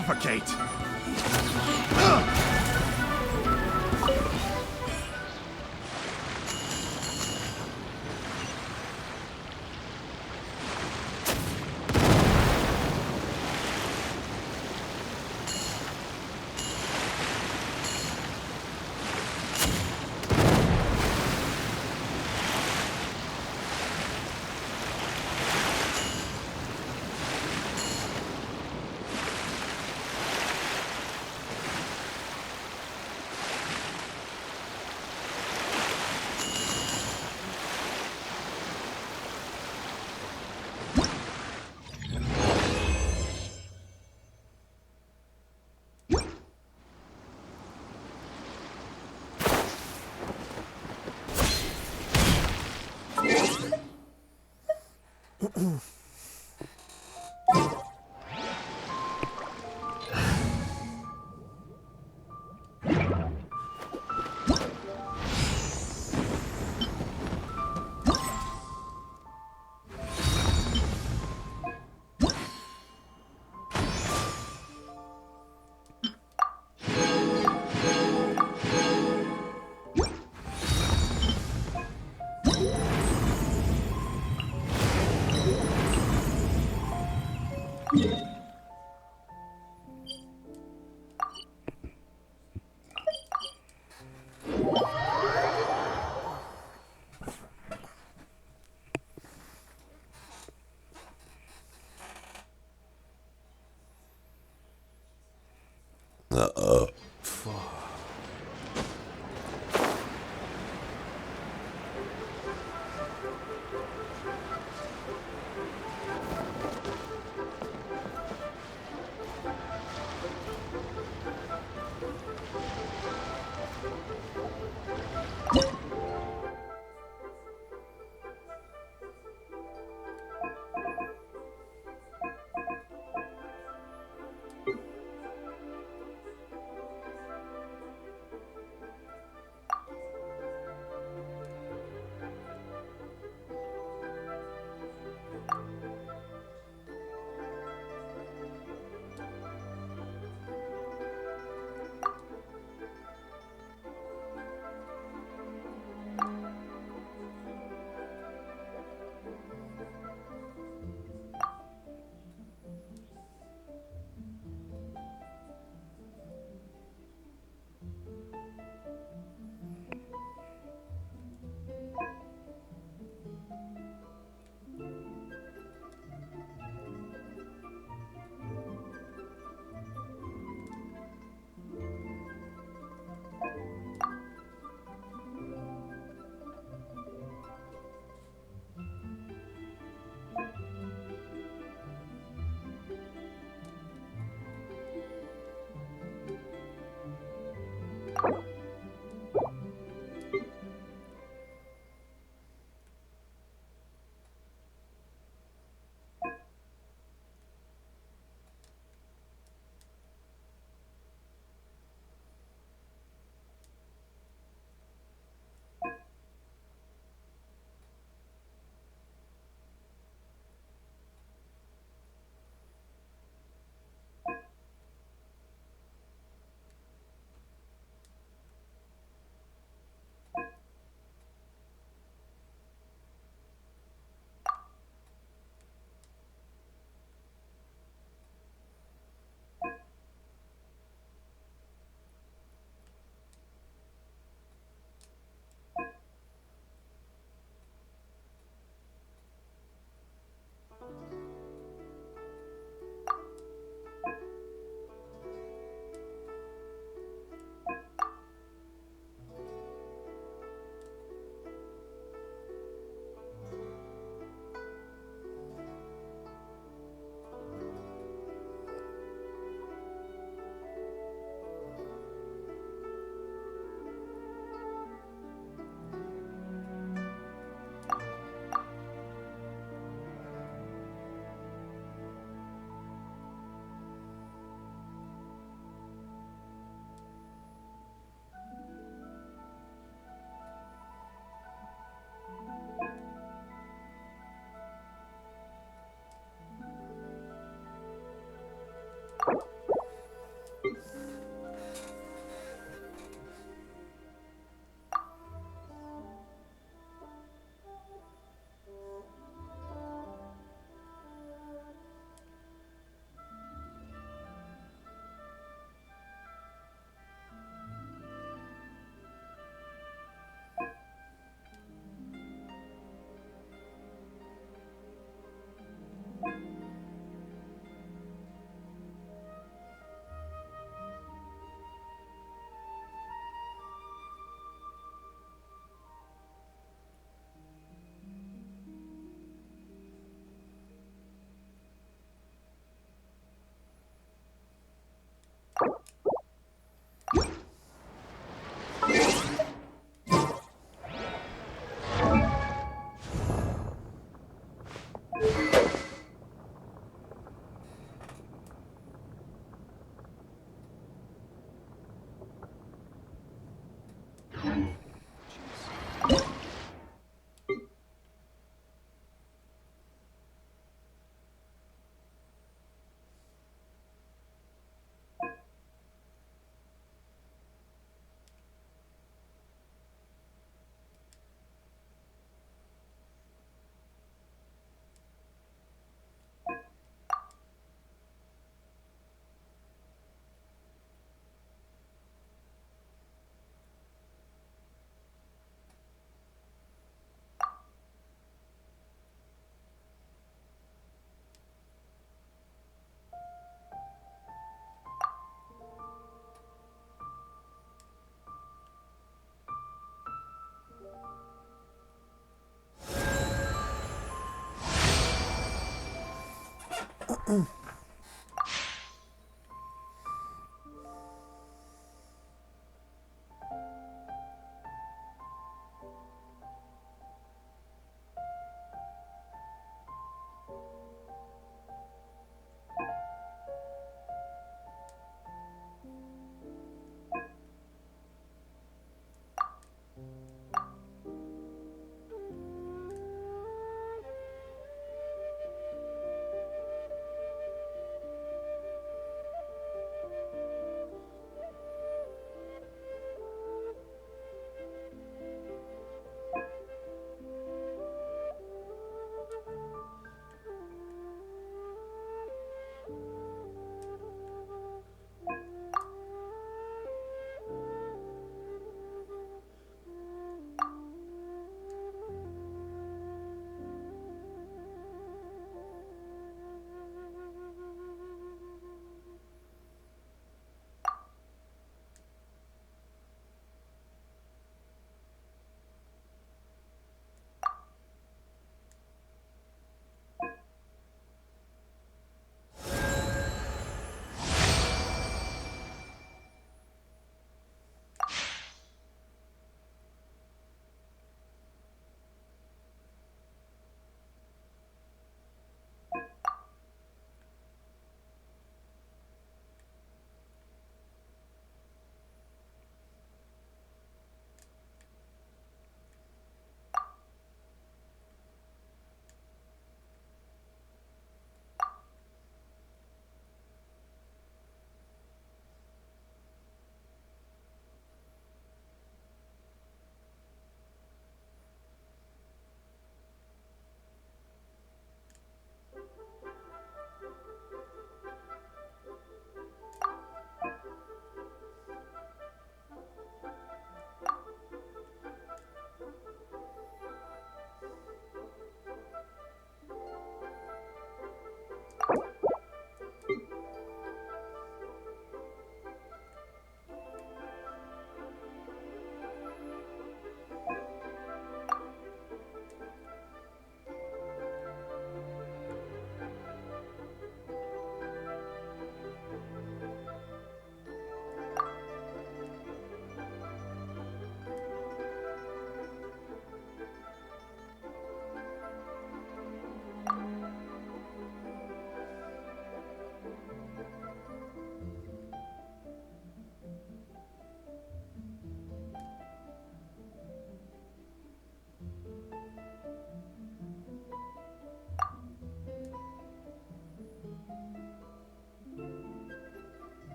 Suffocate!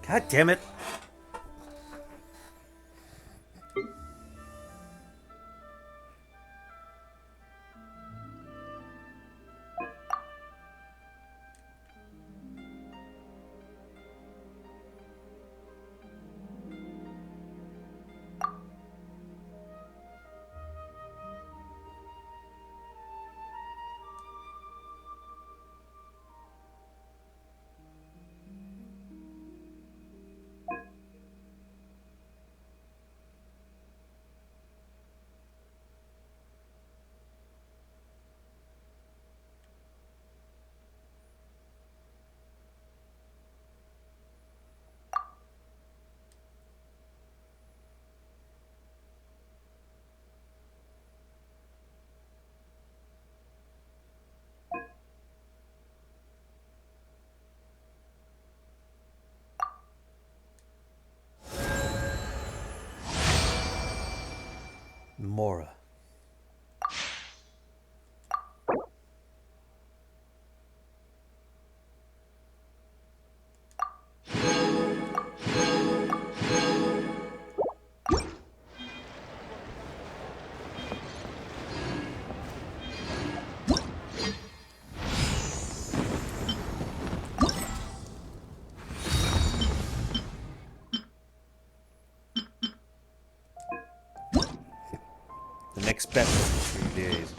God damn it. Mora. The next bet is 3 days.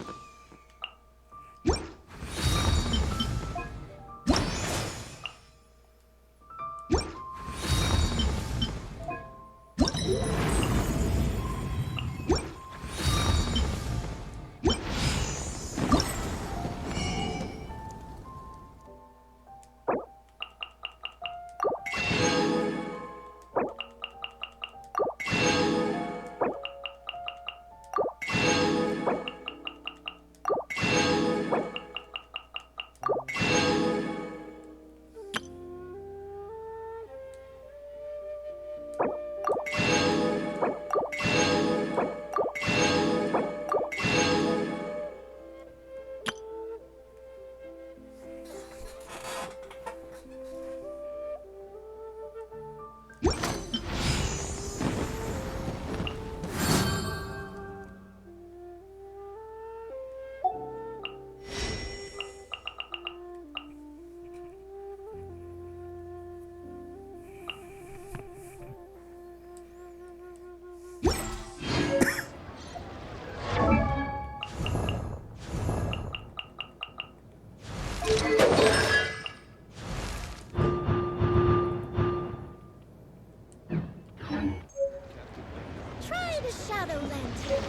Try the shadow lantern.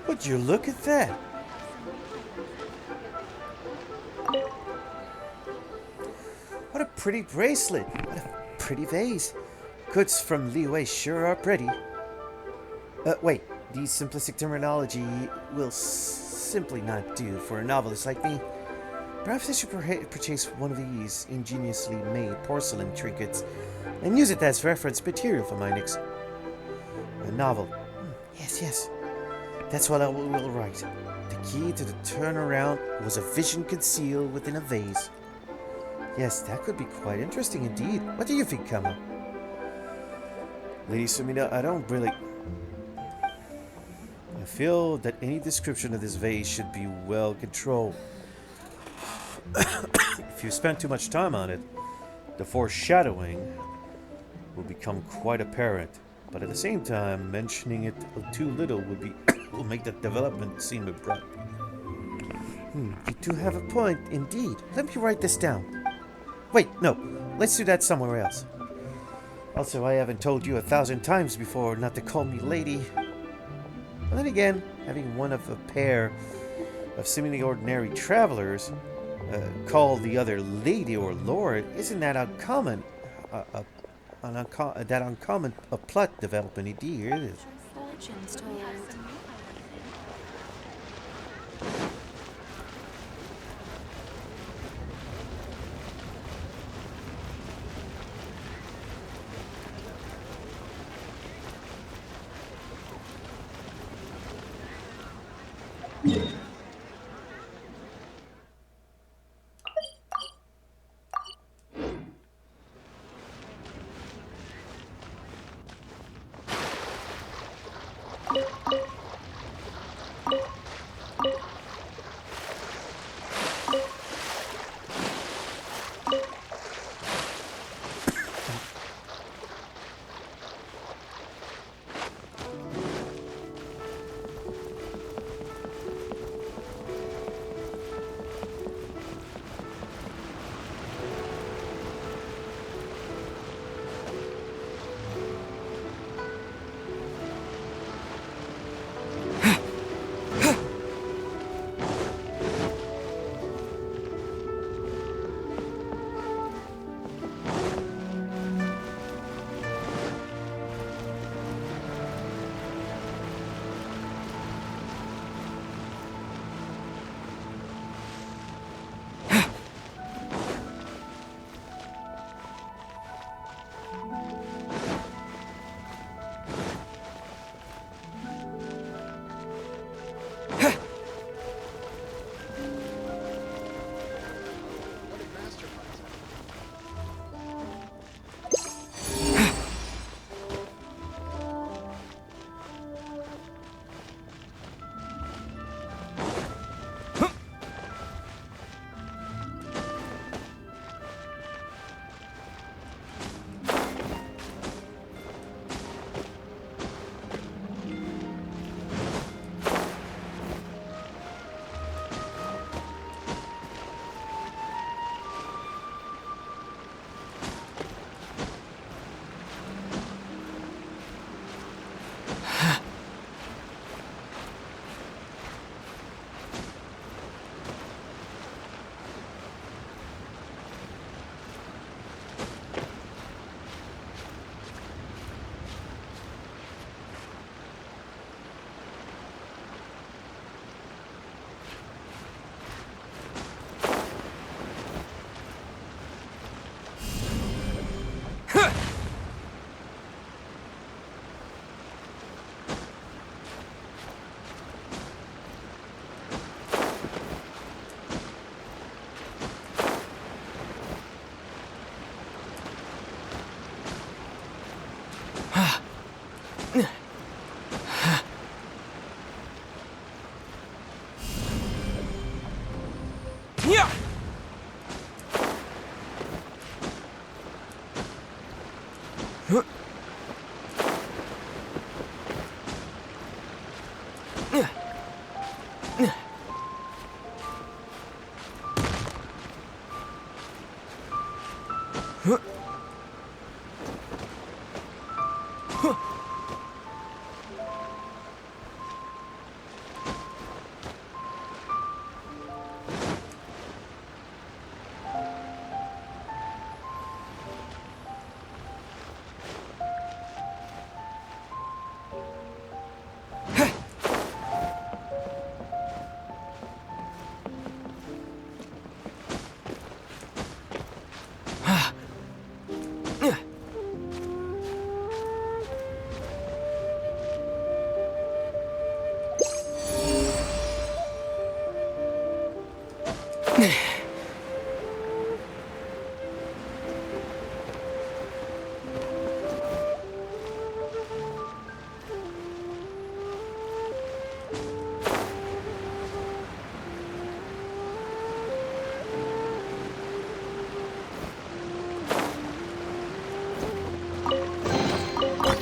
Would you look at that? What a pretty bracelet. What a pretty vase. Goods from Liyue sure are pretty. Wait. The simplistic terminology will simply not do for a novelist like me. Perhaps I should purchase one of these ingeniously made porcelain trinkets and use it as reference material for my next novel. Yes. That's what I will write. The key to the turnaround was a vision concealed within a vase. Yes, that could be quite interesting indeed. What do you think, Kama? Lady Sumida, I don't really... I feel that any description of this vase should be well controlled. If you spend too much time on it, the foreshadowing will become quite apparent. But at the same time, mentioning it too little will make the development seem abrupt. You do have a point, indeed. Let me write this down. Wait, no. let's do that somewhere else. Also, I haven't told you 1,000 times before not to call me lady. And then again, having one of a pair of seemingly ordinary travelers call the other lady or lord isn't that uncommon. That uncommon a plot development indeed. It is. Fortune's told.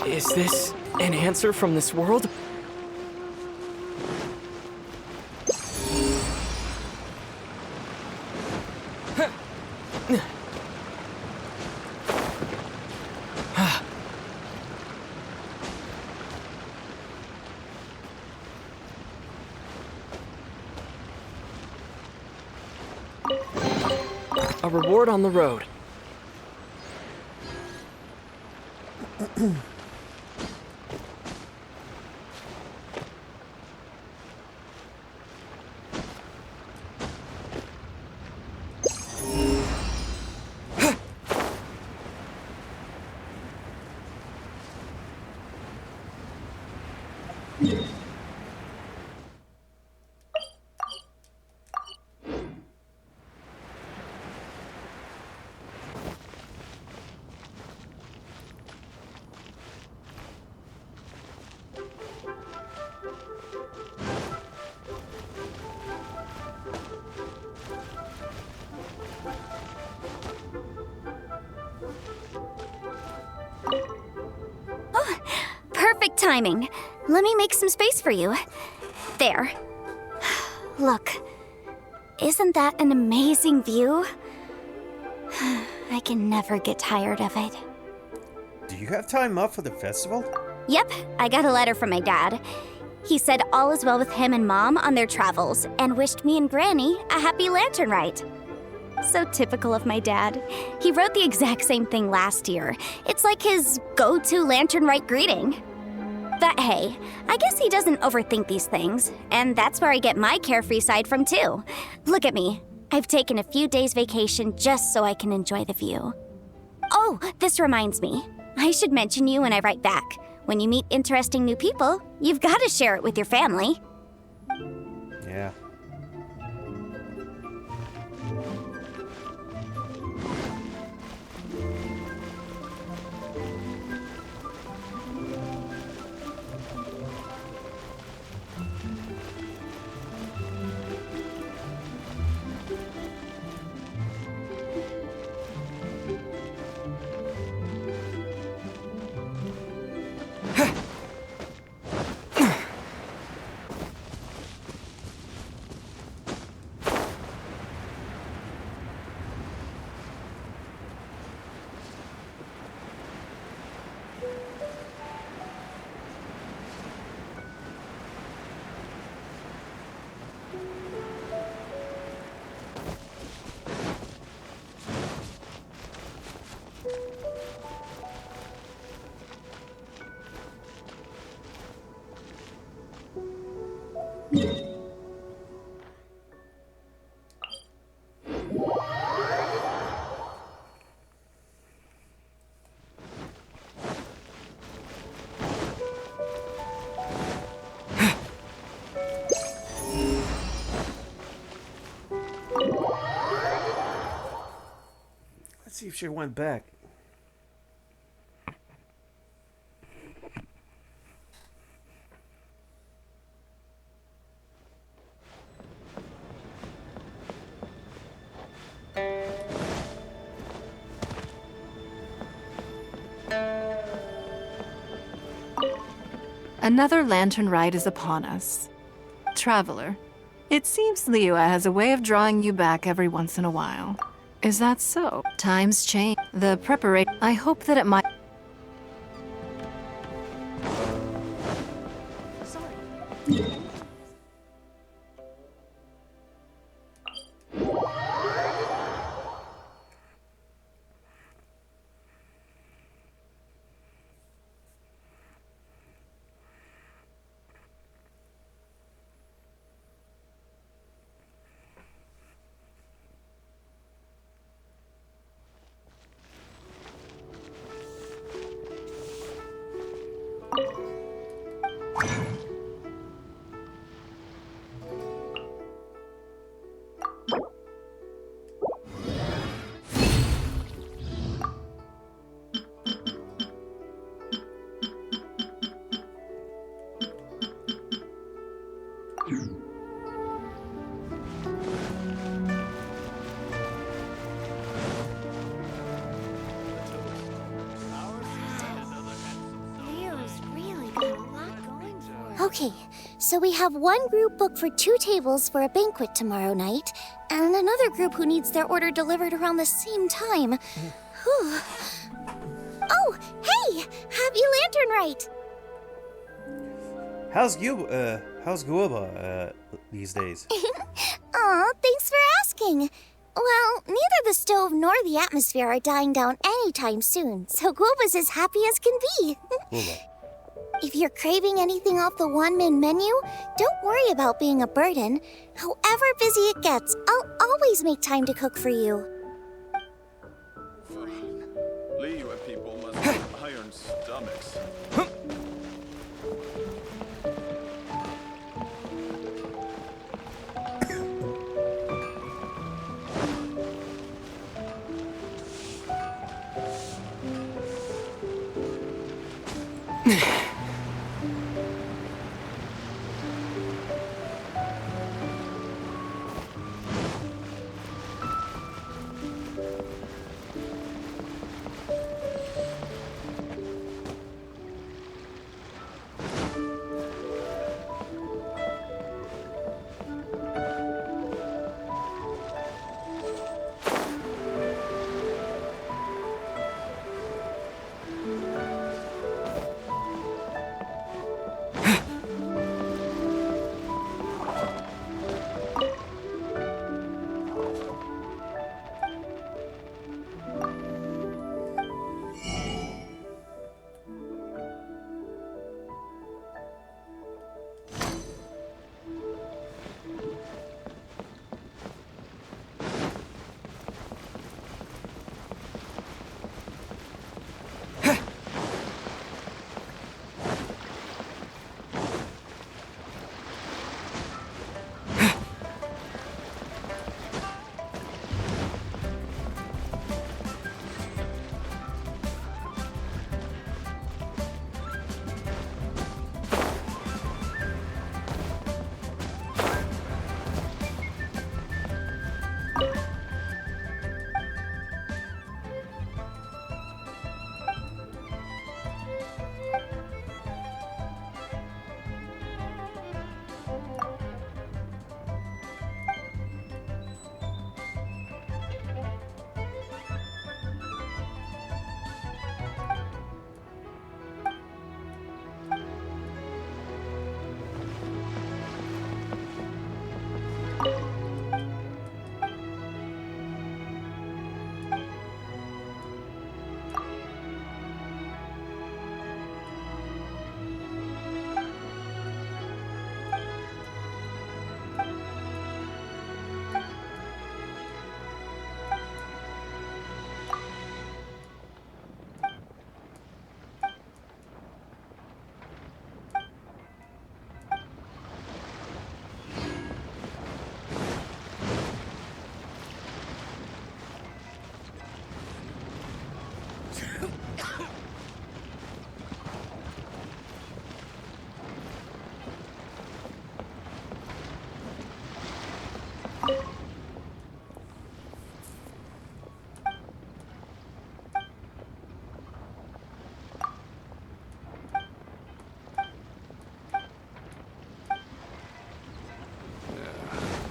Is this an answer from this world? reward on the road. Perfect timing. Let me make some space for you. There. Look. Isn't that an amazing view? I can never get tired of it. Do you have time off for the festival? Yep, I got a letter from my dad. He said all is well with him and Mom on their travels and wished me and Granny a happy lantern rite. So typical of my dad. He wrote the exact same thing last year. It's like his go-to lantern rite greeting. But hey, I guess he doesn't overthink these things, and that's where I get my carefree side from too. Look at me. I've taken a few days vacation just so I can enjoy the view. Oh, this reminds me. I should mention you when I write back. When you meet interesting new people, you've got to share it with your family. Yeah. Let's see if she went back. Another lantern rite is upon us. Traveler, it seems Liyue has a way of drawing you back every once in a while. Is that so? Times change. The preparation. I hope that it might. Okay, so we have one group booked for 2 tables for a banquet tomorrow night, and another group who needs their order delivered around the same time. Whew. Oh, hey! Happy Lantern Rite! How's Guoba these days? Aw, thanks for asking. Well, neither the stove nor the atmosphere are dying down anytime soon, so Guoba's as happy as can be. If you're craving anything off the one-min menu, don't worry about being a burden. However busy it gets, I'll always make time to cook for you. Liyue people must have iron stomachs.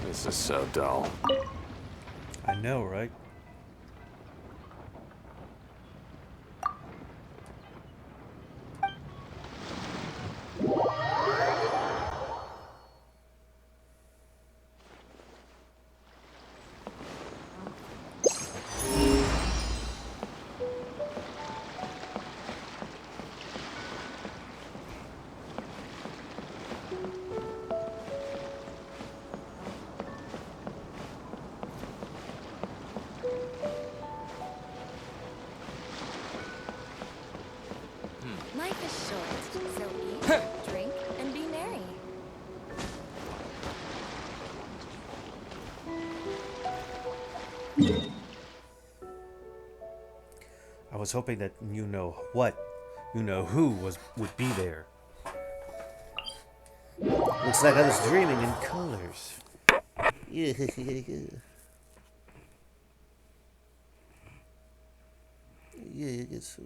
This is so dull. I know, right? Life is short, so eat, drink, and be merry. I was hoping that you know who would be there. Looks like I was dreaming in colors. Yeah. Yeah, I guess so.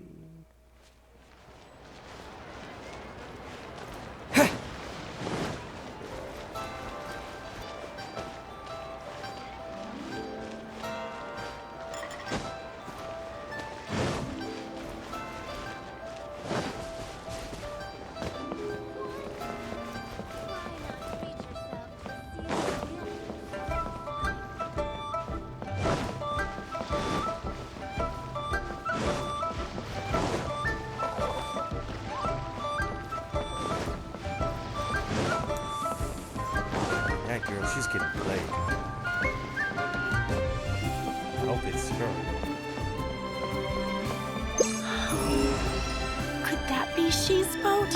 can play. I hope it's her. Could that be She's boat?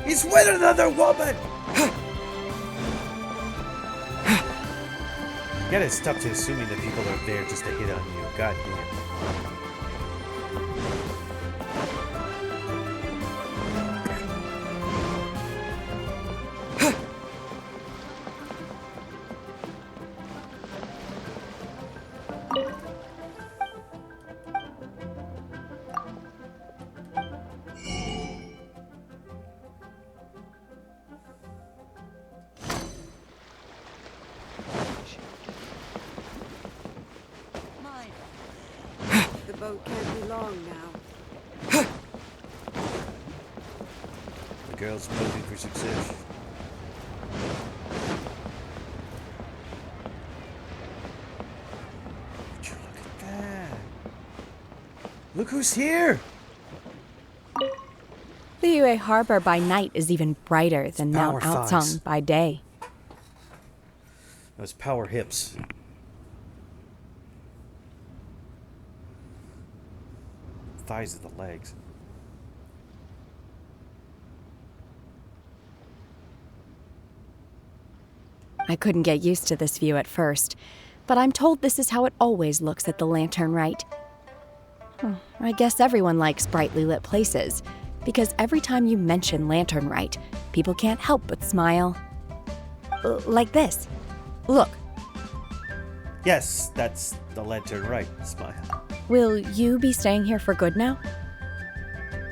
He's with another woman! Yeah, it's tough to assuming that people are there just to hit on you. God damn. The boat can't be long now. The girl's moving for success. Would you look at that? Look who's here! Liyue Harbor by night is even brighter than Mount power thighs. Aocang by day. Those power hips. Thighs of the legs. I couldn't get used to this view at first, but I'm told this is how it always looks at the Lantern Rite. I guess everyone likes brightly lit places, because every time you mention Lantern Rite, people can't help but smile. Like this. Look. Yes, that's the Lantern Rite smile. Will you be staying here for good now?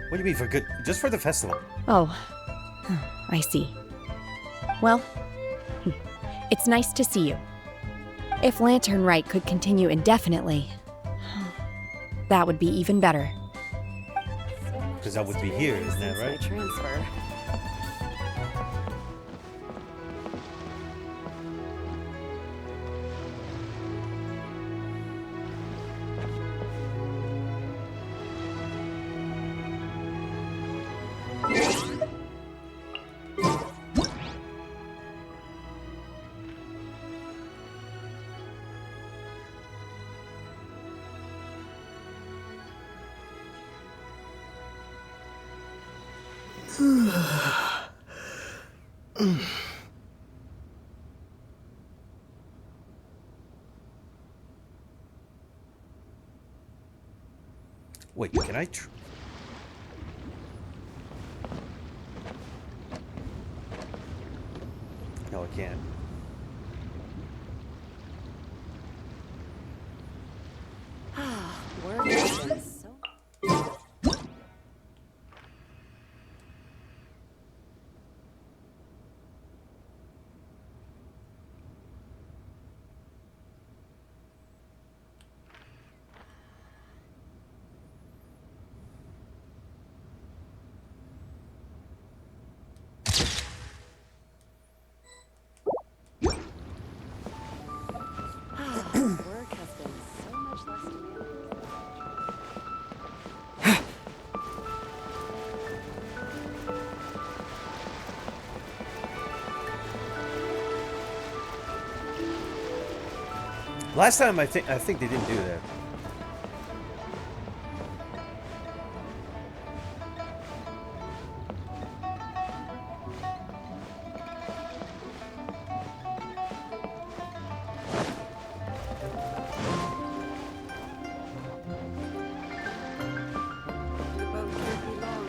What do you mean for good? Just for the festival. Oh, I see. Well, it's nice to see you. If Lantern Rite could continue indefinitely, that would be even better. Because I would be here, isn't that right? Transfer. Wait, can I No, I can't. Work has been so... Work has been so much less demanding. Last time I think they didn't do that. The boat can't be long.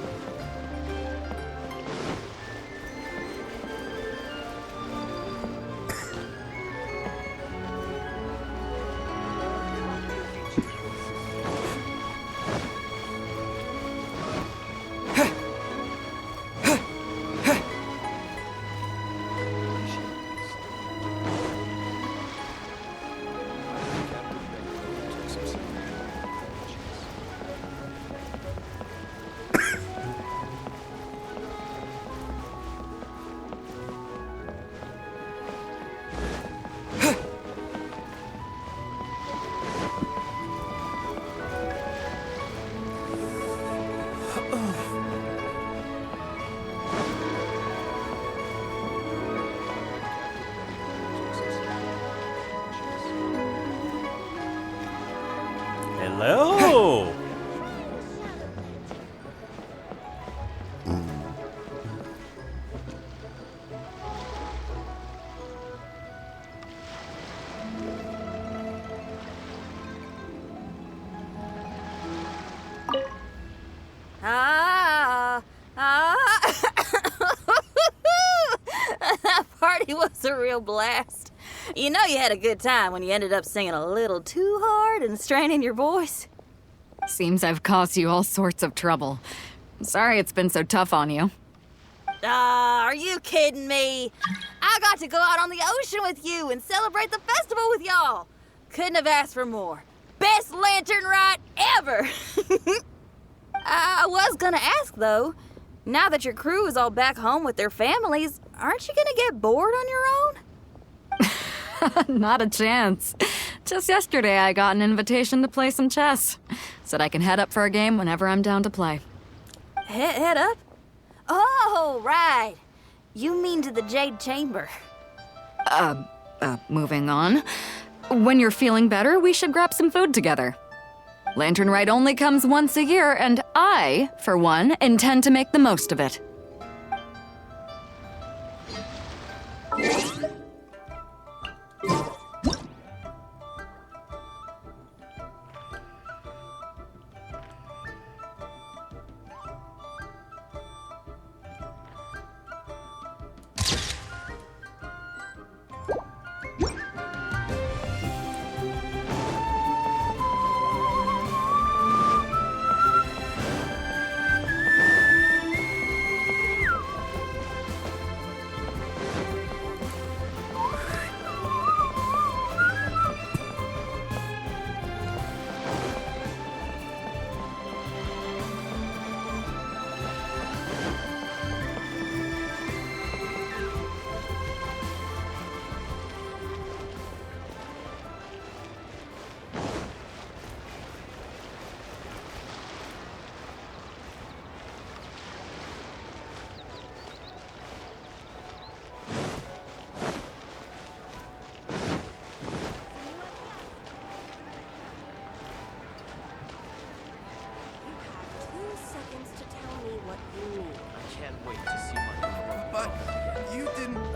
It was a real blast. You know you had a good time when you ended up singing a little too hard and straining your voice. Seems I've caused you all sorts of trouble. Sorry it's been so tough on you. Are you kidding me? I got to go out on the ocean with you and celebrate the festival with y'all. Couldn't have asked for more. Best lantern ride ever! I was gonna ask, though, now that your crew is all back home with their families, aren't you gonna get bored on your own? Not a chance. Just yesterday I got an invitation to play some chess. Said I can head up for a game whenever I'm down to play. Head up? Oh, right. You mean to the Jade Chamber. Moving on. When you're feeling better, we should grab some food together. Lantern Rite only comes once a year, and I, for one, intend to make the most of it.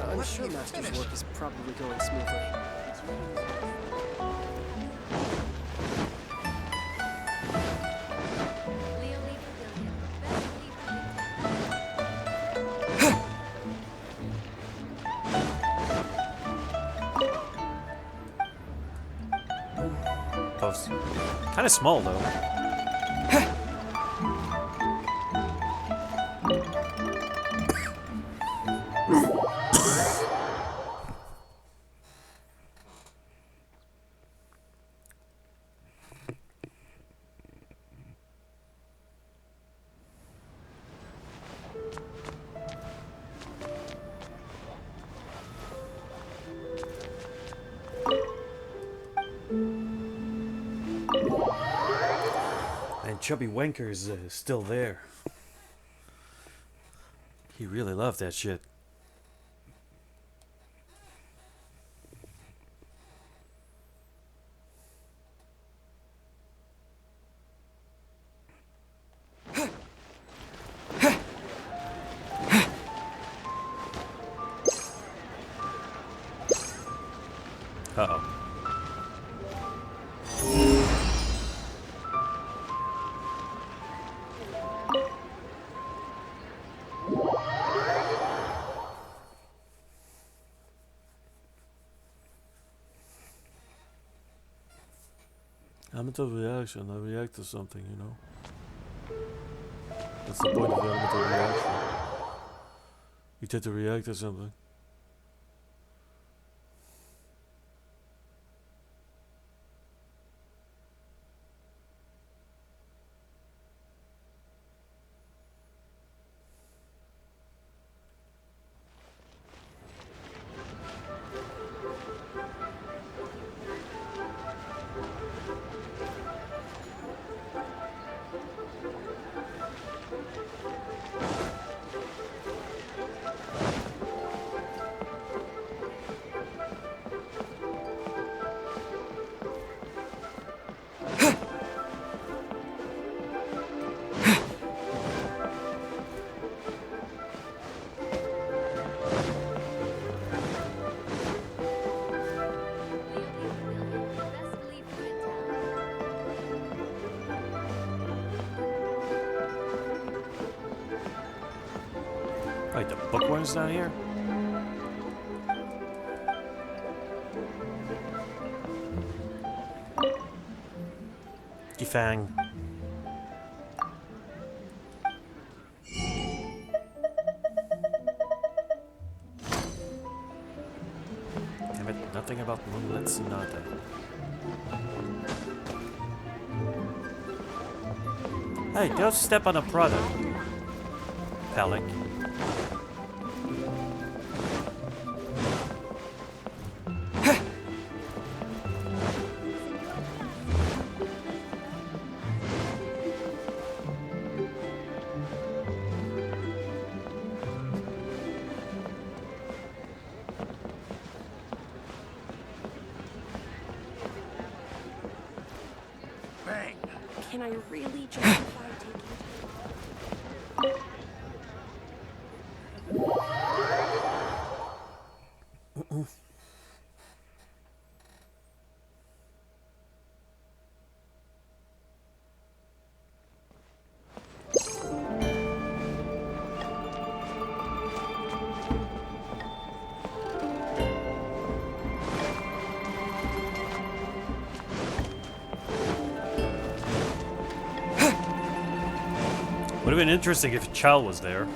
I'm sure Master's work is probably going smoothly. Close. Kind of small, though. And Chubby Wanker's still there. He really loved that shit. Uh-oh. Elemental reaction. I react to something, you know. That's the point of the elemental reaction. You tend to react to something. Wait, the bookworm's down here? Fang. Damn it, nothing about Moonlit Sonata. Hey, don't step on a product. Pelic. Can I really justify taking Would have been interesting if Chow was there.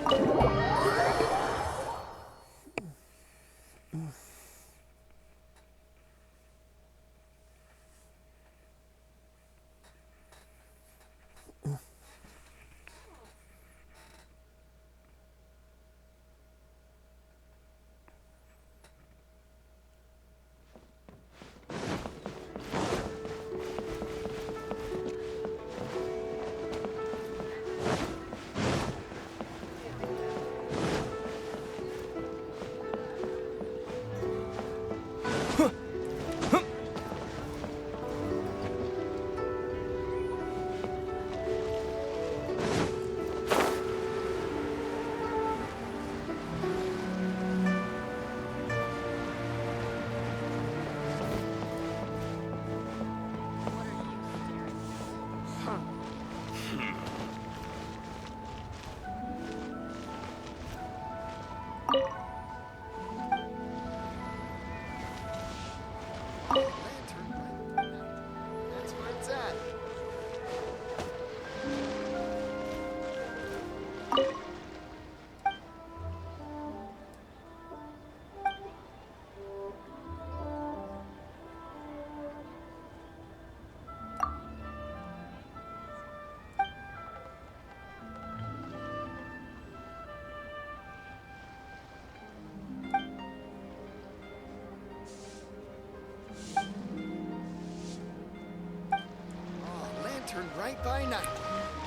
Right by night.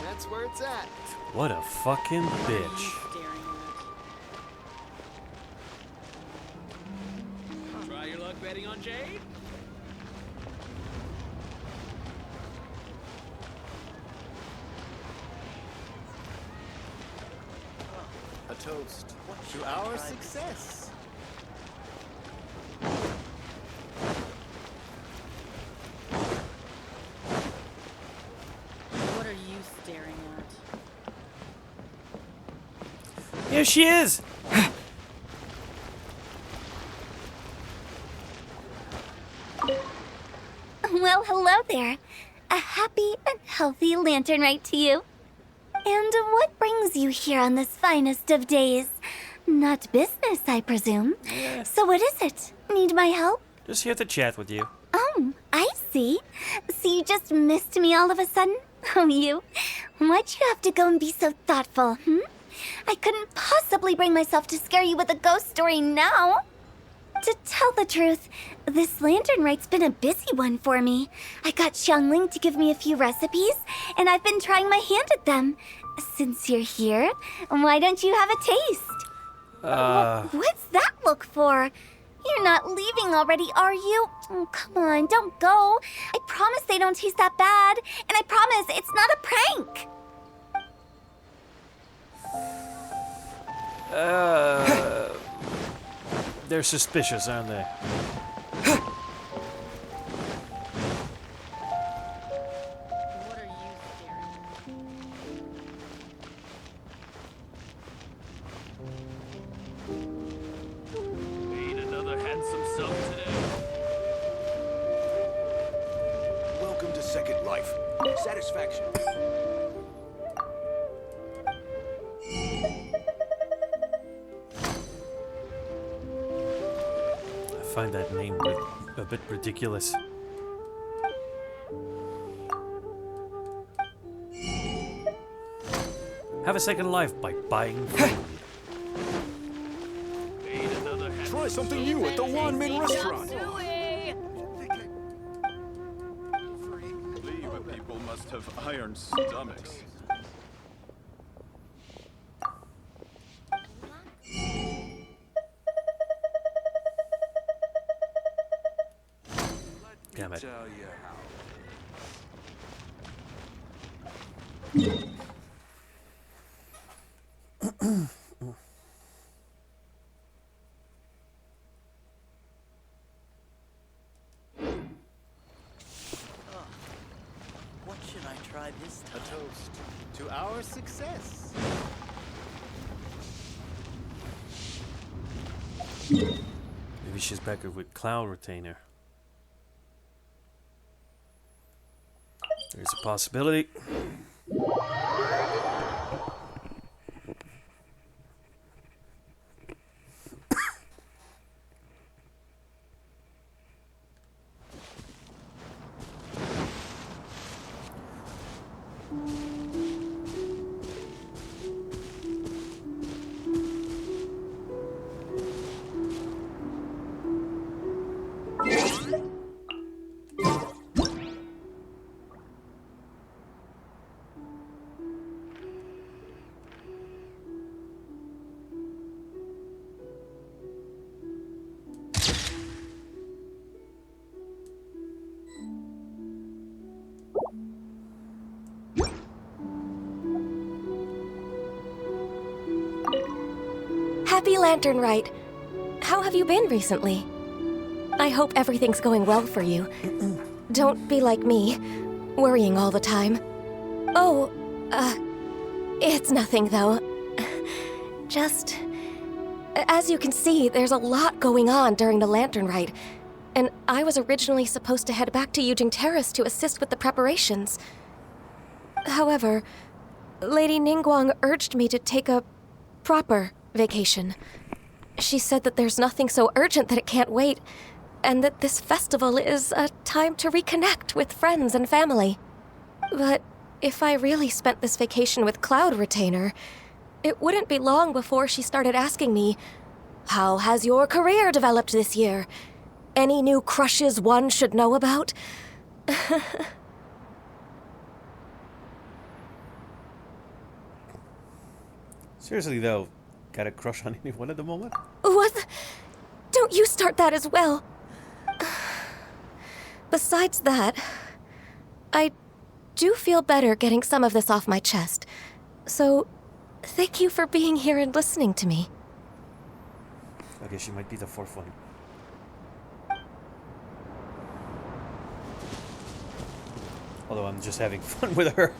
That's where it's at. What a fucking bitch. Try your luck betting on Jade? A toast to our success. Here she is! Well, hello there. A happy and healthy lantern rite to you. And what brings you here on this finest of days? Not business, I presume. So what is it? Need my help? Just here to chat with you. Oh, I see. So you just missed me all of a sudden? Oh, you? Why'd you have to go and be so thoughtful, I couldn't possibly bring myself to scare you with a ghost story now. To tell the truth, this lantern rite's been a busy one for me. I got Xiangling to give me a few recipes, and I've been trying my hand at them. Since you're here, why don't you have a taste? What's that look for? You're not leaving already, are you? Oh, come on, don't go. I promise they don't taste that bad, and I promise it's not a prank. They're suspicious, aren't they? Welcome to second life. Satisfaction. I find that name a bit ridiculous. Have a second life by buying food. Try something new at the Wan Min restaurant. Leave people must have iron stomachs. Damn it. What should I try this time? A toast to our success. Maybe she's back with Cloud Retainer. There's a possibility. Happy Lantern Rite. How have you been recently? I hope everything's going well for you. Don't be like me, worrying all the time. Oh, it's nothing though. Just, as you can see, there's a lot going on during the Lantern Rite, and I was originally supposed to head back to Yujing Terrace to assist with the preparations. However, Lady Ningguang urged me to take a proper vacation. She said that there's nothing so urgent that it can't wait, and that this festival is a time to reconnect with friends and family. But if I really spent this vacation with Cloud Retainer, it wouldn't be long before she started asking me, "How has your career developed this year? Any new crushes one should know about?" Seriously though, got a crush on anyone at the moment? What? Don't you start that as well. Besides that, I do feel better getting some of this off my chest. So, thank you for being here and listening to me. Okay, she might be the fourth one. Although I'm just having fun with her.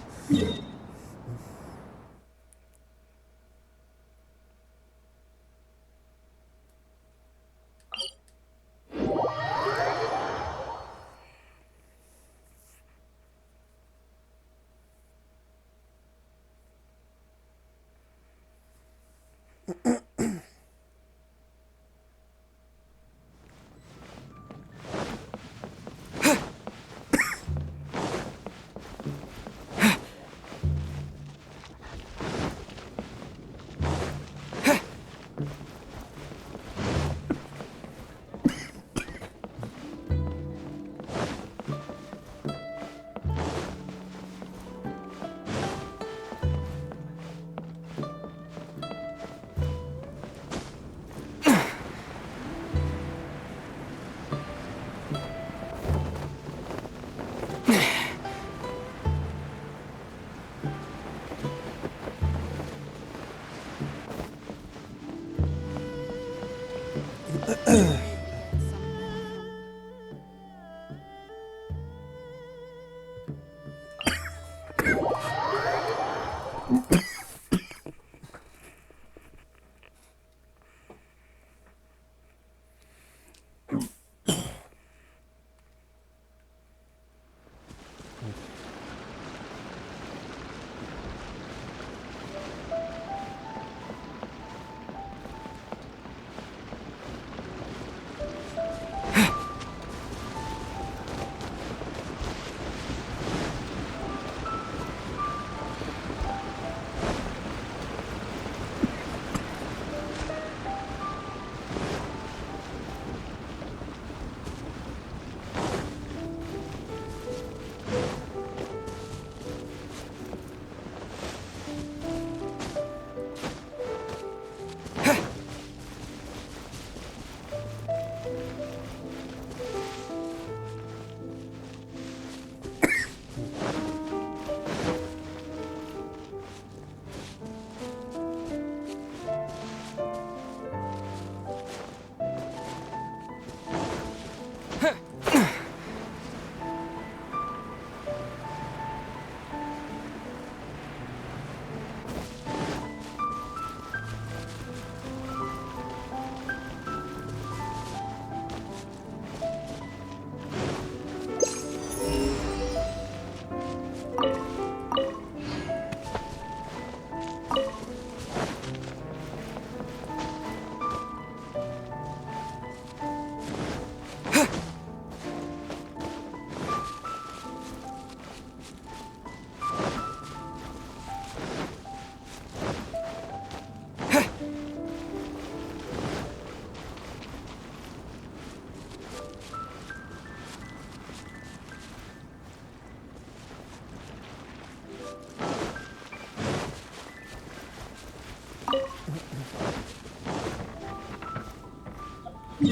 All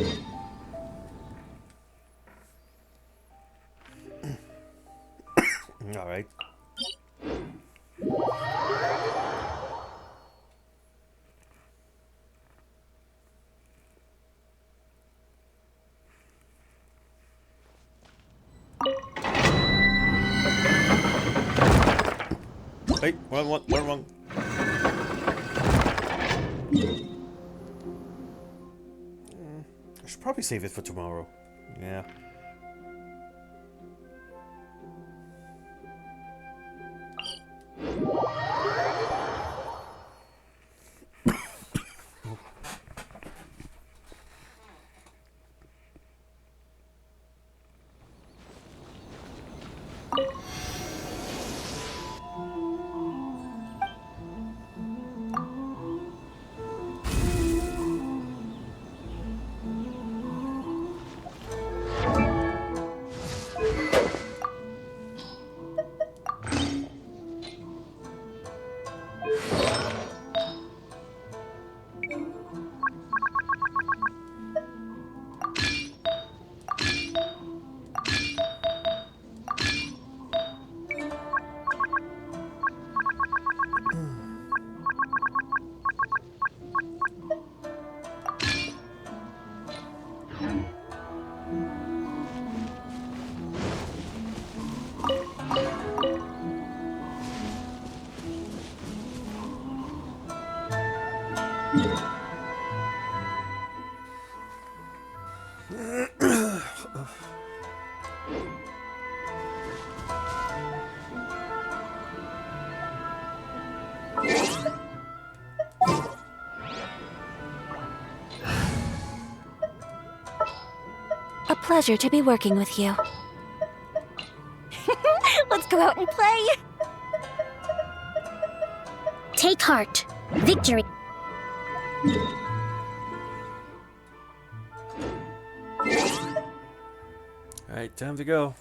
right. Wait, wrong. I should probably save it for tomorrow. Yeah. A pleasure to be working with you. Let's go out and play. Take heart. Victory. All right, time to go.